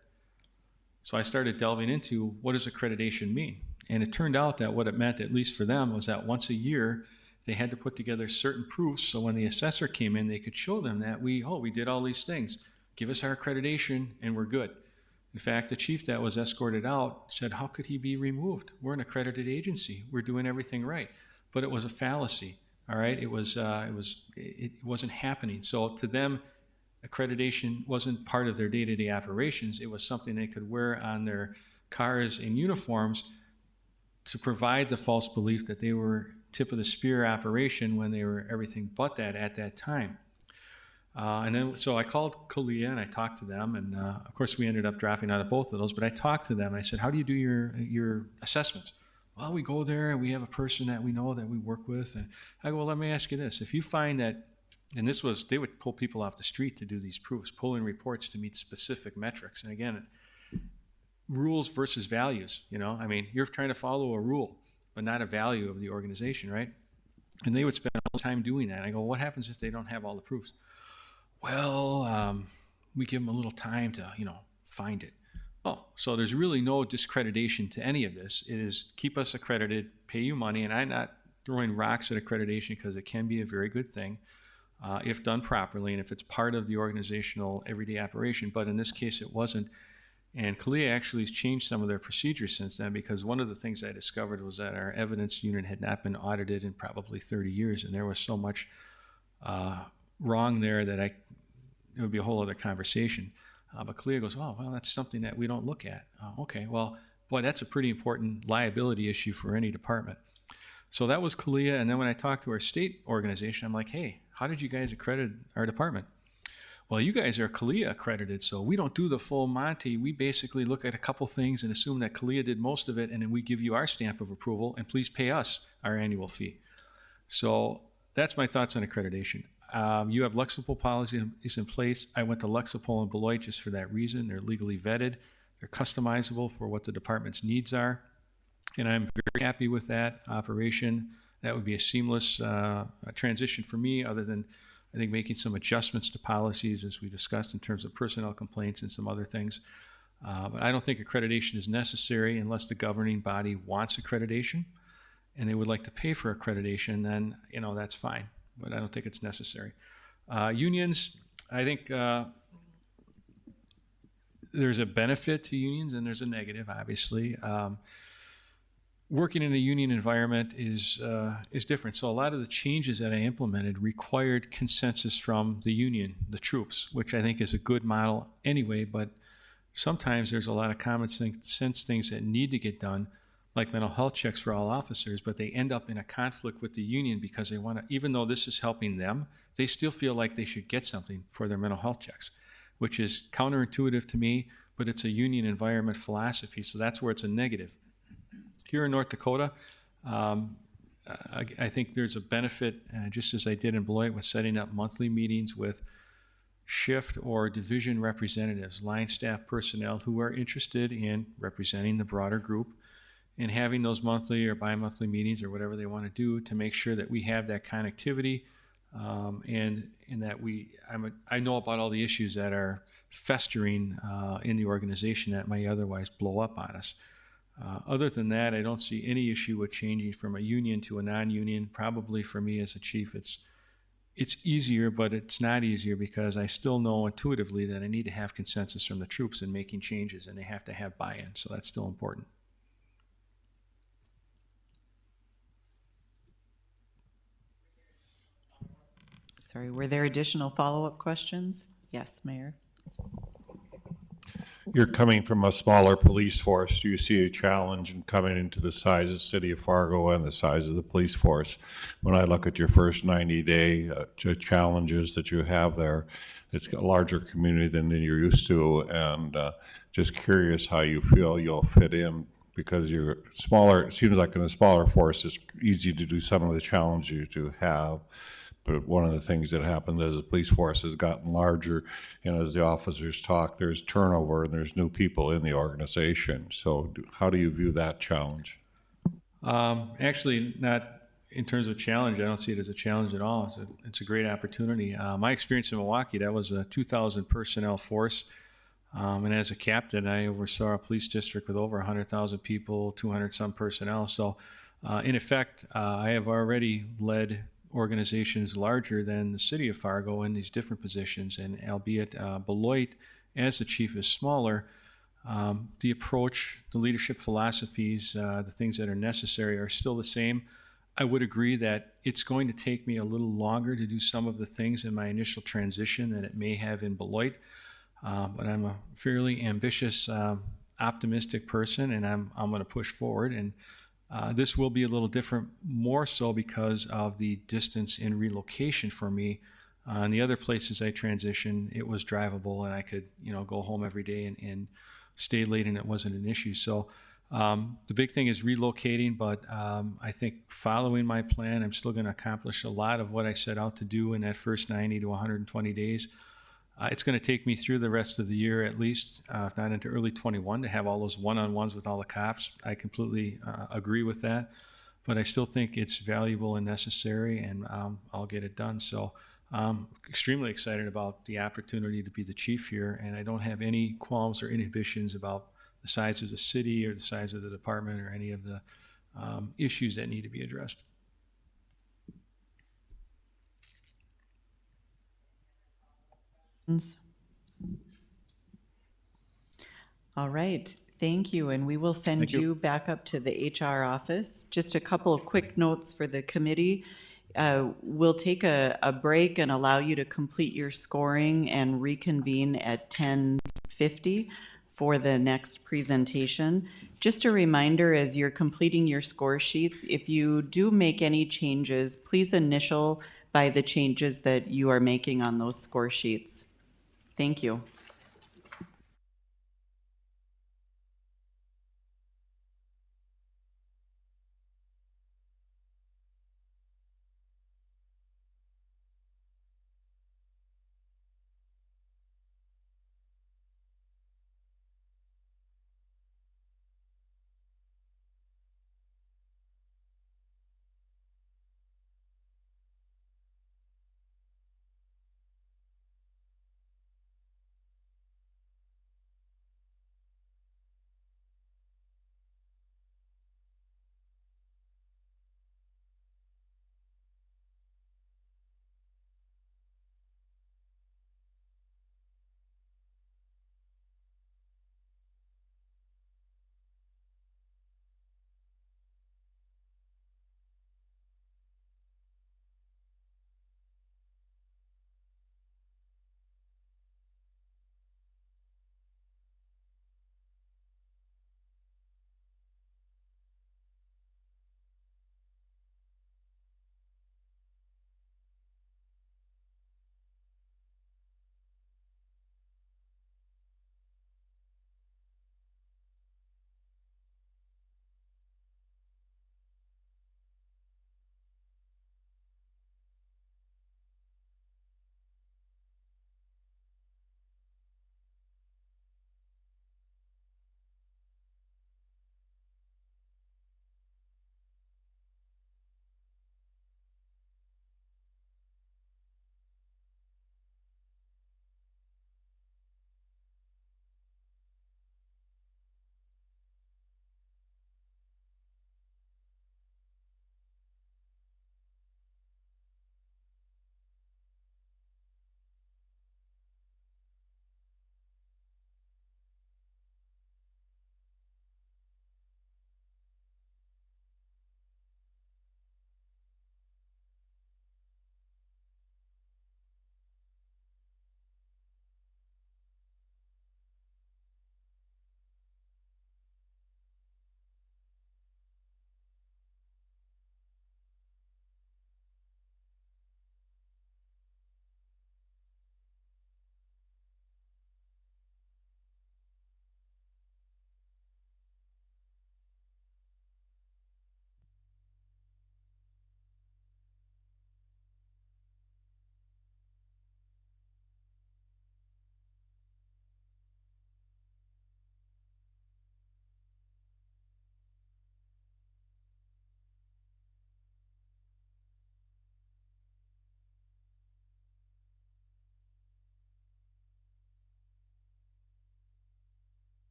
So I started delving into what does accreditation mean? And it turned out that what it meant, at least for them, was that once a year, they had to put together certain proofs so when the assessor came in, they could show them that we did all these things. Give us our accreditation and we're good. In fact, the chief that was escorted out said, how could he be removed? We're an accredited agency. We're doing everything right. But it was a fallacy, all right? It wasn't happening. So to them, accreditation wasn't part of their day-to-day operations. It was something they could wear on their cars and uniforms to provide the false belief that they were tip of the spear operation when they were everything but that at that time. So I called CALEA and I talked to them, and of course we ended up dropping out of both of those, but I talked to them and I said, how do you do your assessments? Well, we go there and we have a person that we know that we work with. And I go, well, let me ask you this. If you find that, and they would pull people off the street to do these proofs, pull in reports to meet specific metrics. And again, rules versus values, I mean, you're trying to follow a rule, but not a value of the organization, right? And they would spend all the time doing that. I go, what happens if they don't have all the proofs? Well, we give them a little time to, find it. Oh, so there's really no discreditation to any of this. It is keep us accredited, pay you money, and I'm not throwing rocks at accreditation because it can be a very good thing if done properly and if it's part of the organizational everyday operation. But in this case, it wasn't. And CALEA actually has changed some of their procedures since then, because one of the things I discovered was that our evidence unit had not been audited in probably 30 years, and there was so much wrong there that it would be a whole other conversation. But CALEA goes, oh, well, that's something that we don't look at. Okay, well, boy, that's a pretty important liability issue for any department. So that was CALEA, and then when I talked to our state organization, I'm like, hey, how did you guys accredit our department? Well, you guys are CALEA accredited, so we don't do the full Monty. We basically look at a couple things and assume that CALEA did most of it, and then we give you our stamp of approval, and please pay us our annual fee. So that's my thoughts on accreditation. You have Lexipol policies in place. I went to Lexipol and Beloit just for that reason. They're legally vetted. They're customizable for what the department's needs are, and I'm very happy with that operation. That would be a seamless transition for me, other than I think making some adjustments to policies, as we discussed, in terms of personnel complaints and some other things. But I don't think accreditation is necessary unless the governing body wants accreditation and they would like to pay for accreditation, then, that's fine. But I don't think it's necessary. Unions, I think there's a benefit to unions and there's a negative, obviously. Working in a union environment is different. So a lot of the changes that I implemented required consensus from the union, the troops, which I think is a good model anyway, but sometimes there's a lot of common sense things that need to get done, like mental health checks for all officers, but they end up in a conflict with the union because they want to, even though this is helping them, they still feel like they should get something for their mental health checks, which is counterintuitive to me, but it's a union environment philosophy, so that's where it's a negative. Here in North Dakota, I think there's a benefit, just as I did in Beloit, with setting up monthly meetings with shift or division representatives, line staff personnel who are interested in representing the broader group, and having those monthly or bi-monthly meetings or whatever they want to do to make sure that we have that connectivity and that I know about all the issues that are festering in the organization that might otherwise blow up on us. Other than that, I don't see any issue with changing from a union to a non-union. Probably for me as a chief, it's easier, but it's not easier because I still know intuitively that I need to have consensus from the troops in making changes, and they have to have buy-in, so that's still important. Sorry, were there additional follow-up questions? Yes, Mayor. You're coming from a smaller police force. Do you see a challenge in coming into the size of the city of Fargo and the size of the police force? When I look at your first 90-day challenges that you have there, it's a larger community than you're used to, and just curious how you feel you'll fit in, because you're smaller. It seems like in a smaller force, it's easy to do some of the challenges you have. But one of the things that happens as the police force has gotten larger and as the officers talk, there's turnover and there's new people in the organization. So how do you view that challenge? Actually, not in terms of challenge. I don't see it as a challenge at all. It's a great opportunity. My experience in Milwaukee, that was a 2,000 personnel force. And as a captain, I oversaw a police district with over 100,000 people, 200 some personnel. So in effect, I have already led organizations larger than the city of Fargo in these different positions. And albeit Beloit, as the chief, is smaller, the approach, the leadership philosophies, the things that are necessary are still the same. I would agree that it's going to take me a little longer to do some of the things in my initial transition than it may have in Beloit. But I'm a fairly ambitious, optimistic person, and I'm going to push forward. And this will be a little different, more so because of the distance in relocation for me. In the other places I transitioned, it was drivable, and I could, go home every day and stay late, and it wasn't an issue. So the big thing is relocating, but I think following my plan, I'm still going to accomplish a lot of what I set out to do in that first 90 to 120 days. It's going to take me through the rest of the year at least, if not into early 21, to have all those one-on-ones with all the cops. I completely agree with that, but I still think it's valuable and necessary, and I'll get it done. So I'm extremely excited about the opportunity to be the chief here, and I don't have any qualms or inhibitions about the size of the city or the size of the department or any of the issues that need to be addressed. All right, thank you, and we will send you back up to the HR office. Just a couple of quick notes for the committee. We'll take a break and allow you to complete your scoring and reconvene at 10:50 for the next presentation. Just a reminder, as you're completing your score sheets, if you do make any changes, please initial by the changes that you are making on those score sheets. Thank you.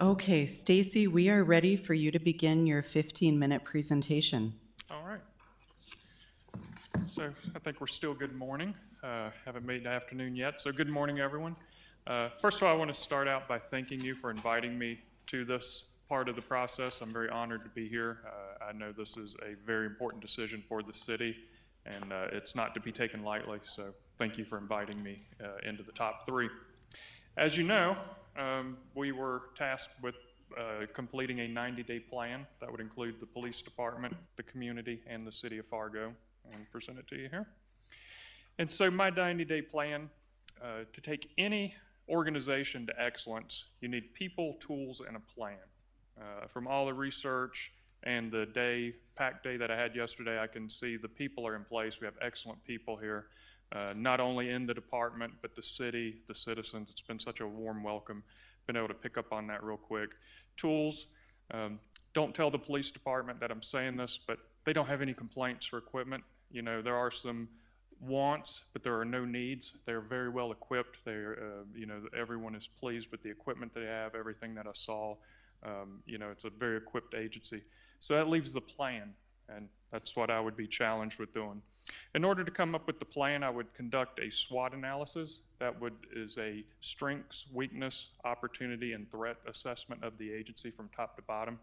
Okay, Stacy, we are ready for you to begin your 15-minute presentation. All right. So I think we're still good morning. Haven't made the afternoon yet, so good morning, everyone. First of all, I want to start out by thanking you for inviting me to this part of the process. I'm very honored to be here. I know this is a very important decision for the city, and it's not to be taken lightly, so thank you for inviting me into the top three. As you know, we were tasked with completing a 90-day plan that would include the police department, the community, and the city of Fargo, and present it to you here. And so my 90-day plan, to take any organization to excellence, you need people, tools, and a plan. From all the research and the packed day that I had yesterday, I can see the people are in place. We have excellent people here, not only in the department, but the city, the citizens. It's been such a warm welcome. Been able to pick up on that real quick. Tools, don't tell the police department that I'm saying this, but they don't have any complaints for equipment. You know, there are some wants, but there are no needs. They're very well equipped. They're, you know, everyone is pleased with the equipment they have, everything that I saw. You know, it's a very equipped agency. So that leaves the plan, and that's what I would be challenged with doing. In order to come up with the plan, I would conduct a SWOT analysis. That is a strengths, weakness, opportunity, and threat assessment of the agency from top to bottom.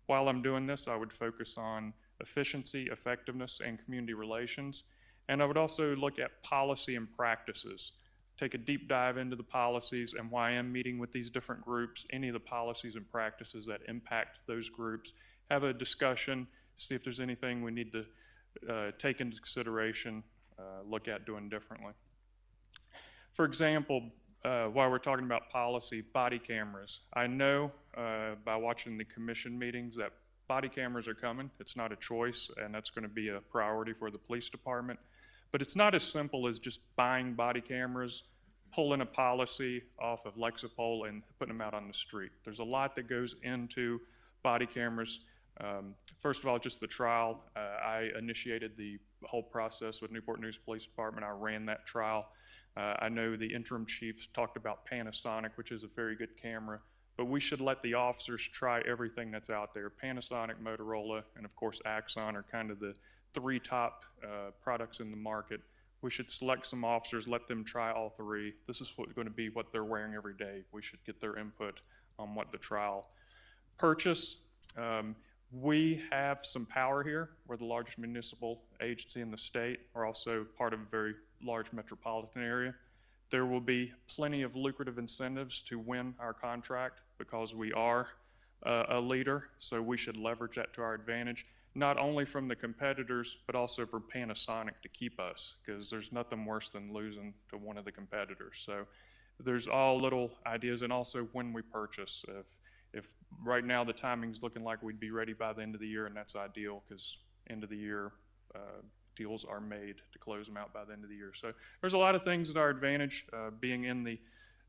While I'm doing this, I would focus on efficiency, effectiveness, and community relations. And I would also look at policy and practices, take a deep dive into the policies and why I'm meeting with these different groups, any of the policies and practices that impact those groups, have a discussion, see if there's anything we need to take into consideration, look at doing differently. For example, while we're talking about policy, body cameras. I know by watching the commission meetings that body cameras are coming. It's not a choice, and that's going to be a priority for the police department. But it's not as simple as just buying body cameras, pulling a policy off of Lexipol and putting them out on the street. There's a lot that goes into body cameras. First of all, just the trial. I initiated the whole process with Newport News Police Department. I ran that trial. I know the interim chiefs talked about Panasonic, which is a very good camera, but we should let the officers try everything that's out there. Panasonic, Motorola, and of course Axon are kind of the three top products in the market. We should select some officers, let them try all three. This is going to be what they're wearing every day. We should get their input on what the trial. Purchase. We have some power here. We're the largest municipal agency in the state. We're also part of a very large metropolitan area. There will be plenty of lucrative incentives to win our contract because we are a leader, so we should leverage that to our advantage, not only from the competitors, but also from Panasonic to keep us, because there's nothing worse than losing to one of the competitors. So there's all little ideas, and also when we purchase. If right now the timing's looking like we'd be ready by the end of the year, and that's ideal because end of the year deals are made to close them out by the end of the year. So there's a lot of things at our advantage being in the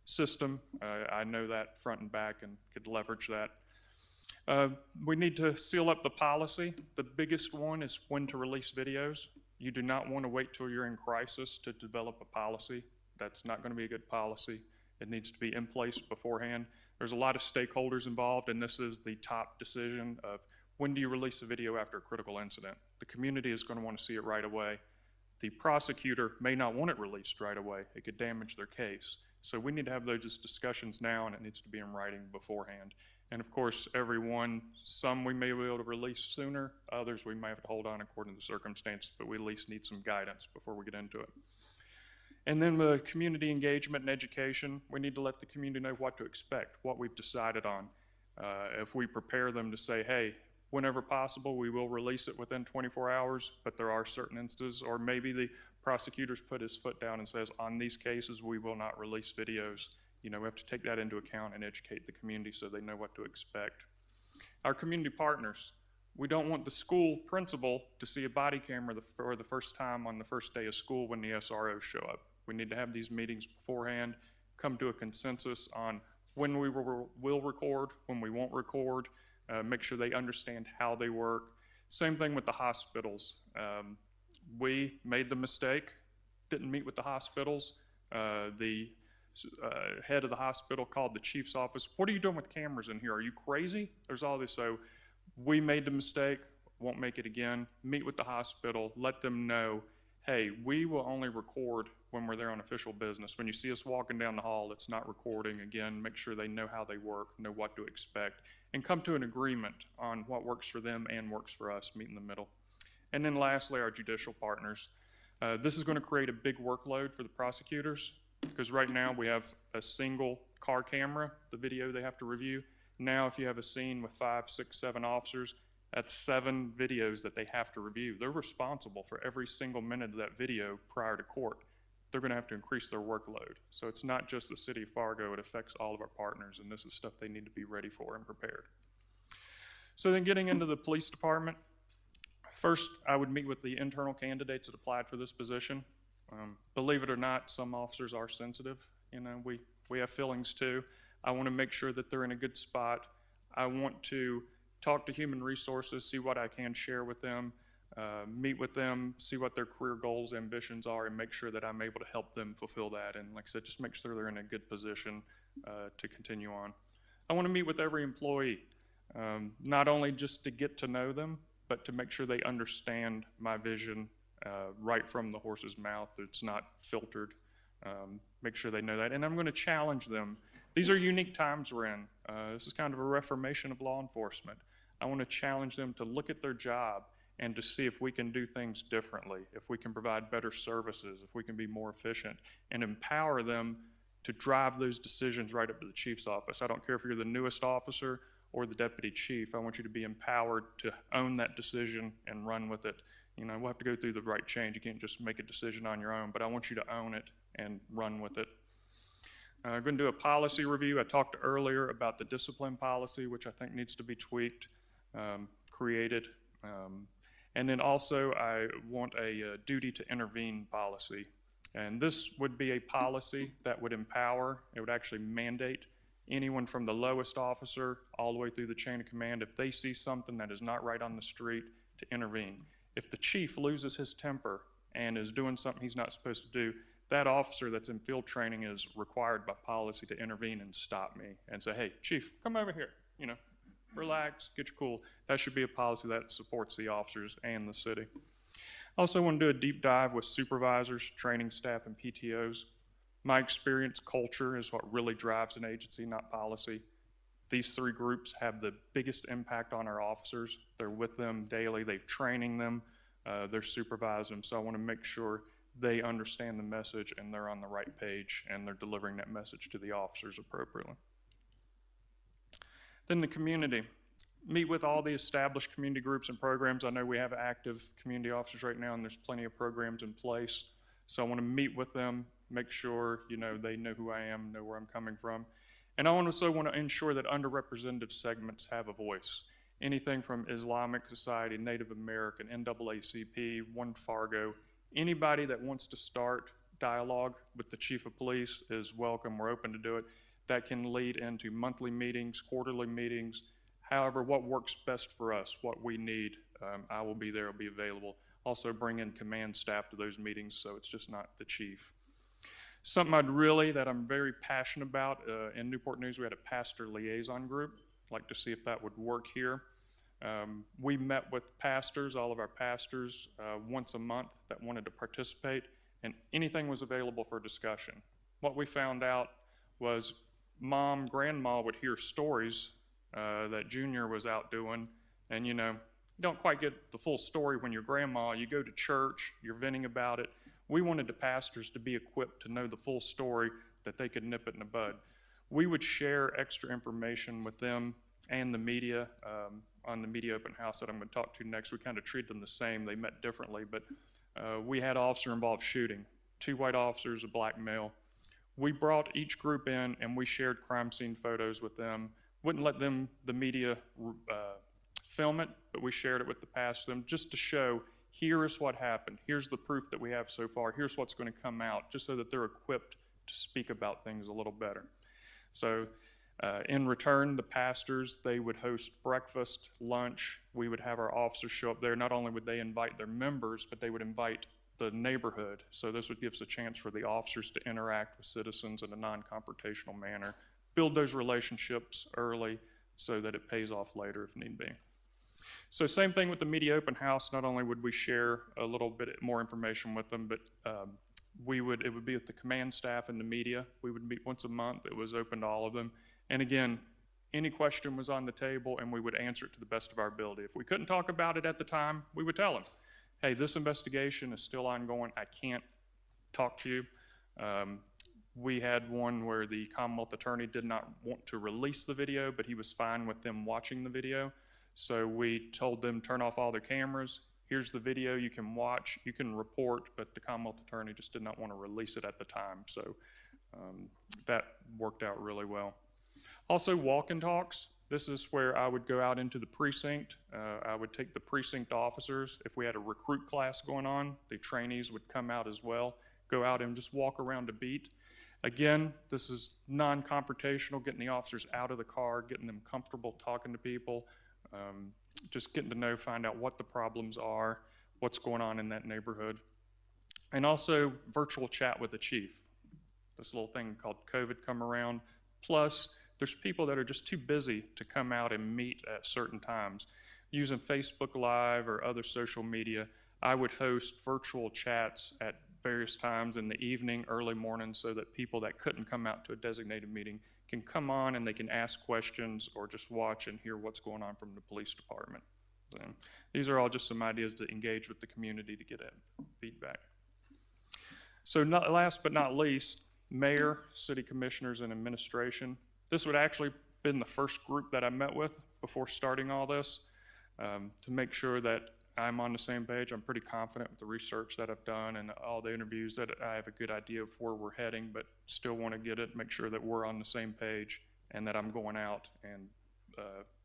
system. I know that front and back and could leverage that. We need to seal up the policy. The biggest one is when to release videos. You do not want to wait till you're in crisis to develop a policy. That's not going to be a good policy. It needs to be in place beforehand. There's a lot of stakeholders involved, and this is the top decision of when do you release a video after a critical incident. The community is going to want to see it right away. The prosecutor may not want it released right away. It could damage their case. So we need to have those discussions now, and it needs to be in writing beforehand. And of course, some we may be able to release sooner, others we may have to hold on according to the circumstances, but we at least need some guidance before we get into it. And then the community engagement and education, we need to let the community know what to expect, what we've decided on. If we prepare them to say, hey, whenever possible, we will release it within 24 hours, but there are certain instances, or maybe the prosecutors put his foot down and says, on these cases, we will not release videos. You know, we have to take that into account and educate the community so they know what to expect. Our community partners, we don't want the school principal to see a body camera for the first time on the first day of school when the SROs show up. We need to have these meetings beforehand, come to a consensus on when we will record, when we won't record, make sure they understand how they work. Same thing with the hospitals. We made the mistake, didn't meet with the hospitals. The head of the hospital called the chief's office. What are you doing with cameras in here? Are you crazy? There's all this. So we made the mistake, won't make it again. Meet with the hospital, let them know, hey, we will only record when we're there on official business. When you see us walking down the hall, it's not recording. Again, make sure they know how they work, know what to expect, and come to an agreement on what works for them and works for us, meet in the middle. And then lastly, our judicial partners. This is going to create a big workload for the prosecutors, because right now we have a single car camera, the video they have to review. Now if you have a scene with 5, 6, 7 officers, that's 7 videos that they have to review. They're responsible for every single minute of that video prior to court. They're going to have to increase their workload. So it's not just the city of Fargo, it affects all of our partners, and this is stuff they need to be ready for and prepared. So then getting into the police department, first I would meet with the internal candidates that applied for this position. Believe it or not, some officers are sensitive. You know, we have feelings too. I want to make sure that they're in a good spot. I want to talk to human resources, see what I can share with them, meet with them, see what their career goals, ambitions are, and make sure that I'm able to help them fulfill that. And like I said, just make sure they're in a good position to continue on. I want to meet with every employee, not only just to get to know them, but to make sure they understand my vision right from the horse's mouth. It's not filtered. Make sure they know that. And I'm going to challenge them. These are unique times we're in. This is kind of a reformation of law enforcement. I want to challenge them to look at their job and to see if we can do things differently, if we can provide better services, if we can be more efficient, and empower them to drive those decisions right up to the chief's office. I don't care if you're the newest officer or the deputy chief. I want you to be empowered to own that decision and run with it. You know, we'll have to go through the right change. You can't just make a decision on your own, but I want you to own it and run with it. I'm going to do a policy review. I talked earlier about the discipline policy, which I think needs to be tweaked, created. And then also I want a duty to intervene policy. And this would be a policy that would empower, it would actually mandate anyone from the lowest officer all the way through the chain of command, if they see something that is not right on the street, to intervene. If the chief loses his temper and is doing something he's not supposed to do, that officer that's in field training is required by policy to intervene and stop me and say, hey, chief, come over here, you know, relax, get your cool. That should be a policy that supports the officers and the city. I also want to do a deep dive with supervisors, training staff, and PTOs. My experience, culture is what really drives an agency, not policy. These 3 groups have the biggest impact on our officers. They're with them daily, they're training them, they're supervising them. So I want to make sure they understand the message and they're on the right page and they're delivering that message to the officers appropriately. Then the community. Meet with all the established community groups and programs. I know we have active community officers right now and there's plenty of programs in place. So I want to meet with them, make sure, you know, they know who I am, know where I'm coming from. And I also want to ensure that underrepresented segments have a voice. Anything from Islamic Society, Native American, NAACP, One Fargo, anybody that wants to start dialogue with the chief of police is welcome. We're open to do it. That can lead into monthly meetings, quarterly meetings. However, what works best for us, what we need, I will be there, I'll be available. Also bring in command staff to those meetings so it's just not the chief. Something that I'm very passionate about, in Newport News we had a pastor liaison group. I'd like to see if that would work here. We met with pastors, all of our pastors, once a month that wanted to participate, and anything was available for discussion. What we found out was grandma would hear stories that Junior was out doing, and you know, you don't quite get the full story when you're grandma. You go to church, you're venting about it. We wanted the pastors to be equipped to know the full story that they could nip it in the bud. We would share extra information with them and the media on the media open house that I'm going to talk to next. We kind of treated them the same. They met differently, but we had officer-involved shooting, 2 white officers, a black male. We brought each group in and we shared crime scene photos with them. Wouldn't let them, the media, film it, but we shared it with the pastor just to show, here is what happened. Here's the proof that we have so far. Here's what's going to come out, just so that they're equipped to speak about things a little better. So in return, the pastors, they would host breakfast, lunch. We would have our officers show up there. Not only would they invite their members, but they would invite the neighborhood. So this would give us a chance for the officers to interact with citizens in a non-confrontational manner, build those relationships early so that it pays off later if need be. So same thing with the media open house. Not only would we share a little bit more information with them, but it would be with the command staff and the media. We would meet once a month. It was open to all of them. And again, any question was on the table and we would answer it to the best of our ability. If we couldn't talk about it at the time, we would tell them, hey, this investigation is still ongoing. I can't talk to you. We had one where the Commonwealth attorney did not want to release the video, but he was fine with them watching the video. So we told them, turn off all their cameras. Here's the video you can watch, you can report, but the Commonwealth attorney just did not want to release it at the time. So that worked out really well. Also, walk and talks. This is where I would go out into the precinct. I would take the precinct officers. If we had a recruit class going on, the trainees would come out as well, go out and just walk around a beat. Again, this is non-confrontational, getting the officers out of the car, getting them comfortable talking to people, just getting to know, find out what the problems are, what's going on in that neighborhood. And also virtual chat with the chief. This little thing called COVID come around. Plus, there's people that are just too busy to come out and meet at certain times. Using Facebook Live or other social media, I would host virtual chats at various times in the evening, early morning, so that people that couldn't come out to a designated meeting can come on and they can ask questions or just watch and hear what's going on from the police department. So, these are all just some ideas to engage with the community to get feedback. So last but not least, mayor, city commissioners, and administration. This would actually been the first group that I met with before starting all this to make sure that I'm on the same page. I'm pretty confident with the research that I've done and all the interviews that I have a good idea of where we're heading, but still want to get it, make sure that we're on the same page and that I'm going out and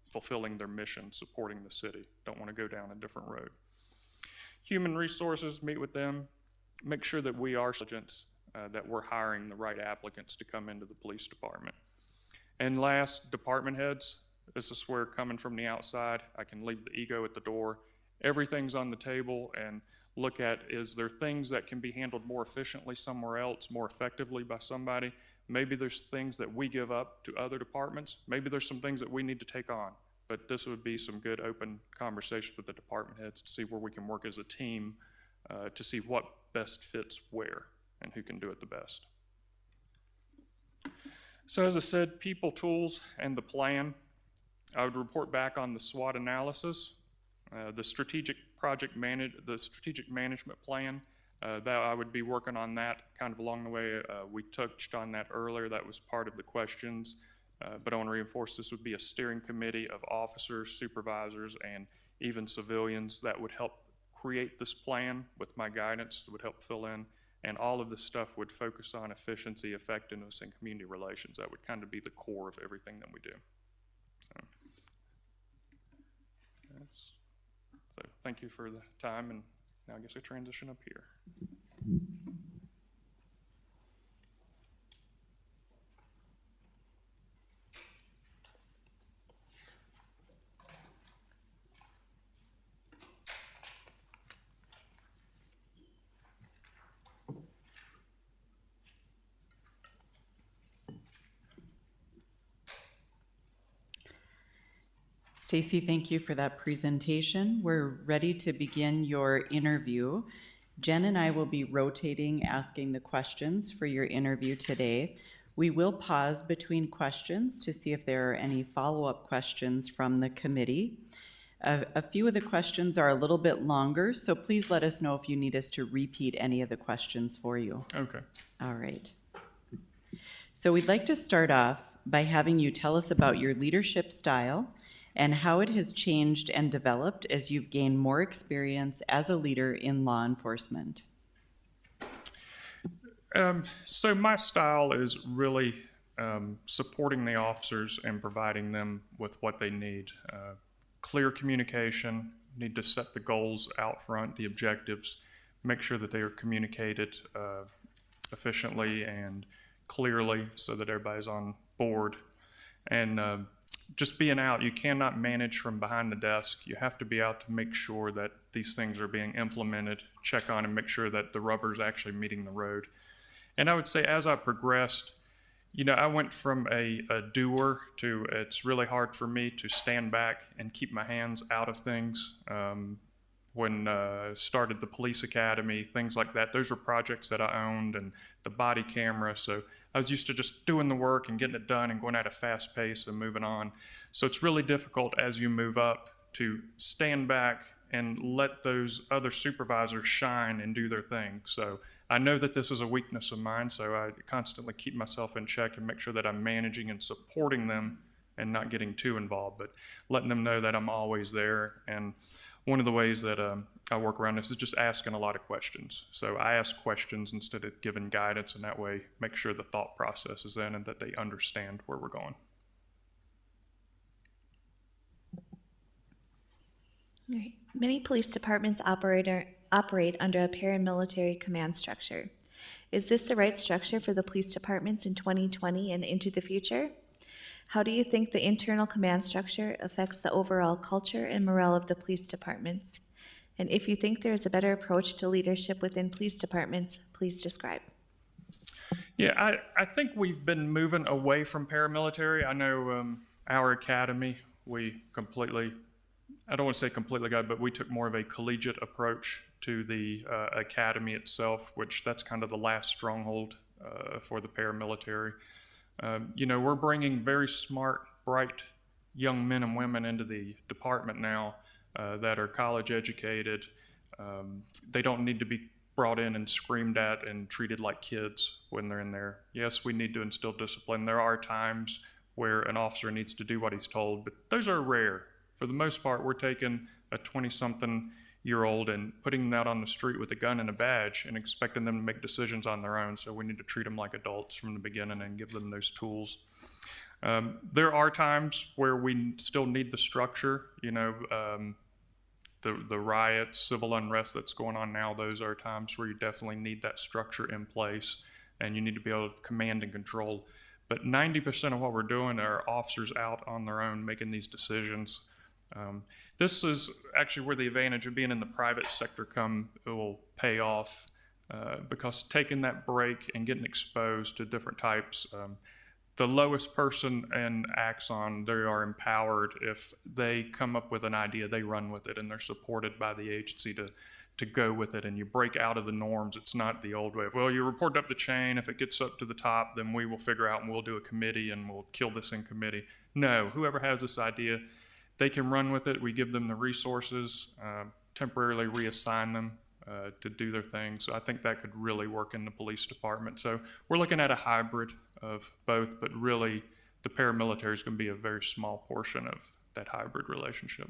fulfilling their mission, supporting the city. Don't want to go down a different road. Human resources, meet with them, make sure that we are diligent, that we're hiring the right applicants to come into the police department. And last, department heads. This is where, coming from the outside, I can leave the ego at the door. Everything's on the table and look at, is there things that can be handled more efficiently somewhere else, more effectively by somebody? Maybe there's things that we give up to other departments. Maybe there's some things that we need to take on. But this would be some good open conversations with the department heads to see where we can work as a team to see what best fits where and who can do it the best. So as I said, people, tools, and the plan. I would report back on the SWOT analysis, the strategic management plan. That I would be working on that kind of along the way. We touched on that earlier. That was part of the questions. But I want to reinforce this would be a steering committee of officers, supervisors, and even civilians that would help create this plan with my guidance, that would help fill in. And all of this stuff would focus on efficiency, effectiveness, and community relations. That would kind of be the core of everything that we do. So thank you for the time, and now I guess I transition up here. Stacy, thank you for that presentation. We're ready to begin your interview. Jen and I will be rotating, asking the questions for your interview today. We will pause between questions to see if there are any follow-up questions from the committee. A few of the questions are a little bit longer, so please let us know if you need us to repeat any of the questions for you. Okay. All right. So we'd like to start off by having you tell us about your leadership style and how it has changed and developed as you've gained more experience as a leader in law enforcement. So my style is really supporting the officers and providing them with what they need. Clear communication, need to set the goals out front, the objectives, make sure that they are communicated efficiently and clearly so that everybody's on board. And just being out, you cannot manage from behind the desk. You have to be out to make sure that these things are being implemented, check on and make sure that the rubber's actually meeting the road. And I would say as I progressed, you know, I went from a doer to it's really hard for me to stand back and keep my hands out of things. When I started the police academy, things like that, those were projects that I owned, and the body camera. So I was used to just doing the work and getting it done and going at a fast pace and moving on. So it's really difficult as you move up to stand back and let those other supervisors shine and do their thing. So I know that this is a weakness of mine, so I constantly keep myself in check and make sure that I'm managing and supporting them and not getting too involved, but letting them know that I'm always there. And one of the ways that I work around this is just asking a lot of questions. So I ask questions instead of giving guidance, and that way make sure the thought process is in and that they understand where we're going. All right. Many police departments operate under a paramilitary command structure. Is this the right structure for the police departments in 2020 and into the future? How do you think the internal command structure affects the overall culture and morale of the police departments? And if you think there is a better approach to leadership within police departments, please describe. Yeah, I think we've been moving away from paramilitary. I know our academy, we completely, I don't want to say completely got, but we took more of a collegiate approach to the academy itself, which that's kind of the last stronghold for the paramilitary. You know, we're bringing very smart, bright young men and women into the department now that are college educated. They don't need to be brought in and screamed at and treated like kids when they're in there. Yes, we need to instill discipline. There are times where an officer needs to do what he's told, but those are rare. For the most part, we're taking a 20-something-year-old and putting them out on the street with a gun and a badge and expecting them to make decisions on their own. So we need to treat them like adults from the beginning and give them those tools. There are times where we still need the structure, you know, the riots, civil unrest that's going on now, those are times where you definitely need that structure in place and you need to be able to command and control. But 90% of what we're doing are officers out on their own making these decisions. This is actually where the advantage of being in the private sector will pay off because taking that break and getting exposed to different types, the lowest person in Axon, they are empowered. If they come up with an idea, they run with it, and they're supported by the agency to go with it, and you break out of the norms. It's not the old way of, well, you report up the chain. If it gets up to the top, then we will figure out and we'll do a committee and we'll kill this in committee. No, whoever has this idea, they can run with it. We give them the resources, temporarily reassign them to do their thing. So I think that could really work in the police department. So we're looking at a hybrid of both, but really the paramilitary is going to be a very small portion of that hybrid relationship.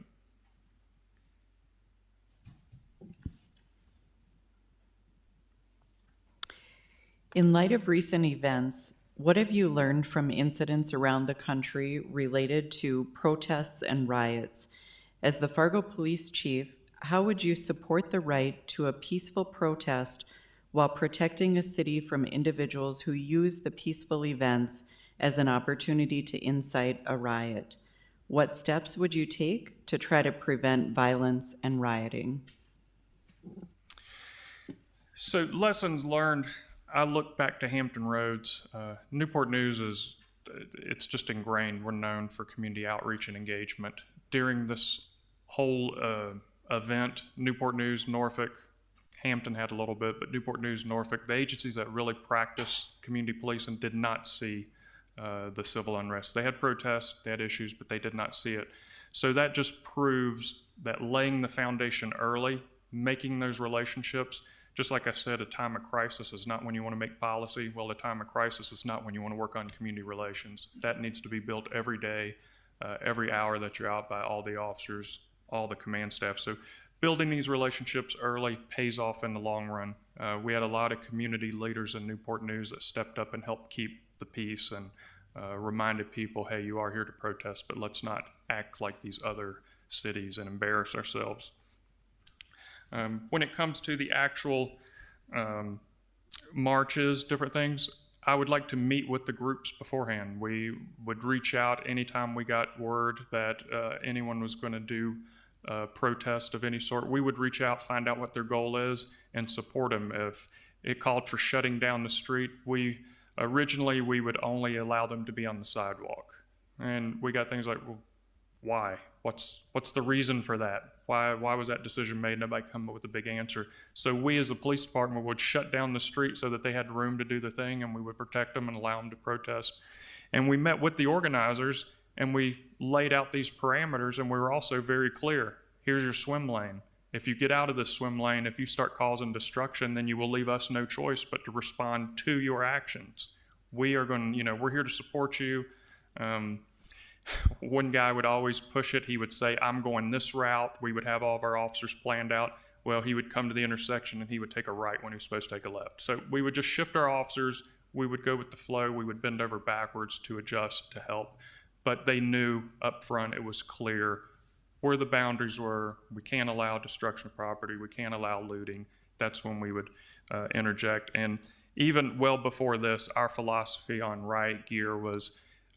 In light of recent events, what have you learned from incidents around the country related to protests and riots? As the Fargo Police Chief, how would you support the right to a peaceful protest while protecting a city from individuals who use the peaceful events as an opportunity to incite a riot? What steps would you take to try to prevent violence and rioting? So lessons learned, I look back to Hampton Roads. Newport News it's just ingrained. We're known for community outreach and engagement. During this whole event, Newport News, Norfolk, Hampton had a little bit, but Newport News, Norfolk, the agencies that really practice community policing did not see the civil unrest. They had protests, they had issues, but they did not see it. So that just proves that laying the foundation early, making those relationships, just like I said, a time of crisis is not when you want to make policy. Well, a time of crisis is not when you want to work on community relations. That needs to be built every day, every hour that you're out by all the officers, all the command staff. So building these relationships early pays off in the long run. We had a lot of community leaders in Newport News that stepped up and helped keep the peace and reminded people, hey, you are here to protest, but let's not act like these other cities and embarrass ourselves. When it comes to the actual marches, different things, I would like to meet with the groups beforehand. We would reach out anytime we got word that anyone was going to do a protest of any sort. We would reach out, find out what their goal is, and support them. If it called for shutting down the street, originally we would only allow them to be on the sidewalk. And we got things like, well, why? What's the reason for that? Why was that decision made? Nobody come up with a big answer. So we as a police department would shut down the street so that they had room to do their thing, and we would protect them and allow them to protest. And we met with the organizers and we laid out these parameters, and we were also very clear. Here's your swim lane. If you get out of this swim lane, if you start causing destruction, then you will leave us no choice but to respond to your actions. We're here to support you. One guy would always push it. He would say, I'm going this route. We would have all of our officers planned out. Well, he would come to the intersection and he would take a right when he was supposed to take a left. So we would just shift our officers. We would go with the flow. We would bend over backwards to adjust, to help. But they knew up front, it was clear where the boundaries were. We can't allow destruction of property. We can't allow looting. That's when we would interject. And even well before this, our philosophy on riot gear was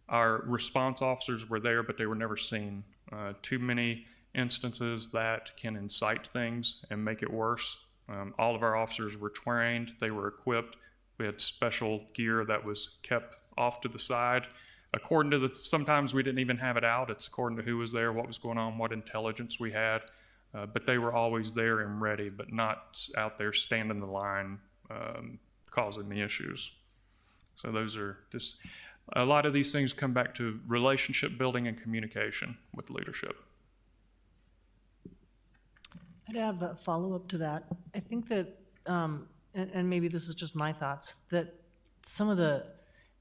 our response officers were there, but they were never seen. Too many instances that can incite things and make it worse. All of our officers were trained. They were equipped. We had special gear that was kept off to the side. According to sometimes we didn't even have it out. It's according to who was there, what was going on, what intelligence we had. But they were always there and ready, but not out there standing the line, causing the issues. So those are just, a lot of these things come back to relationship building and communication with leadership. I'd have a follow-up to that. I think that, and maybe this is just my thoughts, that some of the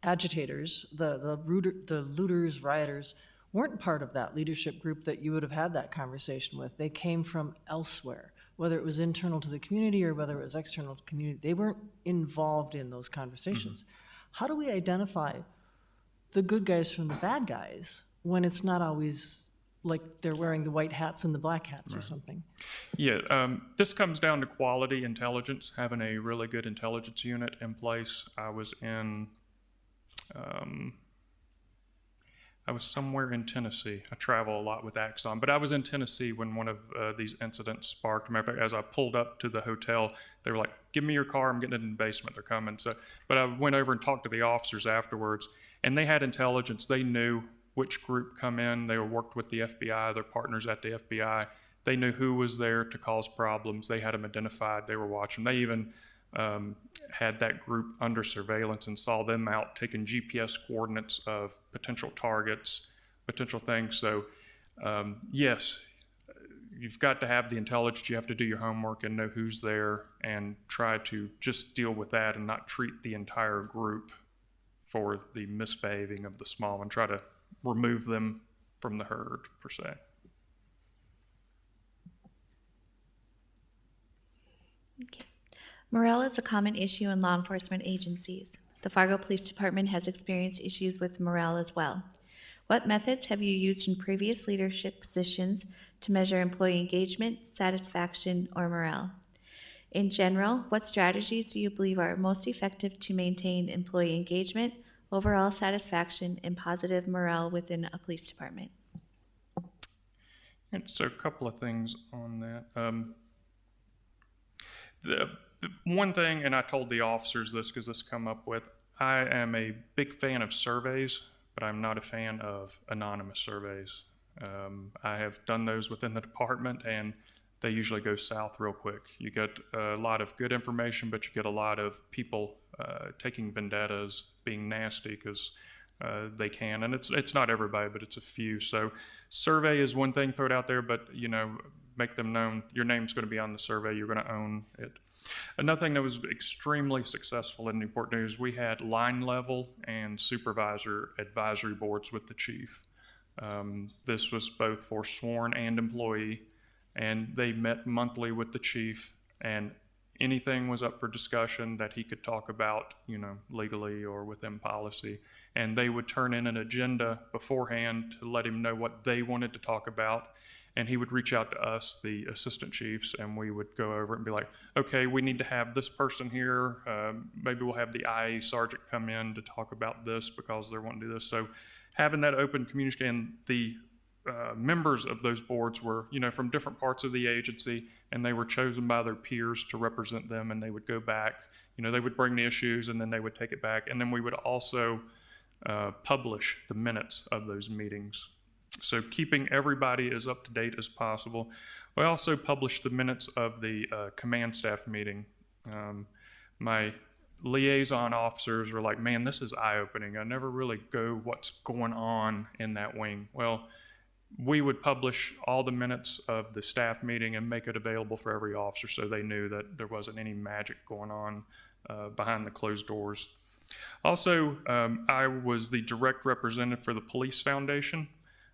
agitators, the looters, rioters, weren't part of that leadership group that you would have had that conversation with. They came from elsewhere, whether it was internal to the community or whether it was external to the community. They weren't involved in those conversations. How do we identify the good guys from the bad guys when it's not always like they're wearing the white hats and the black hats or something? Yeah, this comes down to quality intelligence, having a really good intelligence unit in place. I was somewhere in Tennessee. I travel a lot with Axon, but I was in Tennessee when one of these incidents sparked. Matter of fact, as I pulled up to the hotel, they were like, "Give me your car, I'm getting in the basement, they're coming." But I went over and talked to the officers afterwards, and they had intelligence. They knew which group come in. They worked with the FBI, their partners at the FBI. They knew who was there to cause problems. They had them identified. They were watching. They even had that group under surveillance and saw them out taking GPS coordinates of potential targets, potential things. So yes, you've got to have the intelligence. You have to do your homework and know who's there and try to just deal with that and not treat the entire group for the misbehaving of the small and try to remove them from the herd, per se. Okay. Morale is a common issue in law enforcement agencies. The Fargo Police Department has experienced issues with morale as well. What methods have you used in previous leadership positions to measure employee engagement, satisfaction, or morale? In general, what strategies do you believe are most effective to maintain employee engagement, overall satisfaction, and positive morale within a police department? And so a couple of things on that. The one thing, and I told the officers this because this come up with, I am a big fan of surveys, but I'm not a fan of anonymous surveys. I have done those within the department, and they usually go south real quick. You get a lot of good information, but you get a lot of people taking vendettas, being nasty because they can. And it's not everybody, but it's a few. So survey is one thing, throw it out there, but make them known your name's going to be on the survey, you're going to own it. Another thing that was extremely successful in Newport News, we had line level and supervisor advisory boards with the chief. This was both for sworn and employee, and they met monthly with the chief, and anything was up for discussion that he could talk about, legally or within policy. And they would turn in an agenda beforehand to let him know what they wanted to talk about. and he would reach out to us, the assistant chiefs, and we would go over and be like, okay, we need to have this person here. Maybe we'll have the IA sergeant come in to talk about this because they're wanting to do this. So having that open communication, the members of those boards were, from different parts of the agency, and they were chosen by their peers to represent them, and they would go back. They would bring the issues, and then they would take it back. And then we would also publish the minutes of those meetings. So keeping everybody as up to date as possible. We also published the minutes of the command staff meeting. My liaison officers were like, man, this is eye-opening. I never really go what's going on in that wing. Well, we would publish all the minutes of the staff meeting and make it available for every officer so they knew that there wasn't any magic going on behind the closed doors. Also, I was the direct representative for the Police Foundation.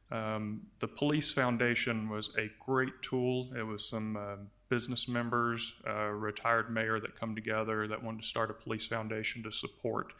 The Police Foundation was a great tool. It was some business members, retired mayor that come together that wanted to start a police foundation to support.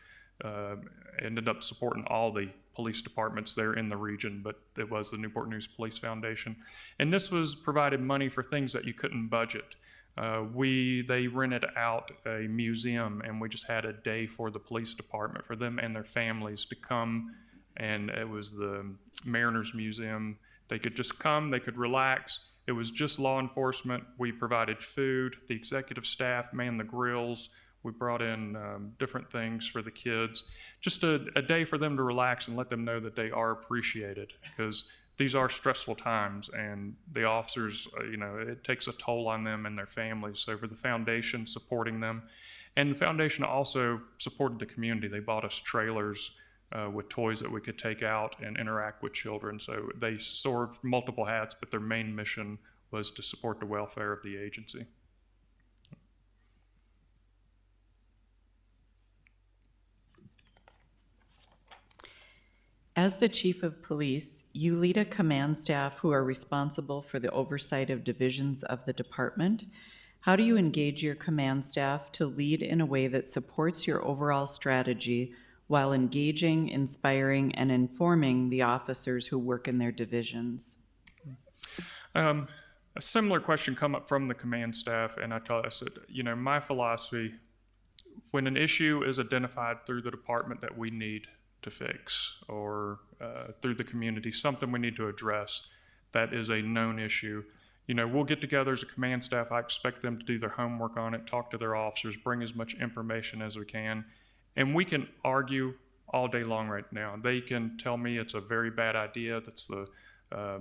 Ended up supporting all the police departments there in the region, but it was the Newport News Police Foundation. And this was provided money for things that you couldn't budget. They rented out a museum, and we just had a day for the police department, for them and their families to come, and it was the Mariners Museum. They could just come, they could relax. It was just law enforcement. We provided food. The executive staff manned the grills. We brought in different things for the kids. Just a day for them to relax and let them know that they are appreciated, because these are stressful times, and the officers, it takes a toll on them and their families. So for the foundation, supporting them. And the foundation also supported the community. They bought us trailers with toys that we could take out and interact with children. So they served multiple hats, but their main mission was to support the welfare of the agency. As the chief of police, you lead a command staff who are responsible for the oversight of divisions of the department. How do you engage your command staff to lead in a way that supports your overall strategy while engaging, inspiring, and informing the officers who work in their divisions? A similar question come up from the command staff, and I said, my philosophy, when an issue is identified through the department that we need to fix, or through the community, something we need to address that is a known issue, we'll get together as a command staff. I expect them to do their homework on it, talk to their officers, bring as much information as we can, and we can argue all day long right now. They can tell me it's a very bad idea, that's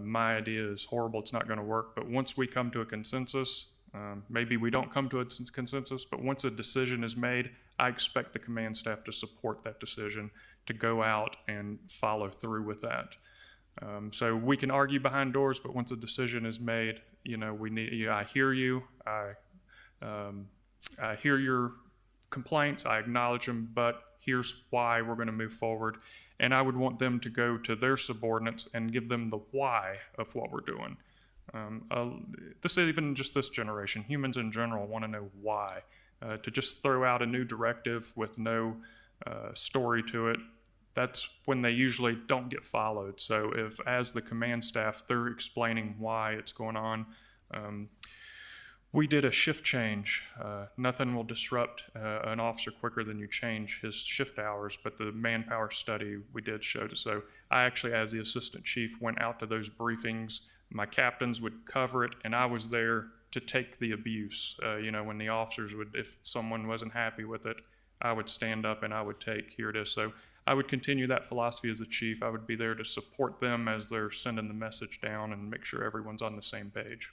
my idea is horrible, it's not going to work, but once we come to a consensus, maybe we don't come to a consensus, but once a decision is made, I expect the command staff to support that decision, to go out and follow through with that. So we can argue behind doors, but once a decision is made, I hear you, I hear your complaints, I acknowledge them, but here's why we're going to move forward. And I would want them to go to their subordinates and give them the why of what we're doing. This is even just this generation. Humans in general want to know why. To just throw out a new directive with no story to it, that's when they usually don't get followed. So if, as the command staff, they're explaining why it's going on, we did a shift change. Nothing will disrupt an officer quicker than you change his shift hours, but the manpower study we did showed it. So I actually, as the assistant chief, went out to those briefings. My captains would cover it, and I was there to take the abuse. When the officers would, if someone wasn't happy with it, I would stand up and I would take, here it is. So I would continue that philosophy as the chief. I would be there to support them as they're sending the message down and make sure everyone's on the same page.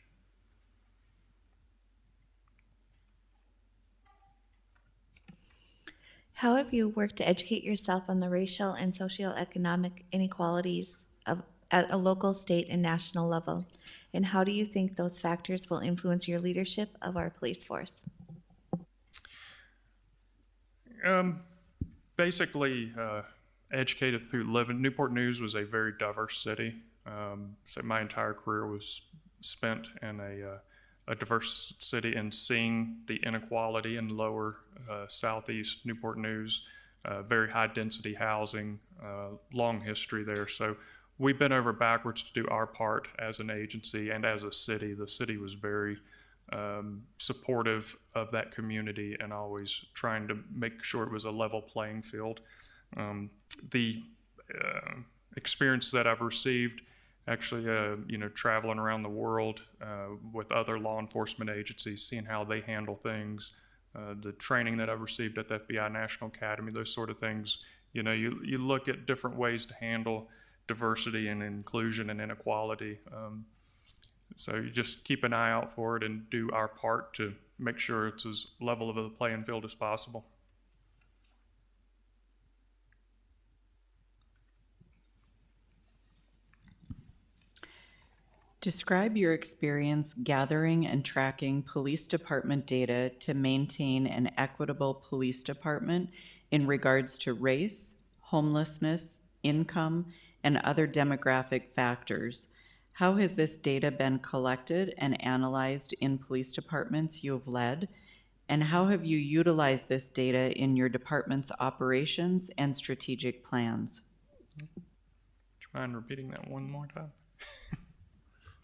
How have you worked to educate yourself on the racial and socioeconomic inequalities at a local, state, and national level? And how do you think those factors will influence your leadership of our police force? Basically, educated through living. Newport News was a very diverse city. So my entire career was spent in a diverse city and seeing the inequality in lower southeast Newport News, very high density housing, long history there. So we bent over backwards to do our part as an agency and as a city. The city was very supportive of that community and always trying to make sure it was a level playing field. The experience that I've received actually, traveling around the world with other law enforcement agencies, seeing how they handle things, the training that I've received at the FBI National Academy, those sort of things. You look at different ways to handle diversity and inclusion and inequality. So you just keep an eye out for it and do our part to make sure it's as level of a playing field as possible. Describe your experience gathering and tracking police department data to maintain an equitable police department in regards to race, homelessness, income, and other demographic factors. How has this data been collected and analyzed in police departments you have led? And how have you utilized this data in your department's operations and strategic plans? Do you mind repeating that one more time?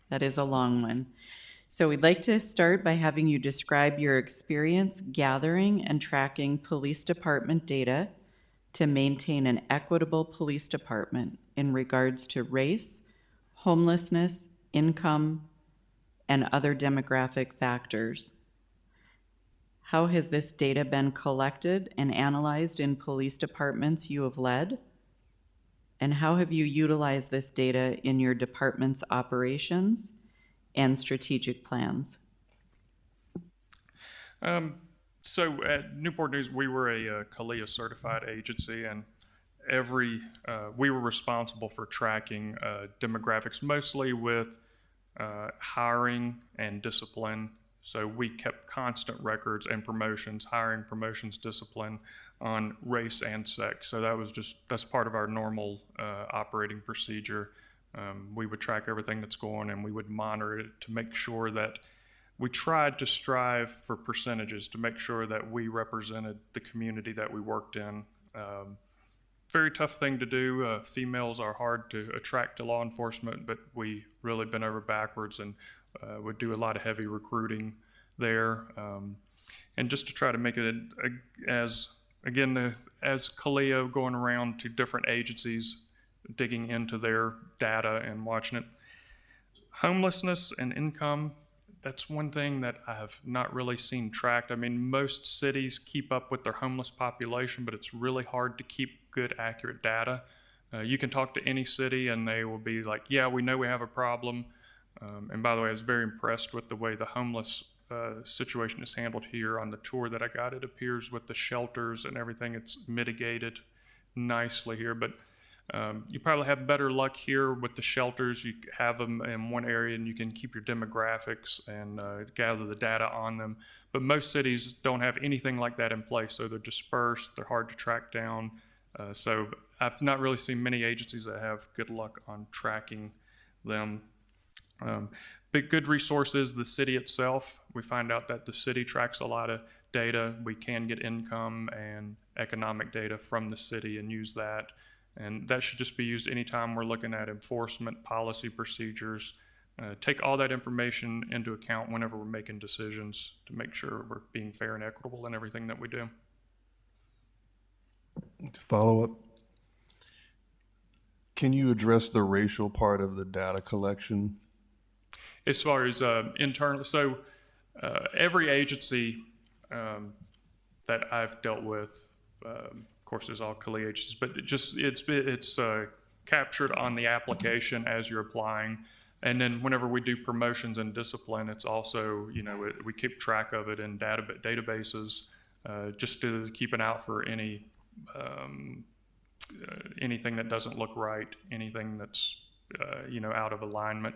That is a long one. So we'd like to start by having you describe your experience gathering and tracking police department data to maintain an equitable police department in regards to race, homelessness, income, and other demographic factors. How has this data been collected and analyzed in police departments you have led? And how have you utilized this data in your department's operations and strategic plans? So at Newport News, we were a CALEA certified agency, and we were responsible for tracking demographics, mostly with hiring and discipline. So we kept constant records and promotions, hiring, promotions, discipline on race and sex. So that's part of our normal operating procedure. We would track everything that's going, and we would monitor it to make sure that we tried to strive for percentages to make sure that we represented the community that we worked in. Very tough thing to do. Females are hard to attract to law enforcement, but we really bent over backwards and would do a lot of heavy recruiting there. And just to try to make it as CALEA, going around to different agencies, digging into their data and watching it. Homelessness and income, that's one thing that I have not really seen tracked. I mean, most cities keep up with their homeless population, but it's really hard to keep good, accurate data. You can talk to any city and they will be like, yeah, we know we have a problem. And by the way, I was very impressed with the way the homeless situation is handled here on the tour that I got. It appears with the shelters and everything, it's mitigated nicely here. But you probably have better luck here with the shelters. You have them in one area and you can keep your demographics and gather the data on them. But most cities don't have anything like that in place, so they're dispersed, they're hard to track down. So I've not really seen many agencies that have good luck on tracking them. But good resource is the city itself. We find out that the city tracks a lot of data. We can get income and economic data from the city and use that. And that should just be used anytime we're looking at enforcement, policy, procedures. Take all that information into account whenever we're making decisions to make sure we're being fair and equitable in everything that we do. To follow up, can you address the racial part of the data collection? As far as internal, so every agency that I've dealt with, of course, there's all CALEA agencies, but it's captured on the application as you're applying. And then whenever we do promotions and discipline, it's also, we keep track of it in databases just to keep an eye out for anything that doesn't look right, anything that's out of alignment.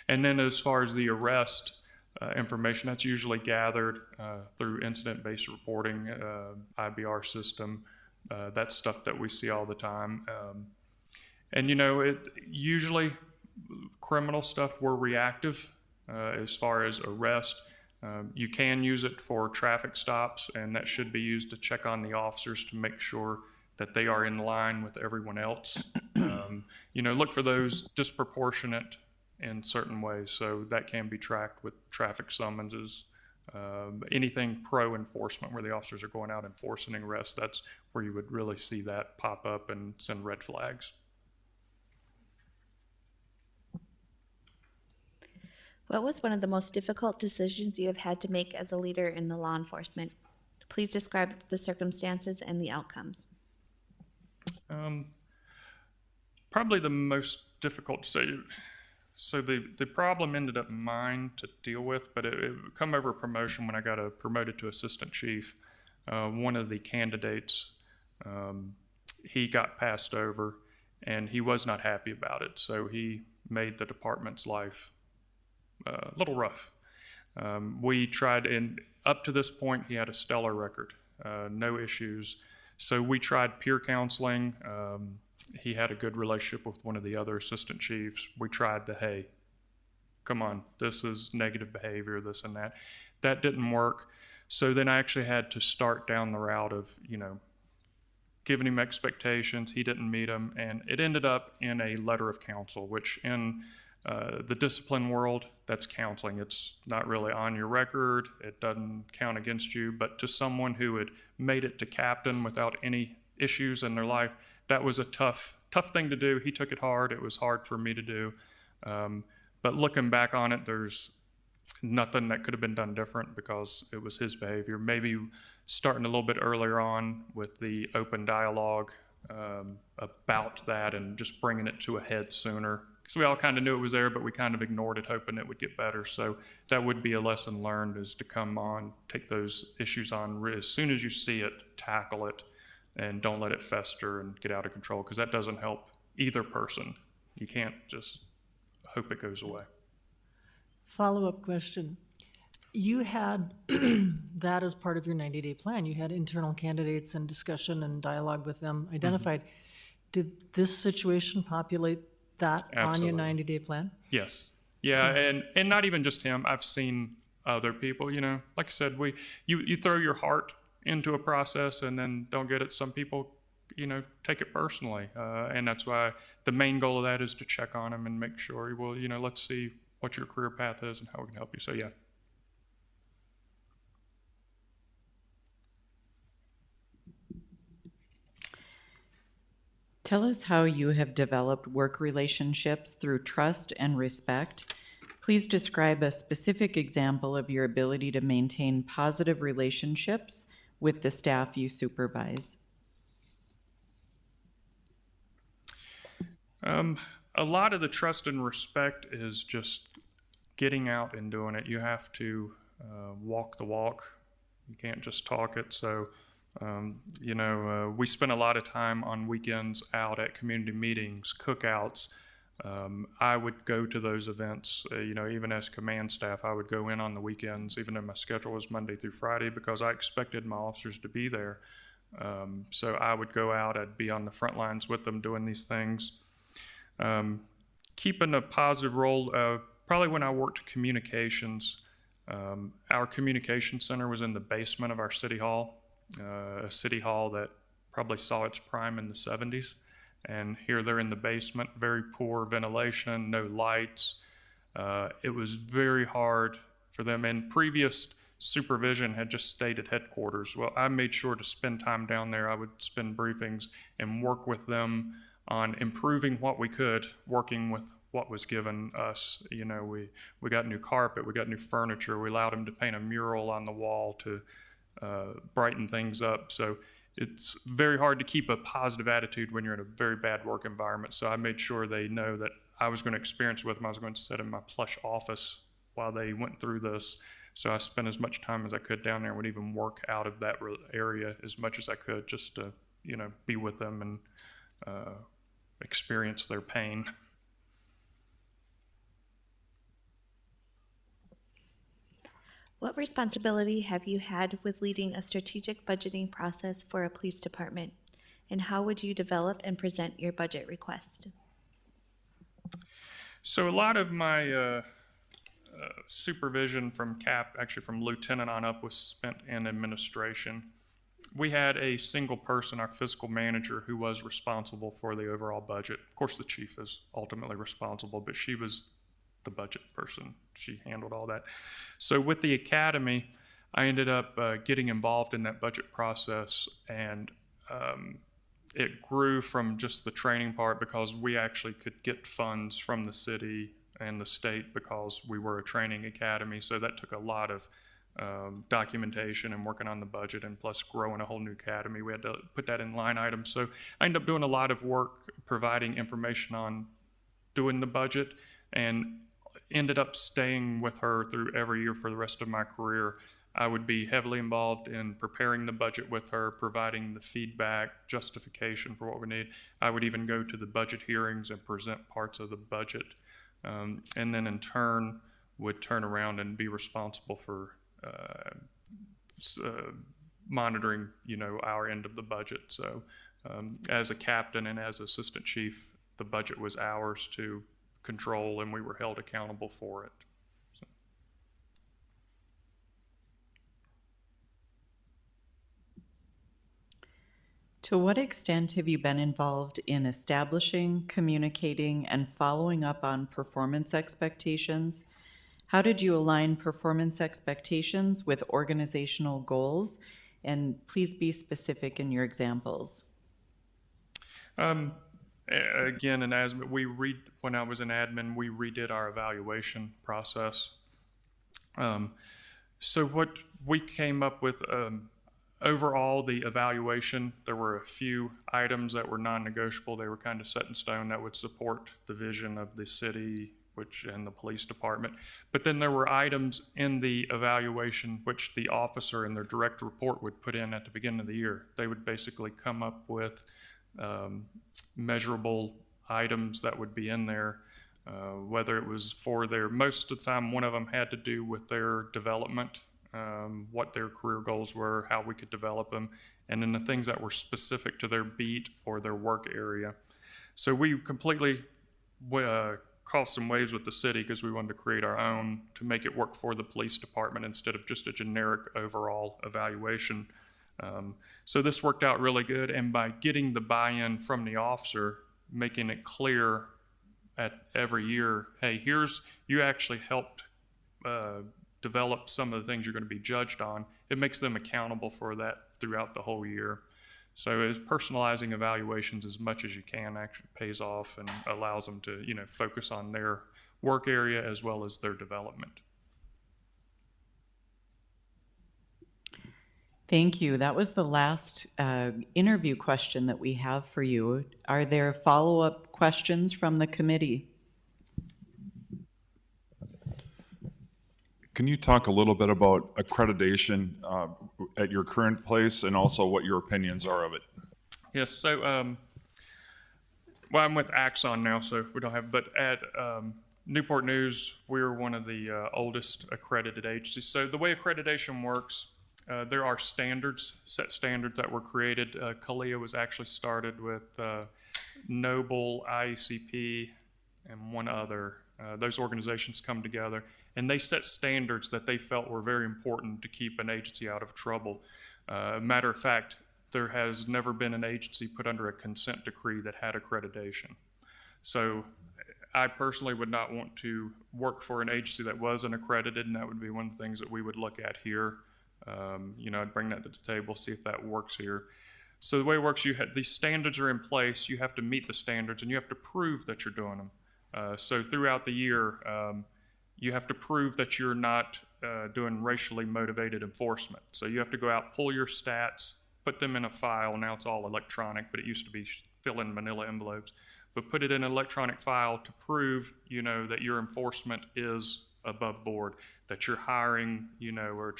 And then as far as the arrest information, that's usually gathered through incident-based reporting, IBR system. That's stuff that we see all the time. And usually criminal stuff, we're reactive as far as arrest. You can use it for traffic stops, and that should be used to check on the officers to make sure that they are in line with everyone else. Look for those disproportionate in certain ways. So that can be tracked with traffic summonses. Anything pro-enforcement where the officers are going out enforcing arrests, that's where you would really see that pop up and send red flags. What was one of the most difficult decisions you have had to make as a leader in the law enforcement? Please describe the circumstances and the outcomes. Probably the most difficult to say. So the problem ended up mine to deal with, but it come over promotion when I got promoted to assistant chief. One of the candidates, he got passed over, and he was not happy about it. So he made the department's life a little rough. We tried, and up to this point, he had a stellar record, no issues. So we tried peer counseling. He had a good relationship with one of the other assistant chiefs. We tried hey, come on, this is negative behavior, this and that. That didn't work. So then I actually had to start down the route of, giving him expectations. He didn't meet them, and it ended up in a letter of counsel, which in the discipline world, that's counseling. It's not really on your record. It doesn't count against you, but to someone who had made it to captain without any issues in their life, that was a tough thing to do. He took it hard. It was hard for me to do. But looking back on it, there's nothing that could have been done different because it was his behavior. Maybe starting a little bit earlier on with the open dialogue about that and just bringing it to a head sooner. Because we all kind of knew it was there, but we kind of ignored it, hoping it would get better. So that would be a lesson learned, is to come on, take those issues on as soon as you see it, tackle it, and don't let it fester and get out of control, because that doesn't help either person. You can't just hope it goes away. Follow-up question. You had that as part of your 90-day plan. You had internal candidates and discussion and dialogue with them identified. Did this situation populate that Absolutely. on your 90-day plan? Yes. Yeah, and not even just him. I've seen other people, like I said, you throw your heart into a process and then don't get it. Some people, take it personally. And that's why the main goal of that is to check on them and make sure, well, let's see what your career path is and how we can help you. So, yeah. Tell us how you have developed work relationships through trust and respect. Please describe a specific example of your ability to maintain positive relationships with the staff you supervise. A lot of the trust and respect is just getting out and doing it. You have to walk the walk. You can't just talk it. So, we spend a lot of time on weekends out at community meetings, cookouts. I would go to those events, even as command staff, I would go in on the weekends, even though my schedule was Monday through Friday, because I expected my officers to be there. So I would go out, I'd be on the front lines with them doing these things. Keeping a positive role, probably when I worked communications, our communication center was in the basement of our city hall, a city hall that probably saw its prime in the 70s. And here they're in the basement, very poor ventilation, no lights. It was very hard for them. And previous supervision had just stayed at headquarters. Well, I made sure to spend time down there. I would spend briefings and work with them on improving what we could, working with what was given us. We got new carpet, we got new furniture. We allowed them to paint a mural on the wall to brighten things up. So it's very hard to keep a positive attitude when you're in a very bad work environment. So I made sure they know that I was going to experience with them. I was going to sit in my plush office while they went through this. So I spent as much time as I could down there, would even work out of that area as much as I could, just to, be with them and experience their pain. What responsibility have you had with leading a strategic budgeting process for a police department? And how would you develop and present your budget request? So a lot of my supervision from CAP, actually from lieutenant on up, was spent in administration. we had a single person, our fiscal manager, who was responsible for the overall budget. Of course, the chief is ultimately responsible, but she was the budget person. She handled all that. So with the academy, I ended up getting involved in that budget process, and it grew from just the training part because we actually could get funds from the city and the state because we were a training academy. So that took a lot of documentation and working on the budget, and plus growing a whole new academy. We had to put that in line items. So I ended up doing a lot of work providing information on doing the budget, and ended up staying with her through every year for the rest of my career. I would be heavily involved in preparing the budget with her, providing the feedback, justification for what we need. I would even go to the budget hearings and present parts of the budget, and then in turn would turn around and be responsible for monitoring, our end of the budget. So as a captain and as assistant chief, the budget was ours to control, and we were held accountable for it. So. To what extent have you been involved in establishing, communicating, and following up on performance expectations? How did you align performance expectations with organizational goals? And please be specific in your examples. Again, in ASME, when I was in admin, we redid our evaluation process. So what we came up with, overall, the evaluation, there were a few items that were non-negotiable. They were kind of set in stone that would support the vision of the city, and the police department. But then there were items in the evaluation which the officer and their direct report would put in at the beginning of the year. They would basically come up with measurable items that would be in there, whether it was for most of the time, one of them had to do with their development, what their career goals were, how we could develop them, and then the things that were specific to their beat or their work area. So we completely caused some waves with the city because we wanted to create our own to make it work for the police department instead of just a generic overall evaluation. So this worked out really good, and by getting the buy-in from the officer, making it clear at every year, hey, you actually helped develop some of the things you're going to be judged on. It makes them accountable for that throughout the whole year. So personalizing evaluations as much as you can actually pays off and allows them to, focus on their work area as well as their development. Thank you. That was the last interview question that we have for you. Are there follow-up questions from the committee? Can you talk a little bit about accreditation at your current place, and also what your opinions are of it? Yes, so, I'm with Axon now, so we don't have, but at Newport News, we're one of the oldest accredited agencies. So the way accreditation works, there are set standards that were created. CALEA was actually started with Noble, IECP, and one other. Those organizations come together, and they set standards that they felt were very important to keep an agency out of trouble. Matter of fact, there has never been an agency put under a consent decree that had accreditation. So I personally would not want to work for an agency that wasn't accredited, and that would be one of the things that we would look at here. I'd bring that to the table, see if that works here. So the way it works, these standards are in place, you have to meet the standards, and you have to prove that you're doing them. So throughout the year, you have to prove that you're not doing racially motivated enforcement. So you have to go out, pull your stats, put them in a file. Now it's all electronic, but it used to be fill in manila envelopes. But put it in an electronic file to prove, that your enforcement is above board, that you're hiring, or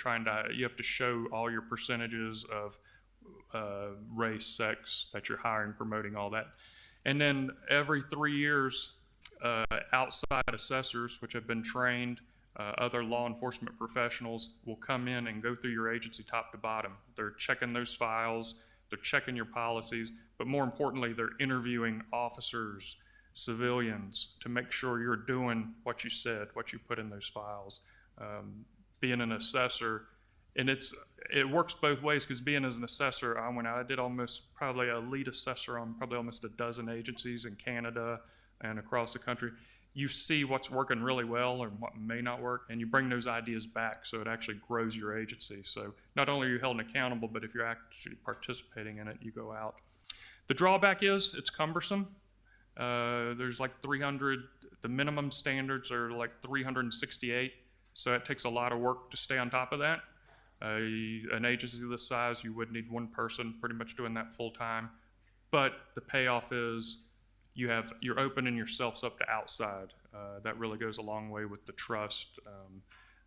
you have to show all your percentages of race, sex, that you're hiring, promoting, all that. And then every 3 years, outside assessors, which have been trained, other law enforcement professionals will come in and go through your agency top to bottom. They're checking those files, they're checking your policies, but more importantly, they're interviewing officers, civilians, to make sure you're doing what you said, what you put in those files. Being an assessor, And it works both ways, because being as an assessor, I did probably a lead assessor on probably almost a dozen agencies in Canada and across the country. You see what's working really well and what may not work, and you bring those ideas back, so it actually grows your agency. So not only are you held accountable, but if you're actually participating in it, you go out. The drawback is it's cumbersome. There's like 300, the minimum standards are like 368, so it takes a lot of work to stay on top of that. An agency this size, you would need one person pretty much doing that full time, but the payoff is you're opening yourselves up to outside. That really goes a long way with the trust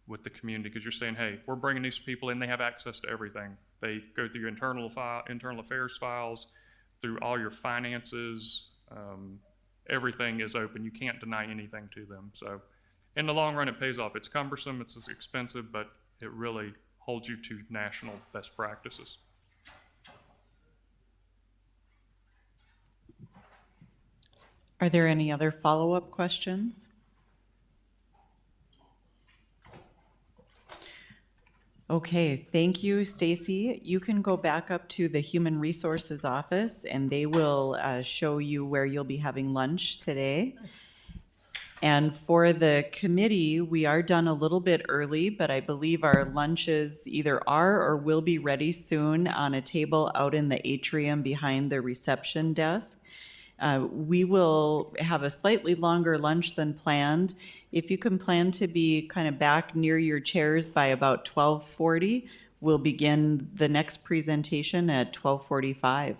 with the community, because you're saying, hey, we're bringing these people in, they have access to everything. They go through your internal affairs files, through all your finances. Everything is open. You can't deny anything to them. So in the long run, it pays off. It's cumbersome, it's expensive, but it really holds you to national best practices. Are there any other follow-up questions? Okay, thank you, Stacy. You can go back up to the Human Resources office and they will show you where you'll be having lunch today. And for the committee, we are done a little bit early, but I believe our lunches either are or will be ready soon on a table out in the atrium behind the reception desk. We will have a slightly longer lunch than planned. If you can plan to be kind of back near your chairs by about 12:40, we'll begin the next presentation at 12:45.